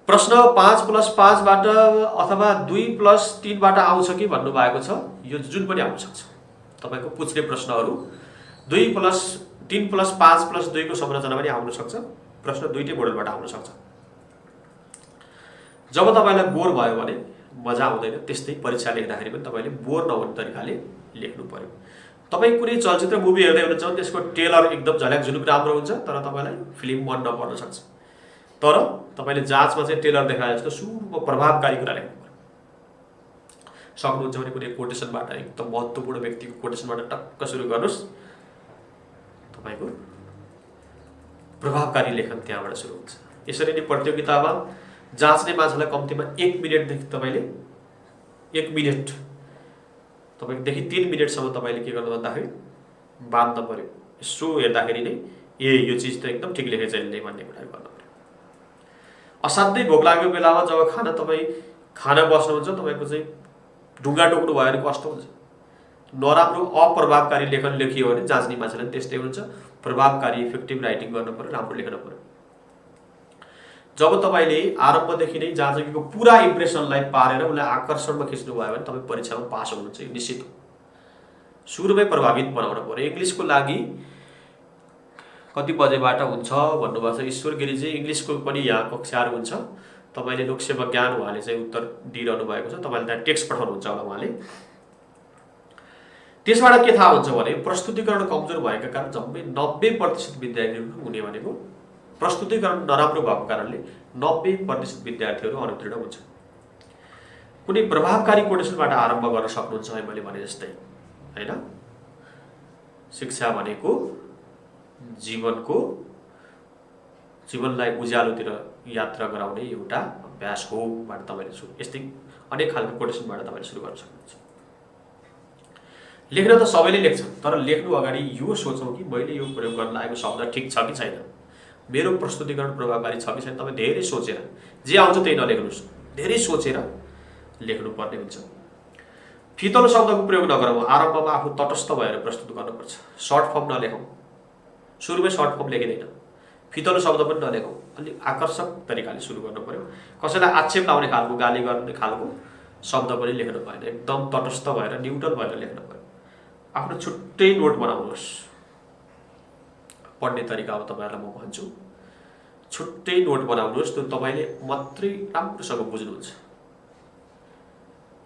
प्रश्न 5+5 बाट अथवा 2+3 बाट आउँछ कि भन्नुभएको छ। यो जुन पनि आउन सक्छ। तपाईको पुछ्ने प्रश्नहरू 2+3+5+2 को संरचना पनि आउन सक्छ। प्रश्न दुईटै मोडलबाट आउन सक्छ। जब तपाईलाई बोर भयो भने मजा आउँदैन, त्यस्तै परीक्षा लेख्दाखेरि पनि तपाईले बोर नहुने तरिकाले लेख्नु पर्यो। तपाई कुनै चलचित्र मुभी हेर्दै हुनुहुन्छ भने त्यसको ट्रेलर एकदम झल्याक झुलुक राम्रो हुन्छ, तर तपाईलाई फिल्म मन नपर्न सक्छ। तर तपाईले जाँचमा चाहिँ ट्रेलर देखाए जस्तो सुरुमा प्रभावकारी कुरा लेख्नु पर्यो। सक्नुहुन्छ भने कुनै कोटेसनबाट, एकदम महत्त्वपूर्ण व्यक्तिको कोटेसनबाट टक्क सुरु गर्नुस्। तपाईको प्रभावकारी लेखन त्यहाँबाट सुरु हुन्छ। यसरी नै प्रतियोगितामा जाँच्ने मान्छेलाई कम्तीमा 1 मिनेटदेखि तपाईले 1 मिनेट तपाईदेखि 3 मिनेटसम्म तपाईले के गर्नु भन्दाखेरि बाँध्न पर्यो। यसो हेर्दाखेरि नै यो चीज त एकदम ठिक लेखेछ यसले भन्ने कुरा गर्नु पर्यो। असाध्यै भोक लागेको बेलामा जब तपाई खाना बस्नुहुन्छ, तपाईको चाहिँ ढुङ्गा टोक्नु भयो भने कस्तो हुन्छ। नराम्रो अप्रभावकारी लेखन लेखियो भने जाँच्ने मान्छेलाई त्यस्तै हुन्छ। प्रभावकारी इफेक्टिभ राइटिङ गर्नु पर्यो, राम्रो लेख्न पर्यो। जब तपाईले आरम्भदेखि नै जाँचकीको पुरा इम्प्रेसनलाई पारेर उलाई आकर्षणमा खिच्नु भयो भने तपाई परीक्षामा पास हुनुहुन्छ, यो निश्चित हो। सुरुमै प्रभावित बनाउन पर्यो। इङ्ग्लिसको लागि कति बजेबाट हुन्छ भन्नुभएको छ ईश्वर गिरीजी। इङ्ग्लिसको पनि यहाँ कक्षाहरू हुन्छ। तपाईले लोकसेवा ज्ञान उहाँले चाहिँ उत्तर दिइरहनु भएको छ। तपाईले त्यहाँ टेक्स्ट पठाउनुहुन्छ होला उहाँले। त्यसबाट के थाहा हुन्छ भने प्रस्तुतिकरण कमजोर भएका कारण जम्मै 90% विद्यार्थीहरू हुने भनेको प्रस्तुतिकरण नराम्रो भएको कारणले 90% विद्यार्थीहरू अनुत्तीर्ण हुन्छ। कुनै प्रभावकारी कोटेसनबाट आरम्भ गर्न सक्नुहुन्छ है मैले भने जस्तै हैन। शिक्षा भनेको जीवनलाई उज्यालोतिर यात्रा गराउने एउटा अभ्यास हो भनेर तपाईले यस्तै अनेक खालको कोटेसनबाट तपाईले सुरु गर्न सक्नुहुन्छ। लेख्न त सबैले लेख्छन्, तर लेख्नु अगाडि यो सोचौं कि मैले यो प्रयोग गर्न लागेको शब्द ठिक छ कि छैन, मेरो प्रस्तुतिकरण प्रभावकारी छ कि छैन। तपाईँ धेरै सोचेर जे आउँछ त्यही नलेख्नुस्, धेरै सोचेर लेख्नुपर्ने हुन्छ। फितलो शब्दको प्रयोग नगरौँ। आरम्भमा आफू तटस्थ भएर प्रस्तुत गर्नुपर्छ। सर्ट फर्म नलेखौँ, सुरुमै सर्ट फर्म लेखिँदैन। फितलो शब्द पनि नलेखौँ, अलि आकर्षक तरिकाले सुरु गर्नु पर्यो। कसैलाई आक्षेप लाउने खालको, गाली गर्ने खालको शब्द पनि लेख्नु भएन। एकदम तटस्थ भएर न्युट्रल भएर लेख्नु पर्यो। आफ्नो छुट्टै नोट बनाउनुहोस्। पढ्ने तरिका अब तपाईहरुलाई म भन्छु। छुट्टै नोट बनाउनुहोस्, त्यो तपाईले मात्रै राम्रोसँग बुझ्नुहुन्छ।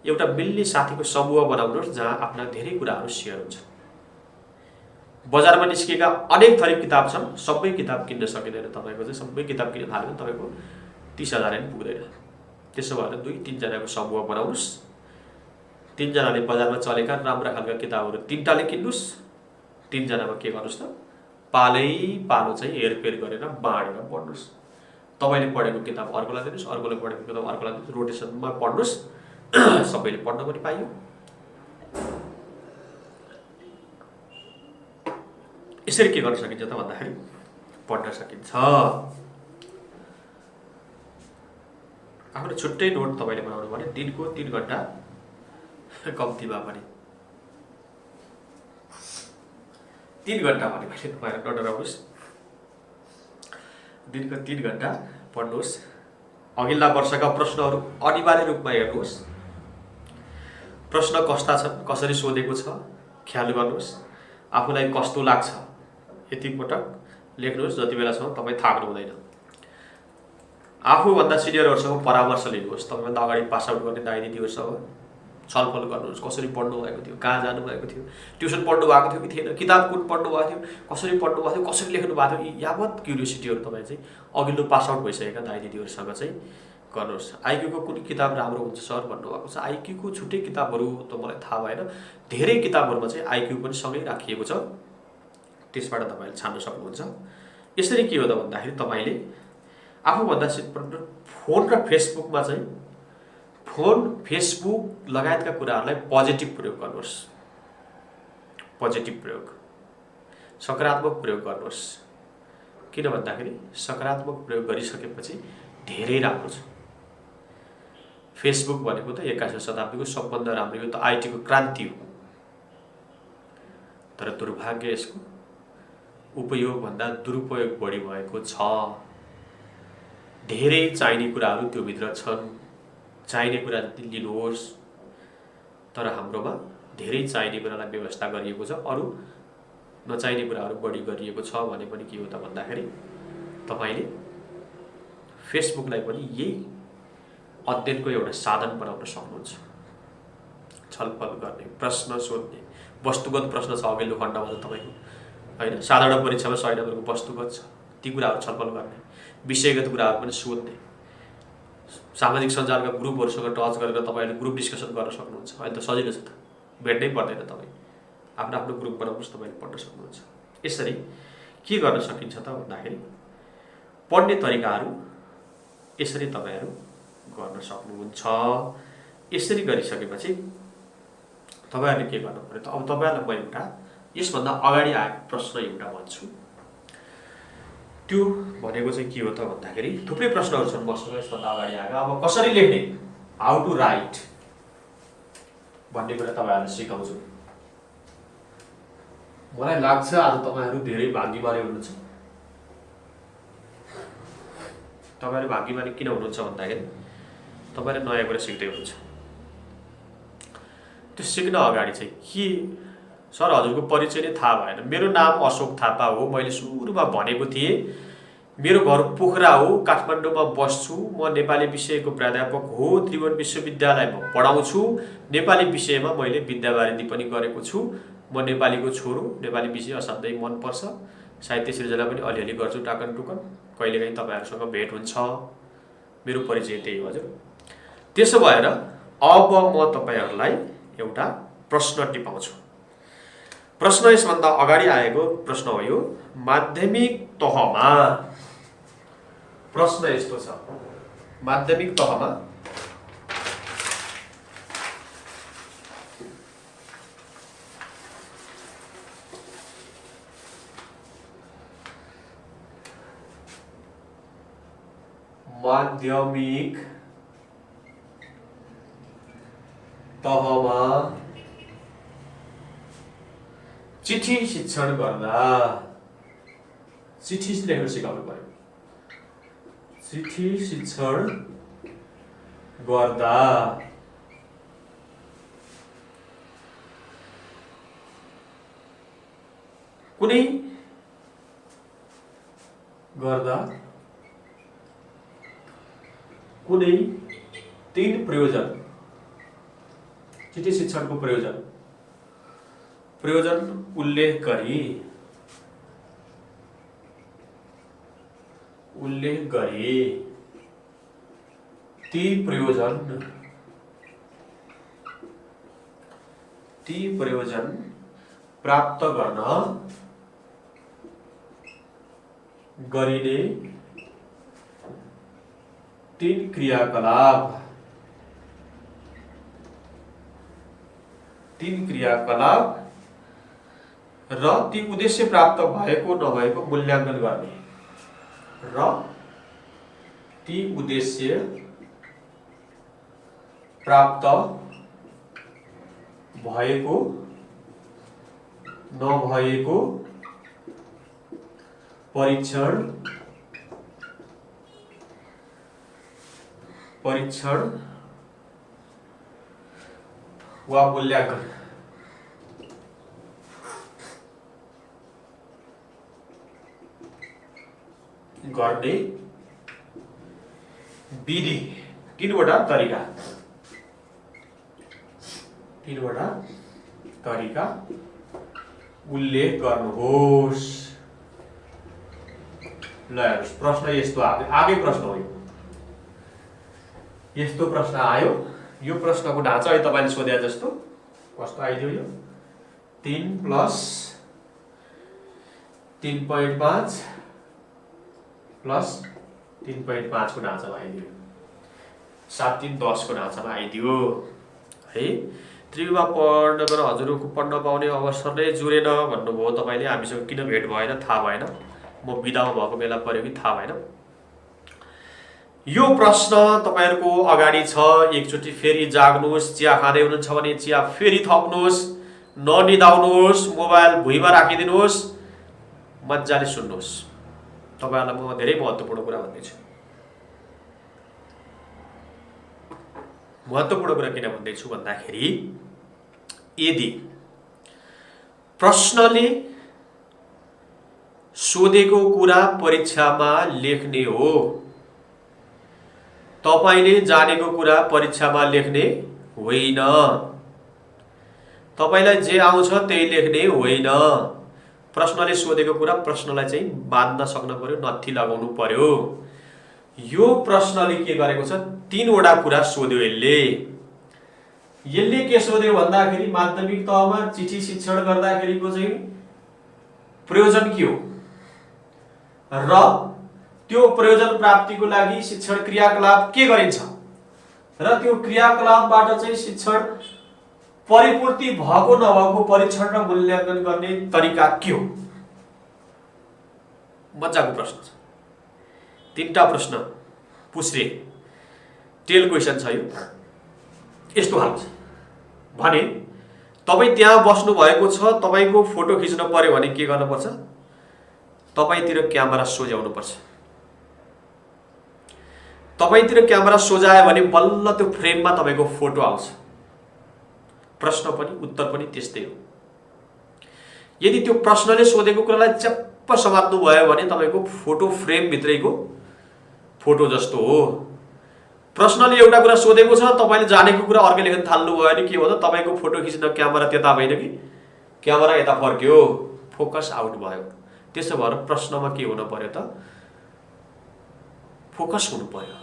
एउटा मिल्ने साथीको समूह बनाउनुहोस् जहाँ आफ्ना धेरै कुराहरू शेयर हुन्छ। बजारमा निस्केका अनेक थरी किताब छन्, सबै किताब किन्न सकिँदैन। तपाईको चाहिँ सबै किताब किन्न थाल्यो भने तपाईको 30,000 नि पुग्दैन। त्यसो भएर 2-3 जनाको समूह बनाउनुहोस्। 3 जनाले बजारमा चलेका राम्रा खालका किताबहरू 3 टाले किन्नुस्। 3 जनामा के गर्नुस् त पालै पालो चाहिँ हेरफेर गरेर बाँडेर पढ्नुस्। तपाईले पढेको किताब अर्कोलाई दिनुस्, अर्कोले पढेको किताब अर्कोलाई दिनुस्, रोटेसनमा पढ्नुस्। सबैले पढ्न पनि पाइयो। यसरी के गर्न सकिन्छ त भन्दाखेरि पढ्न सकिन्छ। आफ्नो छुट्टै नोट तपाईले बनाउनु भने दिनको 3 घण्टा कम्तीमा पनि 3 घण्टा भने मैले तपाईहरु नडराउनुस्। दिनको 3 घण्टा पढ्नुहोस्। अघिल्ला वर्षका प्रश्नहरू अनिवार्य रूपमा हेर्नुहोस्। प्रश्न कस्ता छन्, कसरी सोधेको छ ख्याल गर्नुहोस्। आफूलाई कस्तो लाग्छ यति पटक लेख्नुहोस् जति बेलासम्म तपाईँ थाक्नु हुँदैन। आफूभन्दा सिनियरहरूसँग परामर्श लिनुहोस्। तपाईँभन्दा अगाडि पास आउट गर्ने दाइ दिदीहरूसँग छलफल गर्नुहोस्। कसरी पढ्नु भएको थियो, कहाँ जानुभएको थियो, ट्युसन पढ्नु भएको थियो कि थिएन, किताब कुन पढ्नु भएको थियो, कसरी पढ्नु भएको थियो, कसरी लेख्नु भएको थियो, यी यावत क्युरियोसिटीहरू तपाईँ चाहिँ अघिल्लो पास आउट भइसकेका दाइ दिदीहरूसँग चाहिँ गर्नुहोस्। आइक्यूको कुन किताब राम्रो हुन्छ सर भन्नुभएको छ। आइक्यूको छुट्टै किताबहरू त मलाई थाहा भएन, धेरै किताबहरूमा चाहिँ आइक्यू पनि सँगै राखिएको छ, त्यसबाट तपाईँले छान्न सक्नुहुन्छ। यसरी के हो त भन्दाखेरि तपाईँले आफूभन्दा फोन र फेसबुकमा चाहिँ फोन फेसबुक लगायतका कुराहरूलाई पोजिटिभ प्रयोग गर्नुहोस्। पोजिटिभ प्रयोग, सकारात्मक प्रयोग गर्नुहोस्। किन भन्दाखेरि सकारात्मक प्रयोग गरिसकेपछि धेरै राम्रो छ। फेसबुक भनेको त 21औं शताब्दीको सबभन्दा राम्रो, यो त आइटीको क्रान्ति हो। तर दुर्भाग्य यसको उपयोगभन्दा दुरुपयोग बढी भएको छ। धेरै चाहिने कुराहरू त्योभित्र छन्, चाहिने कुरा लिनुहोस्। तर हाम्रोमा धेरै चाहिने कुरालाई व्यवस्था गरिएको छ, अरू नचाहिने कुराहरू बढी गरिएको छ भने पनि के हो त भन्दाखेरि तपाईँले फेसबुकलाई पनि यही अध्ययनको एउटा साधन बनाउन सक्नुहुन्छ। छलफल गर्ने, प्रश्न सोध्ने, वस्तुगत प्रश्न छ अघिल्लो खण्डमा त तपाईँको होइन, साधारण परीक्षामा 100 नम्बरको वस्तुगत छ, ती कुराहरू छलफल गर्ने, विषयगत कुराहरू पनि सोध्ने। सामाजिक सञ्जालका ग्रुपहरूसँग टच गरेर तपाईँले ग्रुप डिस्कसन गर्न सक्नुहुन्छ। अहिले त सजिलो छ त, भेट्नै पर्दैन, तपाईँ आफ्नो आफ्नो ग्रुप बनाउनुहोस्, तपाईँले पढ्न सक्नुहुन्छ। यसरी के गर्न सकिन्छ त भन्दाखेरि पढ्ने तरिकाहरू यसरी तपाईँहरू गर्न सक्नुहुन्छ। यसरी गरिसकेपछि तपाईँहरूले के गर्नु पर्यो त, अब तपाईँहरूलाई म एउटा यसभन्दा अगाडि आएको प्रश्न एउटा भन्छु। त्यो भनेको चाहिँ के हो त भन्दाखेरि थुप्रै प्रश्नहरू छन् मसँग यसभन्दा अगाडि आएको। अब कसरी लेख्ने, हाउ टु राइट भन्ने कुरा तपाईँहरूलाई सिकाउँछु। मलाई लाग्छ आज तपाईँहरू धेरै भाग्यमानी हुनुहुन्छ। तपाईँहरू भाग्यमानी किन हुनुहुन्छ भन्दाखेरि तपाईँले नयाँ कुरा सिक्दै हुनुहुन्छ। त्यो सिक्न अगाडि चाहिँ के, सर हजुरको परिचय नै थाहा भएन। मेरो नाम अशोक थापा हो, मैले सुरुमा भनेको थिएँ। मेरो घर पोखरा हो, काठमाडौँमा बस्छु। म नेपाली विषयको प्राध्यापक हो, त्रिभुवन विश्वविद्यालयमा पढाउँछु। नेपाली विषयमा मैले विद्यावारिधि पनि गरेको छु। म नेपालीको छोरो, नेपाली विषय असाध्यै मनपर्छ। साहित्य सृजना पनि अलिअलि गर्छु टाकन टुकन, कहिलेकाहीँ तपाईँहरूसँग भेट हुन्छ। मेरो परिचय त्यही हो हजुर। त्यसो भएर अब म तपाईँहरूलाई एउटा प्रश्न टिपाउँछु। प्रश्न यसभन्दा अगाडि आएको प्रश्न हो यो। माध्यमिक तहमा प्रश्न यस्तो छ, माध्यमिक तहमा चिठी शिक्षण गर्दा, चिठी लेख्न सिकाउनु पर्यो। चिठी शिक्षण गर्दा कुनै तीन प्रयोजन, चिठी शिक्षणको प्रयोजन उल्लेख गरी ती प्रयोजन प्राप्त गर्न गरिने तीन क्रियाकलाप र ती उद्देश्य प्राप्त भएको नभएको मूल्याङ्कन गर्ने, र ती उद्देश्य प्राप्त भएको नभएको परीक्षण वा मूल्याङ्कन गर्ने विधि, तीनवटा तरिका उल्लेख गर्नुहोस्। ल हेर्नुहोस्, प्रश्न यस्तो आगे प्रश्न हो। यस्तो प्रश्न आयो। यो प्रश्नको ढाँचा अहिले तपाईले सोधे जस्तो कस्तो आइदियो? यो 3 + 3.5 + 3.5 को ढाँचामा आइदियो। 7 3 10 को ढाँचामा आइदियो है। त्रियुगा पढ्न गएर हजुरको पढ्न पाउने अवसर नै जुरेन भन्नुभयो तपाईले। हामीसँग किन भेट भएन थाहा भएन, म बिदामा भएको बेला पर्यो कि थाहा भएन। यो प्रश्न तपाईहरुको अगाडि छ। एकचोटि फेरि जाग्नुहोस्। चिया खाँदै हुनुहुन्छ भने चिया फेरि थप्नुहोस्, ननिदाउनुहोस्, मोबाइल भुइँमा राखिदिनुहोस्, मज्जाले सुन्नुहोस्। तपाईहरुलाई म धेरै महत्त्वपूर्ण कुरा भन्दैछु। महत्त्वपूर्ण कुरा किन भन्दैछु भन्दाखेरि यदि प्रश्नले सोधेको कुरा परीक्षामा लेख्ने हो, तपाईले जानेको कुरा परीक्षामा लेख्ने होइन, तपाईलाई जे आउँछ त्यही लेख्ने होइन। प्रश्नले सोधेको कुरा प्रश्नलाई चाहिँ बाँध्न सक्नु पर्यो, नत्थी लगाउनु पर्यो। यो प्रश्नले के गरेको छ? 3 वटा कुरा सोध्यो। यसले के सोध्यो भन्दाखेरि माध्यमिक तहमा चिठी शिक्षण गर्दाखेरिको चाहिँ प्रयोजन के हो र त्यो प्रयोजन प्राप्तिको लागि शिक्षण क्रियाकलाप के गरिन्छ र त्यो क्रियाकलापबाट चाहिँ शिक्षण परिपूर्ति भएको नभएको परीक्षण र मूल्याङ्कन गर्ने तरिका के हो? मजाको प्रश्न छ। 3टा प्रश्न पुछ्रे टेल क्वेशन छ यो। यस्तो खालको छ भने तपाई त्यहाँ बस्नु भएको छ, तपाईको फोटो खिच्न पर्यो भने के गर्नु पर्छ? तपाईतिर क्यामेरा सोझ्याउनु पर्छ। तपाईतिर क्यामेरा सोझायो भने बल्ल त्यो फ्रेममा तपाईको फोटो आउँछ। प्रश्न पनि उत्तर पनि त्यस्तै हो। यदि त्यो प्रश्नले सोधेको कुरालाई चप्प समात्नु भयो भने तपाईको फोटो फ्रेम भित्रैको फोटो जस्तो हो। प्रश्नले एउटा कुरा सोधेको छ, तपाईले जानेको कुरा अर्कै लेख्न थाल्नु भयो भने के हो त? तपाईको फोटो खिच्न क्यामेरा त्यता भएन कि क्यामेरा यता फर्क्यो, फोकस आउट भयो। त्यसो भएर प्रश्नमा के हुनु पर्यो त? फोकस हुनु पर्यो।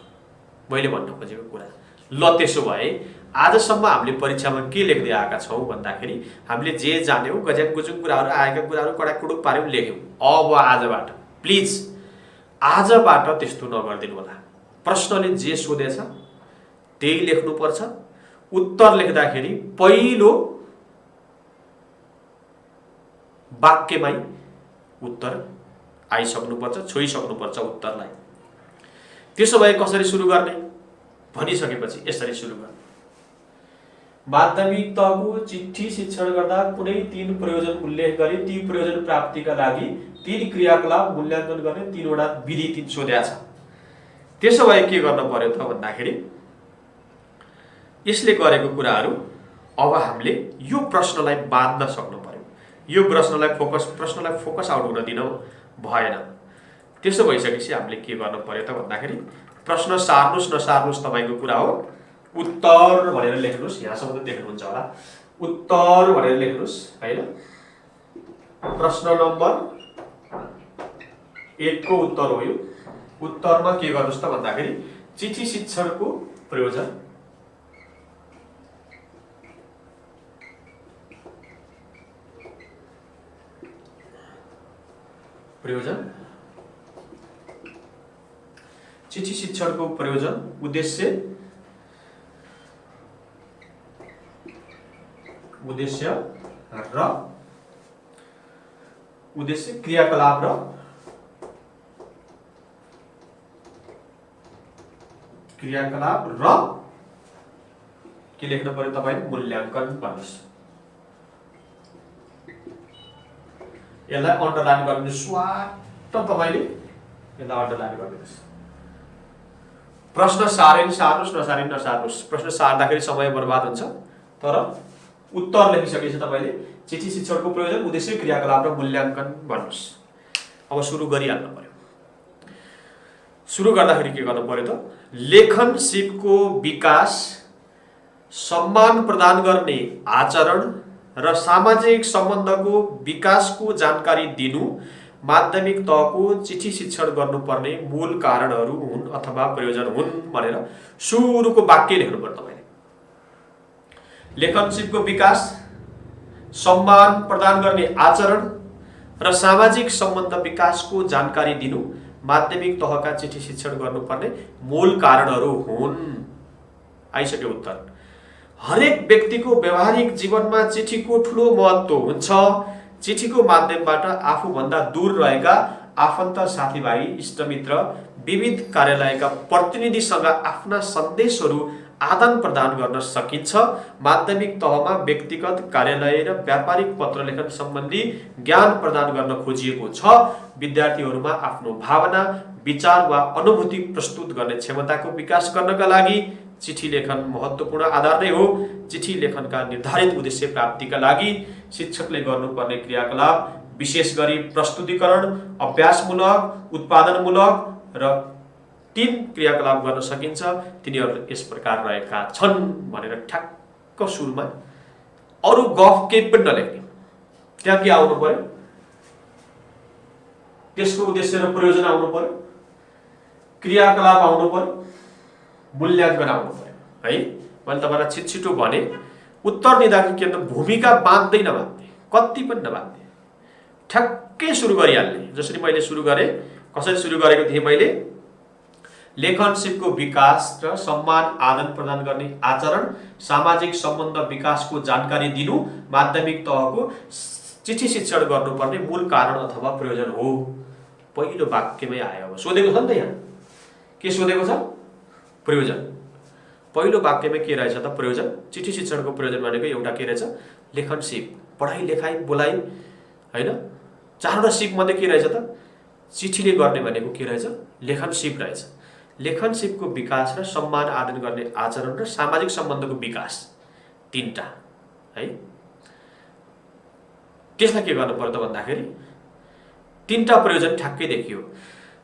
मैले भन्न खोजेको कुरा। ल त्यसो भए आजसम्म हामीले परीक्षामा के लेख्दै आएका छौं भन्दाखेरि हामीले जे जान्यौ, गज्याङ गुजुङ कुराहरु आएका कुराहरु कडाकुडुक पार्यौ, लेख्यौ। अब आजबाट प्लिज आजबाट त्यस्तो नगर्दिनु होला। प्रश्नले जे सोधेछ त्यही लेख्नु पर्छ। उत्तर लेख्दाखेरि पहिलो वाक्यमै उत्तर आइसक्नु पर्छ, छोइसक्नु पर्छ उत्तरलाई। त्यसो भए कसरी सुरु गर्ने भनिसकेपछि यसरी सुरु गर्ने। माध्यमिक तहको चिठी शिक्षण गर्दा कुनै 3 प्रयोजन उल्लेख गरी ती प्रयोजन प्राप्तिका लागि 3 क्रियाकलाप मूल्याङ्कन गर्ने 3 वटा विधि 3 सोधेको छ। त्यसो भए के गर्न पर्यो त भन्दाखेरि यसले गरेको कुराहरु अब हामीले यो प्रश्नलाई बाँध्न सक्नु पर्यो। यो प्रश्नलाई फोकस आउट हुन दिन भएन। त्यसो भइसकेपछि हामीले के गर्न पर्यो त भन्दाखेरि प्रश्न सार्नुस् नसार्नुस् तपाईको कुरा हो। उत्तर भनेर लेख्नुस्। यहाँसम्म त देख्नुहुन्छ होला। उत्तर भनेर लेख्नुस् हैन। प्रश्न नम्बर 1 को उत्तर हो यो। उत्तरमा के गर्नुस् त भन्दाखेरि चिठी शिक्षणको प्रयोजन चिठी शिक्षणको प्रयोजन, उद्देश्य क्रियाकलाप र के लेख्न पर्यो तपाईले? मूल्याङ्कन भन्नुस्। यसलाई अन्डरलाइन गर्नुस्। स्वाट तपाईले यसलाई अन्डरलाइन गर्नुस्। प्रश्न सार्नुस् नसार्नुस्। प्रश्न सार्दाखेरि समय बर्बाद हुन्छ, तर उत्तर लेखिसकेपछि तपाईले चिठी शिक्षणको प्रयोजन, उद्देश्य, क्रियाकलाप र मूल्याङ्कन भन्नुस्। अब सुरु गरिहाल्नु पर्यो। सुरु गर्दाखेरि के गर्नु पर्यो त? लेखन सिपको विकास, सम्मान प्रदान गर्ने आचरण र सामाजिक सम्बन्धको विकासको जानकारी दिनु माध्यमिक तहको चिठी शिक्षण गर्नुपर्ने मूल कारणहरू हुन् अथवा प्रयोजन हुन् भनेर सुरुको वाक्य लेख्नु पर्यो तपाईले। लेखन सिपको विकास, सम्मान प्रदान गर्ने आचरण र सामाजिक सम्बन्ध विकासको जानकारी दिनु माध्यमिक तहका चिठी शिक्षण गर्नुपर्ने मूल कारणहरू हुन्। आइसक्यो उत्तर। हरेक व्यक्तिको व्यावहारिक जीवनमा चिठीको ठूलो महत्त्व हुन्छ। चिठीको माध्यमबाट आफूभन्दा दूर रहेका आफन्त, साथीभाइ, इष्टमित्र, विविध कार्यालयका प्रतिनिधिसँग आफ्ना सन्देशहरू आदान प्रदान गर्न सकिन्छ। माध्यमिक तहमा व्यक्तिगत, कार्यालय र व्यापारिक पत्र लेखन सम्बन्धी ज्ञान प्रदान गर्न खोजिएको छ। विद्यार्थीहरूमा आफ्नो भावना, विचार वा अनुभूति प्रस्तुत गर्ने क्षमताको विकास गर्नका लागि चिठी लेखन महत्त्वपूर्ण आधार नै हो। चिठी लेखनका निर्धारित उद्देश्य प्राप्तिका लागि शिक्षकले गर्नुपर्ने क्रियाकलाप विशेष गरी प्रस्तुतिकरण, अभ्यासमूलक, उत्पादनमूलक र 3 क्रियाकलाप गर्न सकिन्छ। तिनीहरू यस प्रकार रहेका छन् भनेर ठ्याक्क सुरुमा अरु गफ केही पनि नलेख्ने। त्यहाँ के आउनु पर्यो? त्यसको उद्देश्य र प्रयोजन आउनु पर्यो, क्रियाकलाप आउनु पर्यो, मूल्याङ्कन आउनु पर्यो है। मैले तपाईलाई छिटछिटो भने उत्तर दिँदाखेरि के भन्दा भूमिका बाँध्दै नबाँध्ने, कति पनि नबाँध्ने, ठ्याक्कै सुरु गरिहाल्ने। जसरी मैले सुरु गरेँ, कसरी सुरु गरेको थिएँ मैले? लेखन सिपको विकास र सम्मान आदान प्रदान गर्ने आचरण, सामाजिक सम्बन्ध विकासको जानकारी दिनु माध्यमिक तहको चिठी शिक्षण गर्नुपर्ने मूल कारण अथवा प्रयोजन हो। पहिलो वाक्यमै आयो। अब सोधेको छ नि त यहाँ, के सोधेको छ? प्रयोजन। पहिलो वाक्यमा के रहेछ त? प्रयोजन। चिठी शिक्षणको प्रयोजन भनेको एउटा के रहेछ? लेखन सिप, पढाइ लेखाइ बोलाइ हैन। 4वटा सिप मध्ये के रहेछ त? चिठीले गर्ने भनेको के रहेछ? लेखन सिप रहेछ। लेखन सिपको विकास र सम्मान आदान गर्ने आचरण र सामाजिक सम्बन्धको विकास, 3टा है। त्यसलाई के गर्नु पर्यो त भन्दाखेरि 3टा प्रयोजन ठ्याक्कै देखियो।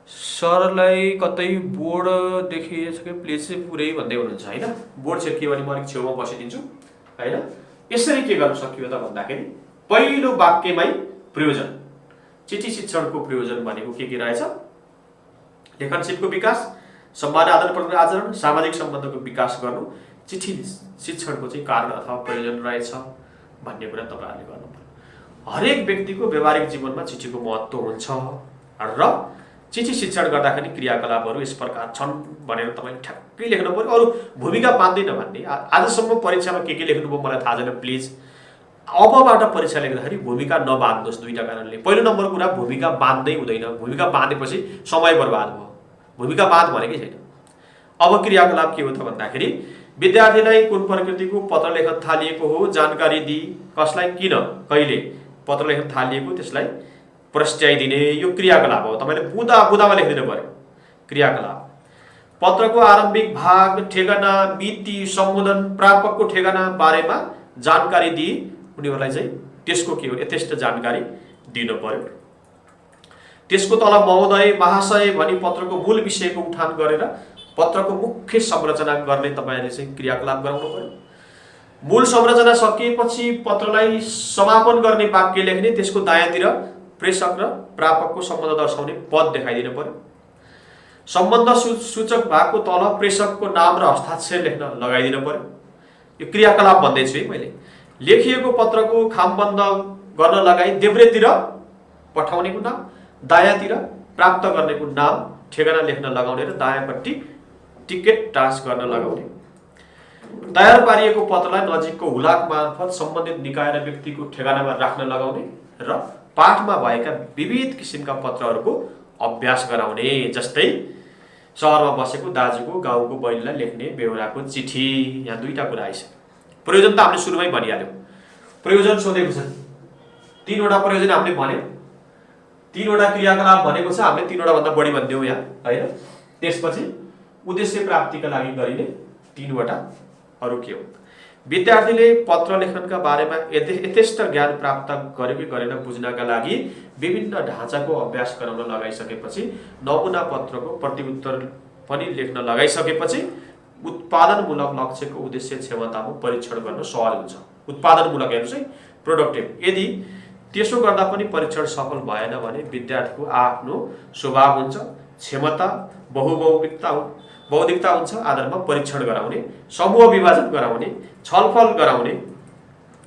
सरलाई कतै बोर्ड देखिएछ कि प्लिज चाहिँ पुरै भन्दै हुनुहुन्छ हैन। बोर्ड चाहिँ के भने म अलिक छेउमा बसिदिन्छु हैन। यसरी के गर्न सकियो त भन्दाखेरि पहिलो वाक्यमै प्रयोजन, चिठी शिक्षणको प्रयोजन भनेको के रहेछ? लेखन सिपको विकास, सम्मान आदान प्रदान आचरण, सामाजिक सम्बन्धको विकास गर्नु चिठी शिक्षणको चाहिँ कारण अथवा प्रयोजन रहेछ भन्ने कुरा तपाईहरुले गर्नु पर्यो। हरेक व्यक्तिको व्यावहारिक जीवनमा चिठीको महत्त्व हुन्छ र चिठी शिक्षण गर्दाखेरि क्रियाकलापहरू यस प्रकार छन् भनेर तपाईले ठ्याक्कै लेख्नु पर्यो। अरु भूमिका बाँध्दै नभन्ने। आजसम्म परीक्षामा के लेख्नुभयो मलाई थाहा छैन, प्लिज अबबाट परीक्षा लेख्दाखेरि भूमिका नबाँध्नुस्। 2टा कारणले। पहिलो नम्बर कुरा, भूमिका बाँध्दै हुँदैन। भूमिका बाँधेपछि समय बर्बाद भयो। भूमिका बाँध भनेकै छैन। अब क्रियाकलाप के हो त भन्दाखेरि विद्यार्थीलाई कुन प्रकृतिको पत्र लेखन थालिएको हो जानकारी दिई कसलाई, किन, कहिले पत्र लेखन थालिएको त्यसलाई प्रस्ट्याइदिने यो क्रियाकलाप हो। तपाईले बुदामा लेखिदिनु पर्यो क्रियाकलाप। पत्रको आरम्भिक भाग, ठेगाना, मिति, सम्बोधन, प्रापकको ठेगाना बारेमा जानकारी दिई उनीहरूलाई चाहिँ त्यसको के हो यथेष्ट जानकारी दिनु पर्यो। त्यसको तल महोदय, महाशय भनी पत्रको मूल विषयको उठान गरेर पत्रको मुख्य संरचना गर्ने तपाईहरुले चाहिँ क्रियाकलाप गराउनु पर्यो। मूल संरचना सकिएपछि पत्रलाई समापन गर्ने वाक्य लेख्ने, त्यसको दायाँतिर प्रेषक र प्रापकको सम्बन्ध दर्शाउने पद देखाइदिनु पर्यो। सम्बन्ध सूचक भागको तल प्रेषकको नाम र हस्ताक्षर लेख्न लगाइदिनु पर्यो। यो क्रियाकलाप भन्दै छु है मैले। लेखिएको पत्रको खामबन्द गर्न लगाई देब्रेतिर पठाउनेको नाम, दायाँतिर प्राप्त गर्नेको नाम, ठेगाना लेख्न लगाउने र दायाँपट्टि टिकट टाँच गर्न लगाउने। तयार पारिएको पत्रलाई नजिकको हुलाक मार्फत सम्बन्धित निकाय र व्यक्तिको ठेगानामा राख्न लगाउने र पाठमा भएका विविध किसिमका पत्रहरूको अभ्यास गराउने। जस्तै शहरमा बसेको दाजुको गाउँको बहिनीलाई लेख्ने बेहोराको चिठी। यहाँ 2टा कुरा आइसक्यो। प्रयोजन त हामीले सुरुमै भनिहाल्यौं। प्रयोजन सोधेको छ। 3वटा प्रयोजन हामीले भन्यौं। 3वटा क्रियाकलाप भनेको छ। हामीले 3वटा भन्दा बढी भन्दियौं यहाँ हैन। त्यसपछि उद्देश्य प्राप्तिका लागि गरिने 3वटा अरु के हो? विद्यार्थीले पत्र लेखनका बारेमा यथेष्ट ज्ञान प्राप्त गर्यो कि गरेन बुझ्नका लागि विभिन्न ढाँचाको अभ्यास गराउन लगाइसकेपछि नमुना पत्रको प्रतिउत्तर पनि लेख्न लगाइसकेपछि उत्पादनमूलक लक्ष्यको उद्देश्य क्षमतामा परीक्षण गर्न सहज हुन्छ। उत्पादनमूलक हेर्नुस् है, प्रोडक्टिभ। यदि त्यसो गर्दा पनि परीक्षण सफल भएन भने विद्यार्थीको आफ्नो स्वभाव हुन्छ, क्षमता बौद्धिकता हुन्छ, आधारमा परीक्षण गराउने, समूह विभाजन गराउने, छलफल गराउने,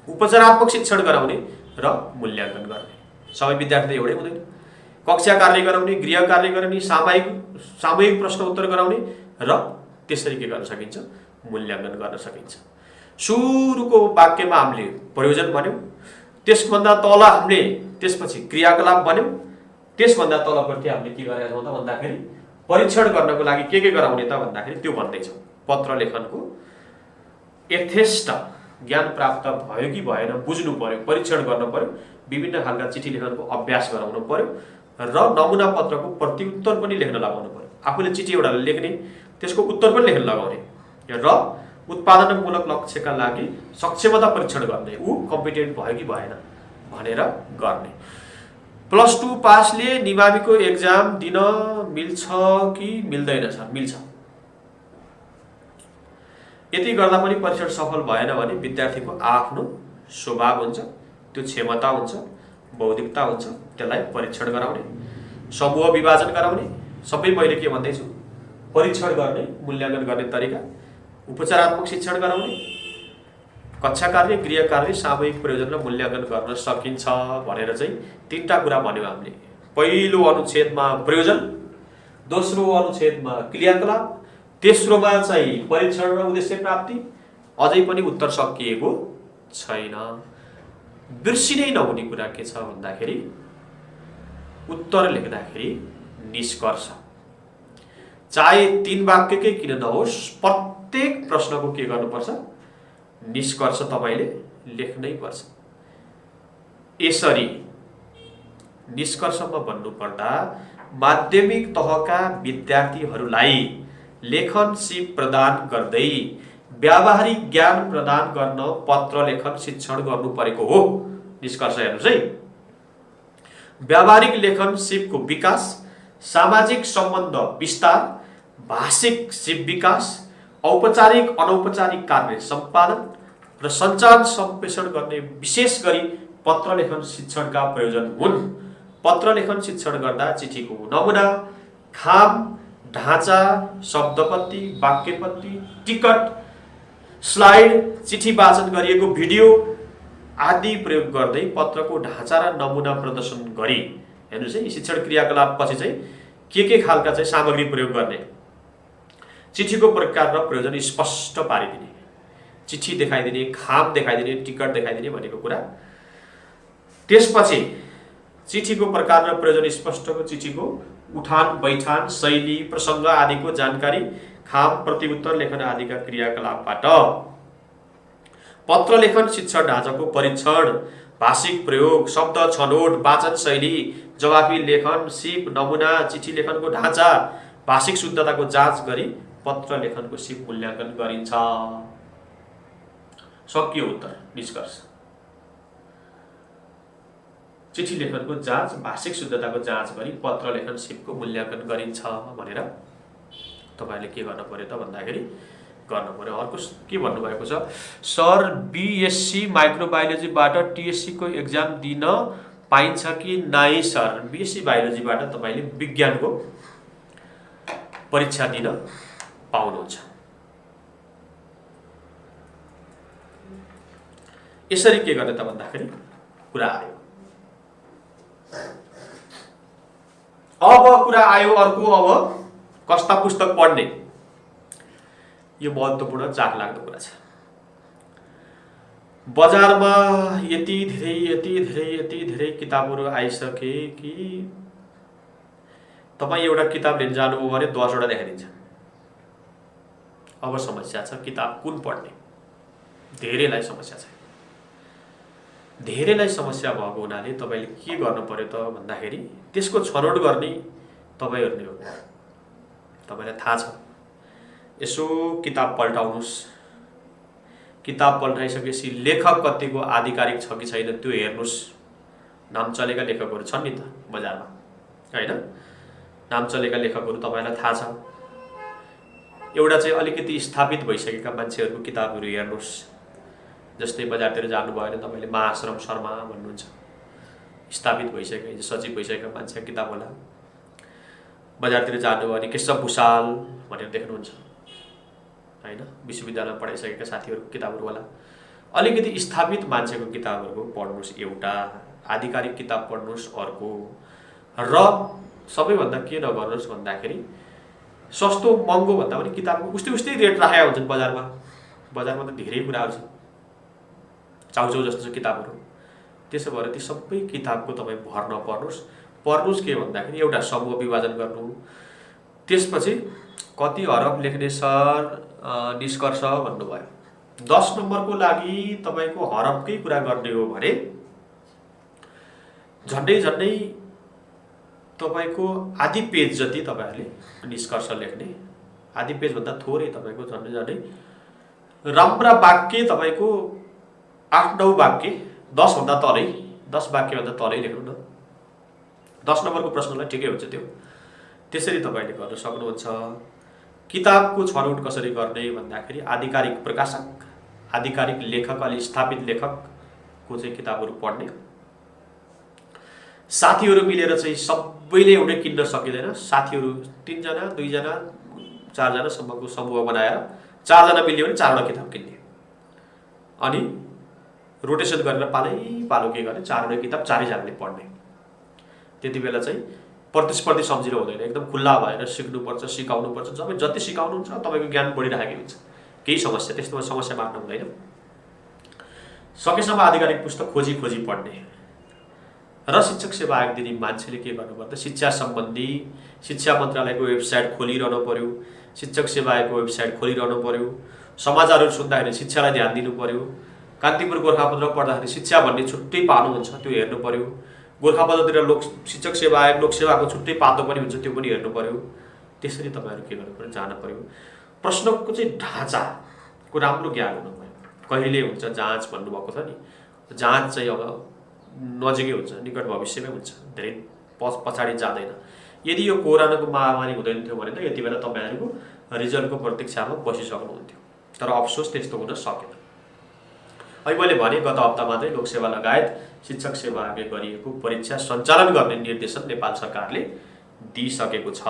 उपचारात्मक शिक्षण गराउने र मूल्याङ्कन गर्ने। सबै विद्यार्थी एउटै हुँदैन। कक्षा कार्य गराउने, गृह कार्य गराउने, सामूहिक प्रश्न उत्तर गराउने र त्यसरी के गर्न सकिन्छ, मूल्याङ्कन गर्न सकिन्छ। सुरुको वाक्यमा हामीले प्रयोजन भन्यौँ, त्यसभन्दा तल हामीले त्यसपछि क्रियाकलाप भन्यौँ, त्यसभन्दा तलपट्टि हामीले के गरेका छौँ त भन्दाखेरि परीक्षण गर्नको लागि के गराउने त भन्दाखेरि त्यो भन्दैछौँ। पत्र लेखनको यथेष्ट ज्ञान प्राप्त भयो कि भएन बुझ्नु पर्यो, परीक्षण गर्नु पर्यो, विभिन्न खालका चिठी लेखनको अभ्यास गराउनु पर्यो र नमुना पत्रको प्रतिउत्तर पनि लेख्न लगाउनु पर्यो। आफूले चिठी एउटा लेख्ने, त्यसको उत्तर पनि लेख्न लगाउने र उत्पादनमूलक लक्ष्यका लागि सक्षमता परीक्षण गर्ने, ऊ कम्पिटेन्ट भयो कि भएन भनेर गर्ने। +2 पासले निमाविको एक्जाम दिन मिल्छ कि मिल्दैन सर? मिल्छ। यति गर्दा पनि परीक्षण सफल भएन भने विद्यार्थीको आफ्नो स्वभाव हुन्छ, त्यो क्षमता हुन्छ, बौद्धिकता हुन्छ, त्यसलाई परीक्षण गराउने, समूह विभाजन गराउने, सबै मैले के भन्दैछु, परीक्षण गर्ने, मूल्याङ्कन गर्ने तरिका, उपचारात्मक शिक्षण गराउने, कक्षा कार्य, गृह कार्य, सामूहिक प्रयोजन र मूल्याङ्कन गर्न सकिन्छ भनेर चाहिँ तीनटा कुरा भन्यौँ हामीले। पहिलो अनुच्छेदमा प्रयोजन, दोस्रो अनुच्छेदमा क्रियाकलाप, तेस्रोमा चाहिँ परीक्षण र उद्देश्य प्राप्ति। अझै पनि उत्तर सकिएको छैन। बिर्सिनै नहुने कुरा के छ भन्दाखेरि उत्तर लेख्दाखेरि निष्कर्ष, चाहे 3 वाक्यकै किन नहोस्, प्रत्येक प्रश्नको के गर्नुपर्छ, निष्कर्ष तपाईले लेख्नै पर्छ। यसरी निष्कर्षमा भन्नुपर्दा माध्यमिक तहका विद्यार्थीहरूलाई लेखन सिप प्रदान गर्दै व्यावहारिक ज्ञान प्रदान गर्न पत्र लेखन शिक्षण गर्नु परेको हो। निष्कर्ष हेर्नुस् है। व्यावहारिक लेखन सिपको विकास, सामाजिक सम्बन्ध विस्तार, भाषिक सिप विकास, औपचारिक अनौपचारिक कार्य सम्पादन र सञ्चार सम्प्रेषण गर्ने विशेष गरी पत्र लेखन शिक्षणका प्रयोजन हुन्। पत्र लेखन शिक्षण गर्दा चिठीको नमुना, खाम, ढाँचा, शब्दपत्ति, वाक्यपत्ति, टिकट, स्लाइड, चिठी वाचन गरिएको भिडियो आदि प्रयोग गर्दै पत्रको ढाँचा र नमुना प्रदर्शन गरी, हेर्नुस् है, शिक्षण क्रियाकलाप पछि चाहिँ के खालका चाहिँ सामग्री प्रयोग गर्ने, चिठीको प्रकार र प्रयोजन स्पष्ट पारिदिने, चिठी देखाइदिने, खाम देखाइदिने, टिकट देखाइदिने भनेको कुरा। त्यसपछि चिठीको प्रकार र प्रयोजन स्पष्ट, चिठीको उठान बैठान, शैली, प्रसङ्ग आदिको जानकारी, खाम, प्रतिउत्तर लेखन आदिका क्रियाकलापबाट पत्र लेखन शिक्षण ढाँचाको परीक्षण, भाषिक प्रयोग, शब्द छनोट, वाचन शैली, जवाफी लेखन, सिप, नमुना, चिठी लेखनको ढाँचा, भाषिक शुद्धताको जाँच गरी पत्र लेखनको सिप मूल्याङ्कन गरिन्छ। सकियो उत्तर, निष्कर्ष। चिठी लेखनको जाँच, भाषिक शुद्धताको जाँच गरी पत्र लेखन सिपको मूल्याङ्कन गरिन्छ भनेर तपाईले के गर्न पर्यो त भन्दाखेरि गर्न पर्यो। अर्को के भन्नुभएको छ, सर बीएससी माइक्रोबायोलोजीबाट टीएससी को एक्जाम दिन पाइन्छ कि नै? सर बीएससी बायोलोजीबाट तपाईले विज्ञानको परीक्षा दिन पाउनुहुन्छ। यसरी के गर्ने त भन्दाखेरि कुरा आयो। अब कुरा आयो अर्को, अब कस्ता पुस्तक पढ्ने, यो महत्त्वपूर्ण चाखलाग्दो कुरा छ। बजारमा यति धेरै किताबहरू आइसके कि तपाईँ एउटा किताब लिन जानुभयो भने 10 वटा देखाइदिन्छ। अब समस्या छ किताब कुन पढ्ने, धेरैलाई समस्या छ। धेरैलाई समस्या भएको हुनाले तपाईले के गर्नु पर्यो त भन्दाखेरि त्यसको छनौट गर्ने तपाईहरु नै हो। तपाईलाई थाहा छ, यसो किताब पल्टाउनुस्, किताब पल्टाइसकेपछि लेखक कतिको आधिकारिक छ कि छैन त्यो हेर्नुहोस्। नाम चलेका लेखकहरू छन् नि त बजारमा, होइन? नाम चलेका लेखकहरू तपाईँलाई थाहा छ। एउटा चाहिँ अलिकति स्थापित भइसकेका मान्छेहरूको किताबहरू हेर्नुहोस्। जस्तै बजारतिर जानुभयो भने तपाईँले महाश्रम शर्मा भन्नुहुन्छ, स्थापित भइसकेका सचिव भइसकेका मान्छेको किताब होला। बजारतिर जानुभयो भने केशव भूषाल भनेर देख्नुहुन्छ, होइन? विश्वविद्यालयमा पढाइसकेका साथीहरूको किताबहरू होला। अलिकति स्थापित मान्छेको किताबहरू पढ्नुहोस्, एउटा आधिकारिक किताब पढ्नुहोस् अर्को। र सबैभन्दा के नगर्नुहोस् भन्दाखेरि सस्तो महँगो भन्दा पनि किताबको उस्तै रेट राखेका हुन्छन् बजारमा। बजारमा त धेरै कुराहरू छ, चाउचाउ जस्तो किताबहरू। त्यसो भएर ती सबै किताबको तपाईँ भर नपर्नुहोस्। पढ्नुहोस् के भन्दाखेरि एउटा समूह विभाजन गर्नु, त्यसपछि कति हरफ लेख्ने सर निष्कर्ष भन्नुभयो। 10 नम्बरको लागि तपाईँको हरफकै कुरा गर्ने हो भने झन्डै तपाईँको आधी पेज जति तपाईँहरूले निष्कर्ष लेख्ने। आधी पेजभन्दा थोरै तपाईँको झन्डै राम्रा वाक्य तपाईँको 8-9 वाक्य, 10 भन्दा तलै, 10 वाक्यभन्दा तलै लेख्नु न। 10 नम्बरको प्रश्नलाई ठिकै हुन्छ त्यो। त्यसरी तपाईँले गर्न सक्नुहुन्छ। किताबको छनौट कसरी गर्ने भन्दाखेरि आधिकारिक प्रकाशक, आधिकारिक लेखक, अलि स्थापित लेखकको चाहिँ किताबहरू पढ्ने। साथीहरू मिलेर चाहिँ सबैले एउटै किन्न सकिँदैन। साथीहरू 3 जना 2 जना 4 जनासम्मको समूह बनाएर 4 जना मिल्यो भने 4वटा किताब किन्ने, अनि रोटेसन गरेर पालो के गर्ने 4वटै किताब 4 जनाले पढ्ने। त्यति बेला चाहिँ प्रतिस्पर्धी सम्झिनु हुँदैन, एकदम खुल्ला भएर सिक्नुपर्छ, सिकाउनुपर्छ। जति सिकाउनुहुन्छ तपाईँको ज्ञान बढिरहेकै हुन्छ। केही समस्या, त्यस्तोमा समस्या मार्नु हुँदैन। सकेसम्म आधिकारिक पुस्तक खोजी पढ्ने। र शिक्षक सेवा आयोग दिने मान्छेले के गर्नुपर्छ, शिक्षा सम्बन्धी शिक्षा मन्त्रालयको वेबसाइट खोलिरहनु पर्यो, शिक्षक सेवा आयोगको वेबसाइट खोलिरहनु पर्यो। समाचारहरू सुन्दाखेरि शिक्षालाई ध्यान दिनु पर्यो। कान्तिपुर गोरखापत्र पढ्दाखेरि शिक्षा भन्ने छुट्टै पानो हुन्छ, त्यो हेर्नु पर्यो। गोरखापत्रतिर शिक्षक सेवा आयोग लोकसेवाको छुट्टै पातो पनि हुन्छ, त्यो पनि हेर्नु पर्यो। त्यसरी तपाईँहरू के गर्नु पर्यो, जान पर्यो। प्रश्नको चाहिँ ढाँचाको राम्रो ज्ञान हुनु पर्यो। कहिले हुन्छ जाँच भन्नुभएको छ नि, जाँच चाहिँ अब नजिकै हुन्छ, निकट भविष्यमै हुन्छ, धेरै पछाडि जाँदैन। यदि यो कोरोनाको महामारी हुँदैन थियो भने त यति बेला तपाईँहरूको रिजल्टको प्रतीक्षामा बसिसक्नुहुन्थ्यो। तर अफसोस त्यस्तो हुन सकेन। अहिले मैले भने गत हप्ता मात्रै लोकसेवा लगायत शिक्षक सेवा आयोगले गरिएको परीक्षा सञ्चालन गर्ने निर्देशन नेपाल सरकारले दिइसकेको छ।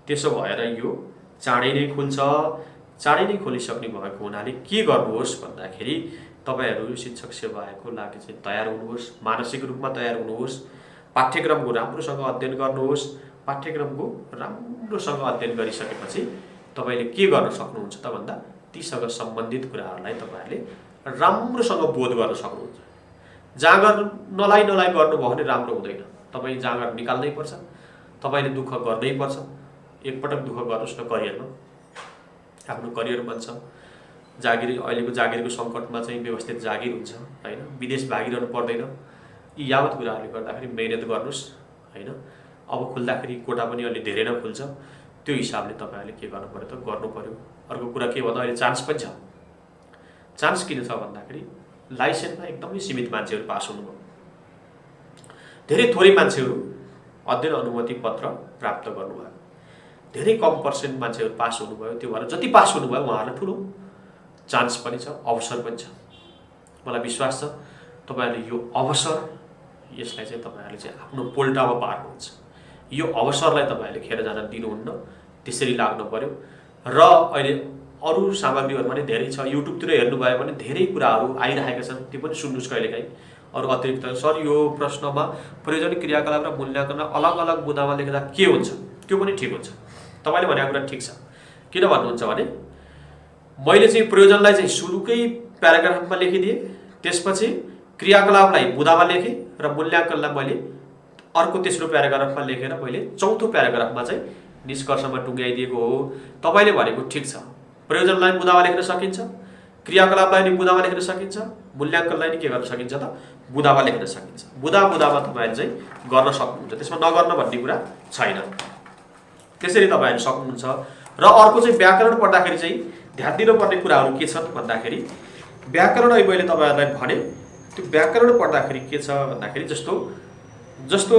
त्यसो भएर यो चाँडै नै खुल्छ। चाँडै नै खोलिसक्ने भएको हुनाले के गर्नुहोस् भन्दाखेरि तपाईहरू शिक्षक सेवा आयोगको लागि चाहिँ तयार हुनुहोस्, मानसिक रूपमा तयार हुनुहोस्। पाठ्यक्रमको राम्रोसँग अध्ययन गर्नुहोस्। पाठ्यक्रमको राम्रोसँग अध्ययन गरिसकेपछि तपाईले के गर्न सक्नुहुन्छ त भन्दा तीसँग सम्बन्धित कुराहरूलाई तपाईहरूले राम्रोसँग बोध गर्न सक्नुहुन्छ। जाँगर नलाई गर्नुभयो भने राम्रो हुँदैन। तपाईँ जाँगर निकाल्नै पर्छ, तपाईँले दुःख गर्नै पर्छ। एकपटक दुःख गर्नुहोस् न करियरमा, आफ्नो करियर बन्छ। जागिर अहिलेको जागिरको सङ्कटमा चाहिँ व्यवस्थित जागिर हुन्छ, होइन? विदेश भागिरहनु पर्दैन। यी यावत कुराहरूले गर्दाखेरि मेहनत गर्नुहोस्, होइन? अब खुल्दाखेरि कोटा पनि अलि धेरै नै खुल्छ, त्यो हिसाबले तपाईँहरूले के गर्नु पर्यो त गर्नु पर्यो। अर्को कुरा के भन्दा अहिले चान्स पनि छ। चान्स किन छ भन्दाखेरि लाइसेन्समा एकदमै सीमित मान्छेहरू पास हुनुभयो, धेरै थोरै मान्छेहरू अध्ययन अनुमति पत्र प्राप्त गर्नुभयो, धेरै कम पर्सेन्ट मान्छेहरू पास हुनुभयो। त्यो भएर जति पास हुनुभयो उहाँहरूलाई ठुलो चान्स पनि छ, अवसर पनि छ। मलाई विश्वास छ तपाईँहरूले यो अवसर, यसलाई चाहिँ तपाईँहरूले चाहिँ आफ्नो पोल्टामा पार्नुहुन्छ। यो अवसरलाई तपाईँहरूले खेर जान दिनुहुन्न, त्यसरी लाग्नु पर्यो। र अहिले अरू सामग्रीहरूमा पनि धेरै छ। युट्युबतिर हेर्नुभयो भने धेरै कुराहरू आइरहेका छन्, त्यो पनि सुन्नुहोस् कहिलेकाहीँ। अरू अतिरिक्त सर यो प्रश्नमा प्रयोजन क्रियाकलाप र मूल्याङ्कन अलग अलग बुँदामा लेख्दा के हुन्छ, त्यो पनि ठिक हुन्छ। तपाईँले भनेको कुरा ठिक छ। किन भन्नुहुन्छ भने मैले चाहिँ प्रयोजनलाई चाहिँ सुरुकै प्याराग्राफमा लेखिदिएँ, त्यसपछि क्रियाकलापलाई बुँदामा लेखेँ र मूल्याङ्कनलाई मैले अर्को तेस्रो प्याराग्राफमा लेखेर मैले चौथो प्याराग्राफमा चाहिँ निष्कर्षमा टुङ्ग्याइदिएको हो। तपाईँले भनेको ठिक छ। प्रयोजनलाई बुँदामा लेख्न सकिन्छ, क्रियाकलापलाई नि बुँदामा लेख्न सकिन्छ, मूल्याङ्कनलाई नि के गर्न सकिन्छ त बुँदामा लेख्न सकिन्छ। बुँदामा तपाईँले चाहिँ गर्न सक्नुहुन्छ, त्यसमा नगर्न भन्ने कुरा छैन। त्यसरी तपाईँहरू सक्नुहुन्छ। र अर्को चाहिँ व्याकरण पढ्दाखेरि चाहिँ ध्यान दिनुपर्ने कुराहरू के छन् भन्दाखेरि व्याकरण अहिले मैले तपाईँहरूलाई भने त्यो व्याकरण पढ्दाखेरि के छ भन्दाखेरि जस्तो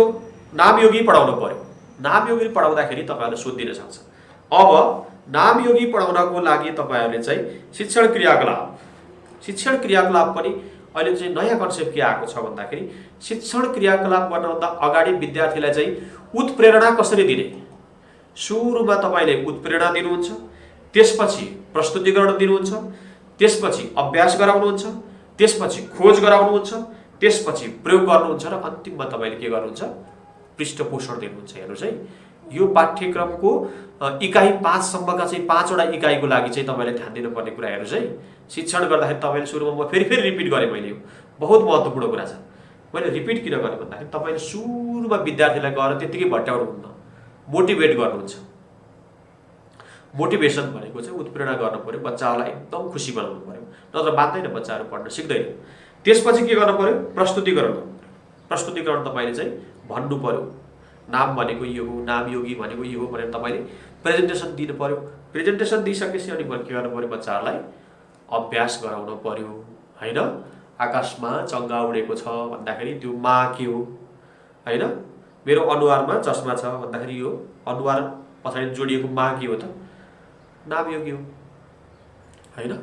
नामयोगी पढाउनु पर्यो। नामयोगी पढाउँदाखेरि तपाईँहरूले सोधिदिन सक्छ। अब नामयोगी पढाउनको लागि तपाईँहरूले चाहिँ शिक्षण क्रियाकलाप पनि अहिले चाहिँ नयाँ कन्सेप्ट के आएको छ भन्दाखेरि शिक्षण क्रियाकलाप गर्नभन्दा अगाडि विद्यार्थीलाई चाहिँ उत्प्रेरणा कसरी दिने, सुरुमा तपाईँले उत्प्रेरणा दिनुहुन्छ, त्यसपछि प्रस्तुतिकरण दिनुहुन्छ, त्यसपछि अभ्यास गराउनुहुन्छ, त्यसपछि खोज गराउनुहुन्छ, त्यसपछि प्रयोग गर्नुहुन्छ र अन्तिममा तपाईँले के गर्नुहुन्छ, पृष्ठपोषण दिनुहुन्छ। हेर्नुहोस् है, यो पाठ्यक्रमको इकाइ 5 सम्मका चाहिँ 5 वटा इकाइको लागि चाहिँ तपाईँले ध्यान दिनुपर्ने कुरा हेर्नुहोस् है। शिक्षण गर्दाखेरि तपाईँले सुरुमा म फेरि रिपिट गरेँ, मैले यो बहुत महत्त्वपूर्ण कुरा छ। मैले रिपिट किन गरेँ भन्दाखेरि तपाईँले सुरुमा विद्यार्थीलाई गएर त्यत्तिकै भट्याउनुहुन्न, मोटिभेट गर्नुहुन्छ। मोटिभेसन भनेको चाहिँ उत्प्रेरणा गर्नु पर्यो, बच्चाहरूलाई एकदम खुसी बनाउनु पर्यो, नत्र बाँध्दैन, बच्चाहरू पढ्न सिक्दैन। त्यसपछि के गर्नु पर्यो, प्रस्तुतिकरण तपाईँले चाहिँ भन्नु पर्यो, नाम भनेको यो हो, नामयोगी भनेको यो हो भनेर तपाईँले प्रेजेन्टेसन दिनु पर्यो। प्रेजेन्टेसन दिइसकेपछि अनि के गर्नु पर्यो, बच्चाहरूलाई अभ्यास गराउनु पर्यो हैन। आकाशमा चङ्गा उडेको छ भन्दाखेरि त्यो मा के हो हैन, मेरो अनुहारमा चस्मा छ भन्दाखेरि यो अनुहार पछाडि जोडिएको मा के हो त, नामयोगी हो हैन।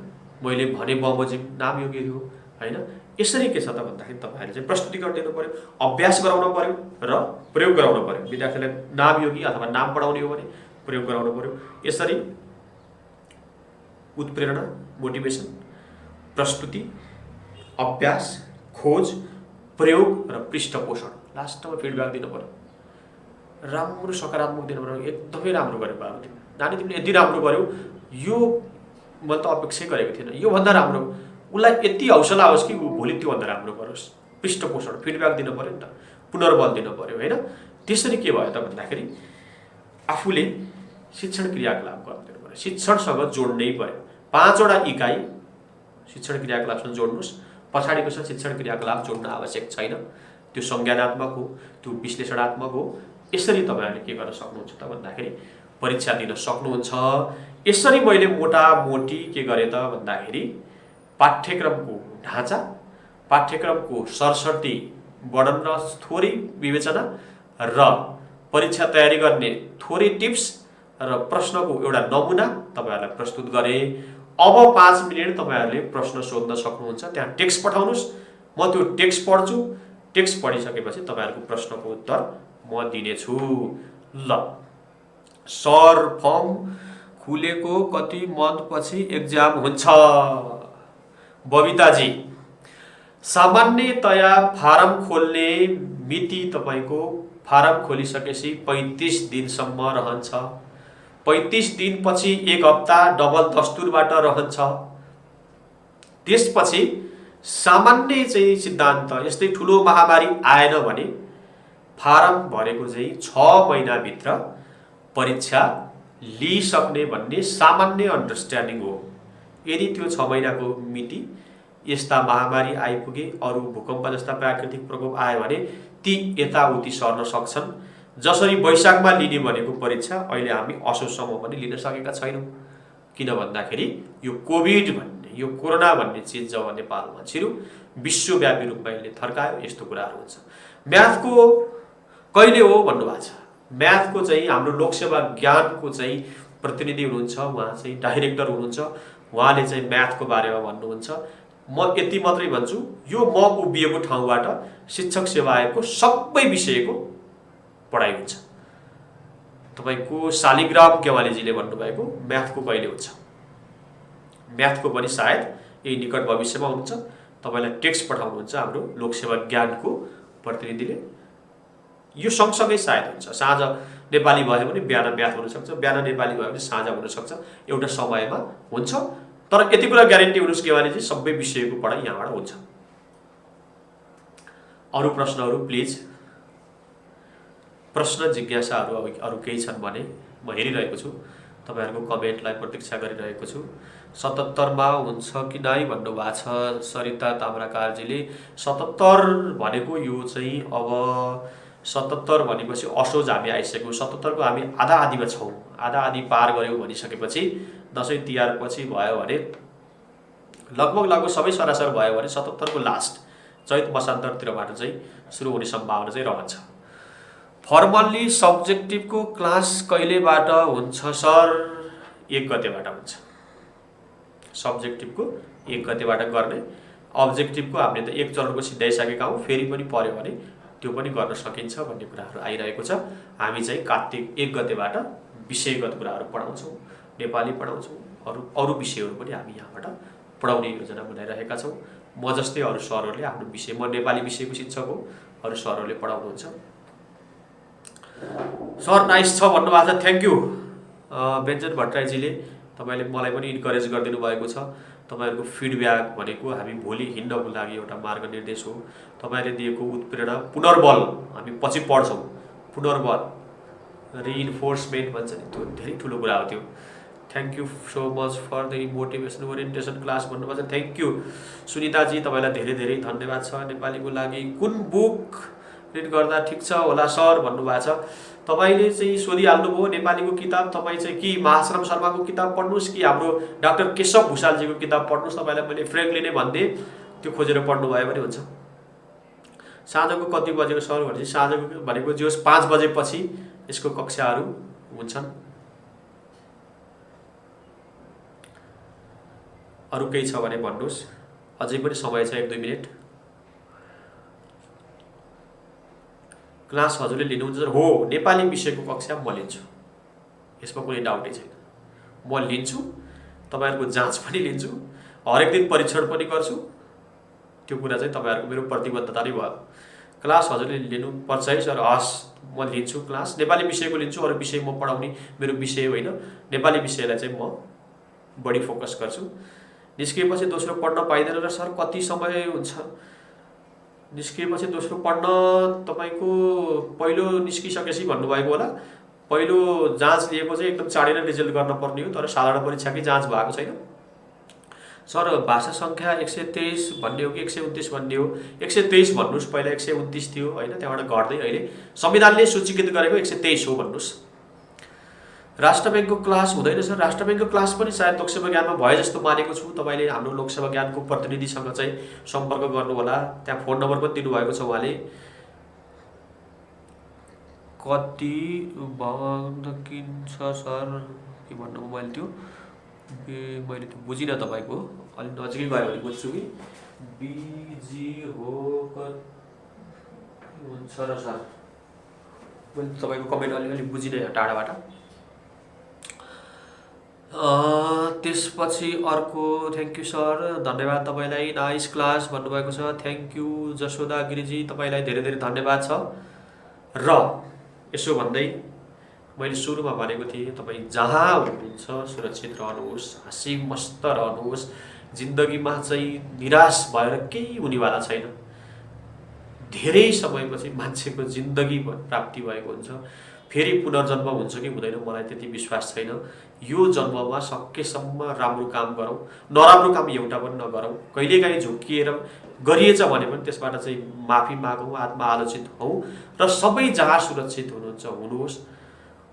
मैले भने बमोजिम नामयोगी हो हैन। यसरी के छ त भन्दाखेरि तपाईँहरूले चाहिँ प्रस्तुतिकरण दिनु पर्यो, अभ्यास गराउनु पर्यो र प्रयोग गराउनु पर्यो। विद्यार्थीलाई नामयोगी अथवा नाम पढाउने हो भने प्रयोग गराउनु पर्यो। यसरी उत्प्रेरणा, मोटिभेसन, प्रस्तुति, अभ्यास, खोज, प्रयोग र पृष्ठपोषण, लास्टमा फिडब्याक दिनु पर्यो। राम्रो सकारात्मक दिनु पर्यो, एकदमै राम्रो गर्यो बाबु नानी, तिमीले यति राम्रो गर्यो, यो मैले त अपेक्षै गरेको थिएन, योभन्दा राम्रो, उसलाई यति हौसला आओस् कि ऊ भोलि त्योभन्दा राम्रो गरोस्। पृष्ठपोषण, फिडब्याक दिनु पर्यो नि त, पुनर्बल दिनु पर्यो होइन। त्यसरी के भयो त भन्दाखेरि आफूले शिक्षण क्रियाकलाप गर्नु पर्यो, शिक्षणसँग जोड्नै पर्यो। 5 वटा इकाइ शिक्षण क्रियाकलापसँग जोड्नुहोस्, पछाडिको छ शिक्षण क्रियाकलाप जोड्न आवश्यक छैन, त्यो संज्ञानात्मक हो, त्यो विश्लेषणात्मक हो। यसरी तपाईँहरूले के गर्न सक्नुहुन्छ त भन्दाखेरि परीक्षा दिन सक्नुहुन्छ। यसरी मैले मोटामोटी के गरेँ त भन्दाखेरि पाठ्यक्रमको ढाँचा, पाठ्यक्रमको सरसर्ती वर्णन र थोरै विवेचना र परीक्षा तयारी गर्ने थोरै टिप्स र प्रश्नको एउटा नमुना तपाईँहरूलाई प्रस्तुत गरेँ। अब 5 मिनट तपाईँहरूले प्रश्न सोध्न सक्नुहुन्छ। त्यहाँ टेक्स्ट पठाउनुहोस्, म त्यो टेक्स्ट पढ्छु, टेक्स्ट पढिसकेपछि तपाईँहरूको प्रश्नको उत्तर म दिनेछु। ल, सर फर्म खुलेको कति मन्थपछि एक्जाम हुन्छ? बबिताजी, सामान्यतया फारम खोल्ने मिति तपाईँको फारम खोलिसकेपछि 35 दिनसम्म रहन्छ। 35 दिनपछि 1 हप्ता डबल दस्तुरबाट रहन्छ। त्यसपछि सामान्य चाहिँ सिद्धान्त, यस्तै ठुलो महामारी आएन भने फारम भरेको चाहिँ 6 महिनाभित्र परीक्षा लिइसक्ने भन्ने सामान्य अन्डरस्ट्यान्डिङ हो। यदि त्यो 6 महिनाको मिति यस्ता महामारी आइपुगे, अरू भूकम्प जस्ता प्राकृतिक प्रकोप आयो भने ती यताउति सर्न सक्छन्। जसरी वैशाखमा लिने भनेको परीक्षा अहिले हामी असोजसम्म पनि लिन सकेका छैनौँ। किन भन्दाखेरि यो कोभिड भन्ने, यो कोरोना भन्ने चिज जब नेपालमा छिर्यो, विश्वव्यापी रूपमा यसले थर्कायो। यस्तो कुराहरू हुन्छ। म्याथको कहिले हो भन्नुभएको छ। म्याथको चाहिँ हाम्रो लोकसेवा ज्ञानको चाहिँ प्रतिनिधि हुनुहुन्छ, उहाँ चाहिँ डाइरेक्टर हुनुहुन्छ, उहाँले चाहिँ म्याथको बारेमा भन्नुहुन्छ। म यति मात्रै भन्छु, यो म उभिएको ठाउँबाट शिक्षक सेवा आयोगको सबै विषयको पढाइ हुन्छ। तपाईँको शालिग्राम गेवालीजीले भन्नुभएको म्याथको कहिले हुन्छ, म्याथको पनि सायद यही निकट भविष्यमा हुन्छ। तपाईँलाई टेक्स्ट पठाउनुहुन्छ हाम्रो लोकसेवा ज्ञानको प्रतिनिधिले। यो सँगसँगै सायद हुन्छ। साँझ नेपाली भयो भने बिहान म्याथ हुनसक्छ, बिहान नेपाली भयो भने साँझ हुनसक्छ, एउटा समयमा हुन्छ। तर यति कुरा ग्यारेन्टी हुनुहोस् गेवालीजी, सबै विषयको पढाइ यहाँबाट हुन्छ। अरू प्रश्नहरू प्लिज, प्रश्न जिज्ञासाहरू अरू केही छन् भने म हेरिरहेको छु, तपाईँहरूको कमेन्टलाई प्रतीक्षा गरिरहेको छु। 77 मा हुन्छ कि नै भन्नुभएको छ सरिता ताम्राकारजीले। 77 भनेको यो चाहिँ अब 77 भनेपछि असोज हामी आइसक्यौँ। 77 को हामी आधा आधीमा छौँ। आधा आधी पार गऱ्यौँ भनिसकेपछि दसैँ तिहार पछि भयो भने लगभग सबै सरासर भयो भने 77 को लास्ट चैत मसान्तरतिरबाट चाहिँ सुरु हुने सम्भावना चाहिँ रहन्छ। फर्मल्ली सब्जेक्टिभको क्लास कहिलेबाट हुन्छ सर? 1 गतेबाट हुन्छ। सब्जेक्टिभको 1 गतेबाट गर्ने, अब्जेक्टिभको हामीले त 1 चरणको सिधाइसकेका हौँ, फेरि पनि पर्यो भने त्यो पनि गर्न सकिन्छ भन्ने कुराहरू आइरहेको छ। हामी चाहिँ कार्तिक 1 गतेबाट विषयगत कुराहरू पढाउँछौँ, नेपाली पढाउँछौँ, अरू विषयहरू पनि हामी यहाँबाट पढाउने योजना बनाइरहेका छौँ। म जस्तै अरू सरहरूले आफ्नो विषय, म नेपाली विषयको शिक्षक हो, अरू सरहरूले पढाउनुहुन्छ। सर नाइस छ भन्नुभएको छ, थ्याङ्क यू। व्यञ्जन भट्टराईजीले तपाईँले मलाई पनि इन्करेज गरिदिनु भएको छ। तपाईँहरूको फिडब्याक भनेको हामी भोलि हिँड्नको लागि एउटा मार्गनिर्देश हो। तपाईँले दिएको उत्प्रेरणा, पुनर्बल, हामी पछि पढ्छौँ, पुनर्बल, रिइन्फोर्समेन्ट भन्छ नि, त्यो धेरै ठुलो कुरा हो त्यो। Thank you so much for the motivation orientation class भन्नुभएको छ, थ्याङ्क यू। सुनिताजी तपाईँलाई धेरै धेरै धन्यवाद छ नेपालीको लागि। कुन बुक रिड गर्दा ठिक छ होला सर भन्नुभएको छ। तपाईँले चाहिँ सोधिहाल्नुभयो नेपालीको किताब, तपाईँ चाहिँ कि महाश्रम शर्माको किताब पढ्नुहोस् कि हाम्रो डाक्टर केशव भुषालजीको किताब पढ्नुहोस्। तपाईँलाई मैले फ्रेङ्कली नै भनिदिएँ, त्यो खोजेर पढ्नुभयो भने हुन्छ। साँझको कति बजेको सर भनेपछि साँझको भनेको जो 5 बजेपछि यसको कक्षाहरू हुन्छन्। अरू केही छ भने भन्नुहोस्, अझै पनि समय छ 1-2 मिनट। क्लास हजुरले लिनुहुन्छ हो? नेपाली विषयको कक्षा म लिन्छु, यसमा कुनै डाउटै छैन। म लिन्छु, तपाईँहरूको जाँच पनि लिन्छु, हरेक दिन परीक्षण पनि गर्छु। त्यो कुरा चाहिँ तपाईँहरूको मेरो प्रतिबद्धता नै भयो। क्लास हजुरले लिनुपर्छ है सर? हस्, म लिन्छु क्लास, नेपाली विषयको लिन्छु, अरू विषय म पढाउने मेरो विषय होइन। नेपाली विषयलाई चाहिँ म बढी फोकस गर्छु। निस्किएपछि दोस्रो पढ्न पाइँदैन र सर कति समय हुन्छ? निस्किएपछि दोस्रो पढ्न तपाईँको पहिलो निस्किसकेपछि भन्नुभएको होला। पहिलो जाँच लिएको चाहिँ एकदम चाँडै नै रिजल्ट गर्न पर्ने हो, तर साधारण परीक्षाकै जाँच भएको छैन। सर भाषा सङ्ख्या 123 भन्ने हो कि 129 भन्ने हो? 123 भन्नुहोस्, पहिला 129 थियो होइन, त्यहाँबाट घट्दै अहिले संविधानले सूचीकृत गरेको 123 हो भन्नुहोस्। राष्ट्र ब्याङ्कको क्लास हुँदैन सर? राष्ट्र ब्याङ्कको क्लास पनि सायद लोकसेवा ज्ञानमा भए जस्तो मानेको छु। तपाईँले हाम्रो लोकसेवा ज्ञानको प्रतिनिधिसँग चाहिँ सम्पर्क गर्नु होला, त्यहाँ फोन नम्बर पनि दिनुभएको छ उहाँले। कति किन्छ सर के भन्नु मैले त्यो मैले त्यो बुझिनँ। तपाईँको अलिक नजिकै गयो भने बुझ्छु कि बिजी हो हुन्छ र सर? मैले तपाईँको कमेन्ट अलिअलि बुझिनँ टाढाबाट। त्यसपछि अर्को थ्याङ्क यू सर, धन्यवाद तपाईँलाई, नाइस क्लास भन्नुभएको छ, थ्याङ्क यू। जसोदा गिरिजी तपाईँलाई धेरै धेरै धन्यवाद छ। र यसो भन्दै मैले सुरुमा भनेको थिएँ, तपाईँ जहाँ हुनुहुन्छ सुरक्षित रहनुहोस्, हाँसी मस्त रहनुहोस्। जिन्दगीमा चाहिँ निराश भएर केही हुनेवाला छैन। धेरै समयपछि मान्छेको जिन्दगी प्राप्ति भएको हुन्छ, फेरि पुनर्जन्म हुन्छ कि हुँदैन मलाई त्यति विश्वास छैन। यो जन्ममा सकेसम्म राम्रो काम गरौँ, नराम्रो काम एउटा पनि नगरौँ। कहिलेकाहीँ झुक्किएर गरिएछ भने पनि त्यसबाट चाहिँ माफी मागौँ, आत्मा आलोचित हौँ र सबै जहाँ सुरक्षित हुनुहुन्छ हुनुहोस्,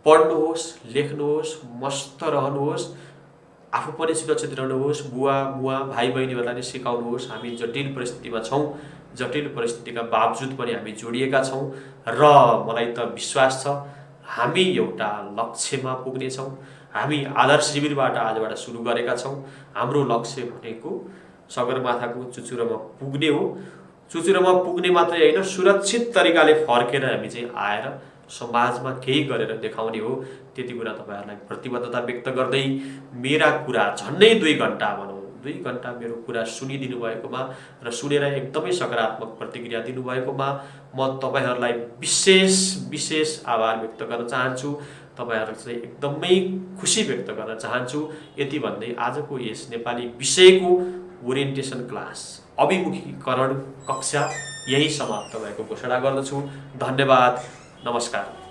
पढ्नुहोस्, लेख्नुहोस्, मस्त रहनुहोस्, आफू पनि सुरक्षित रहनुहोस्। बुवा मुवा भाइ बहिनीहरूलाई पनि सिकाउनुहोस् हामी जटिल परिस्थितिमा छौँ, जटिल परिस्थितिका बावजुद पनि हामी जोडिएका छौँ र मलाई त विश्वास छ हामी एउटा लक्ष्यमा पुग्नेछौँ। हामी आधार शिविरबाट आजबाट सुरु गरेका छौँ। हाम्रो लक्ष्य भनेको सगरमाथाको चुचुरोमा पुग्ने हो। चुचुरोमा पुग्ने मात्रै होइन, सुरक्षित तरिकाले फर्केर हामी चाहिँ आएर समाजमा केही गरेर देखाउने हो। त्यति कुरा तपाईँहरूलाई प्रतिबद्धता व्यक्त गर्दै मेरा कुरा झन्डै 2 घन्टा भनौँ 2 घन्टा मेरो कुरा सुनिदिनु भएकोमा र सुनेर एकदमै सकारात्मक प्रतिक्रिया दिनुभएकोमा म तपाईँहरूलाई विशेष आभार व्यक्त गर्न चाहन्छु। तपाईँहरू चाहिँ एकदमै खुसी व्यक्त गर्न चाहन्छु। यति भन्दै आजको यस नेपाली विषयको ओरिएन्टेसन क्लास अभिमुखीकरण कक्षा यही समाप्त भएको घोषणा गर्दछु। धन्यवाद, नमस्कार।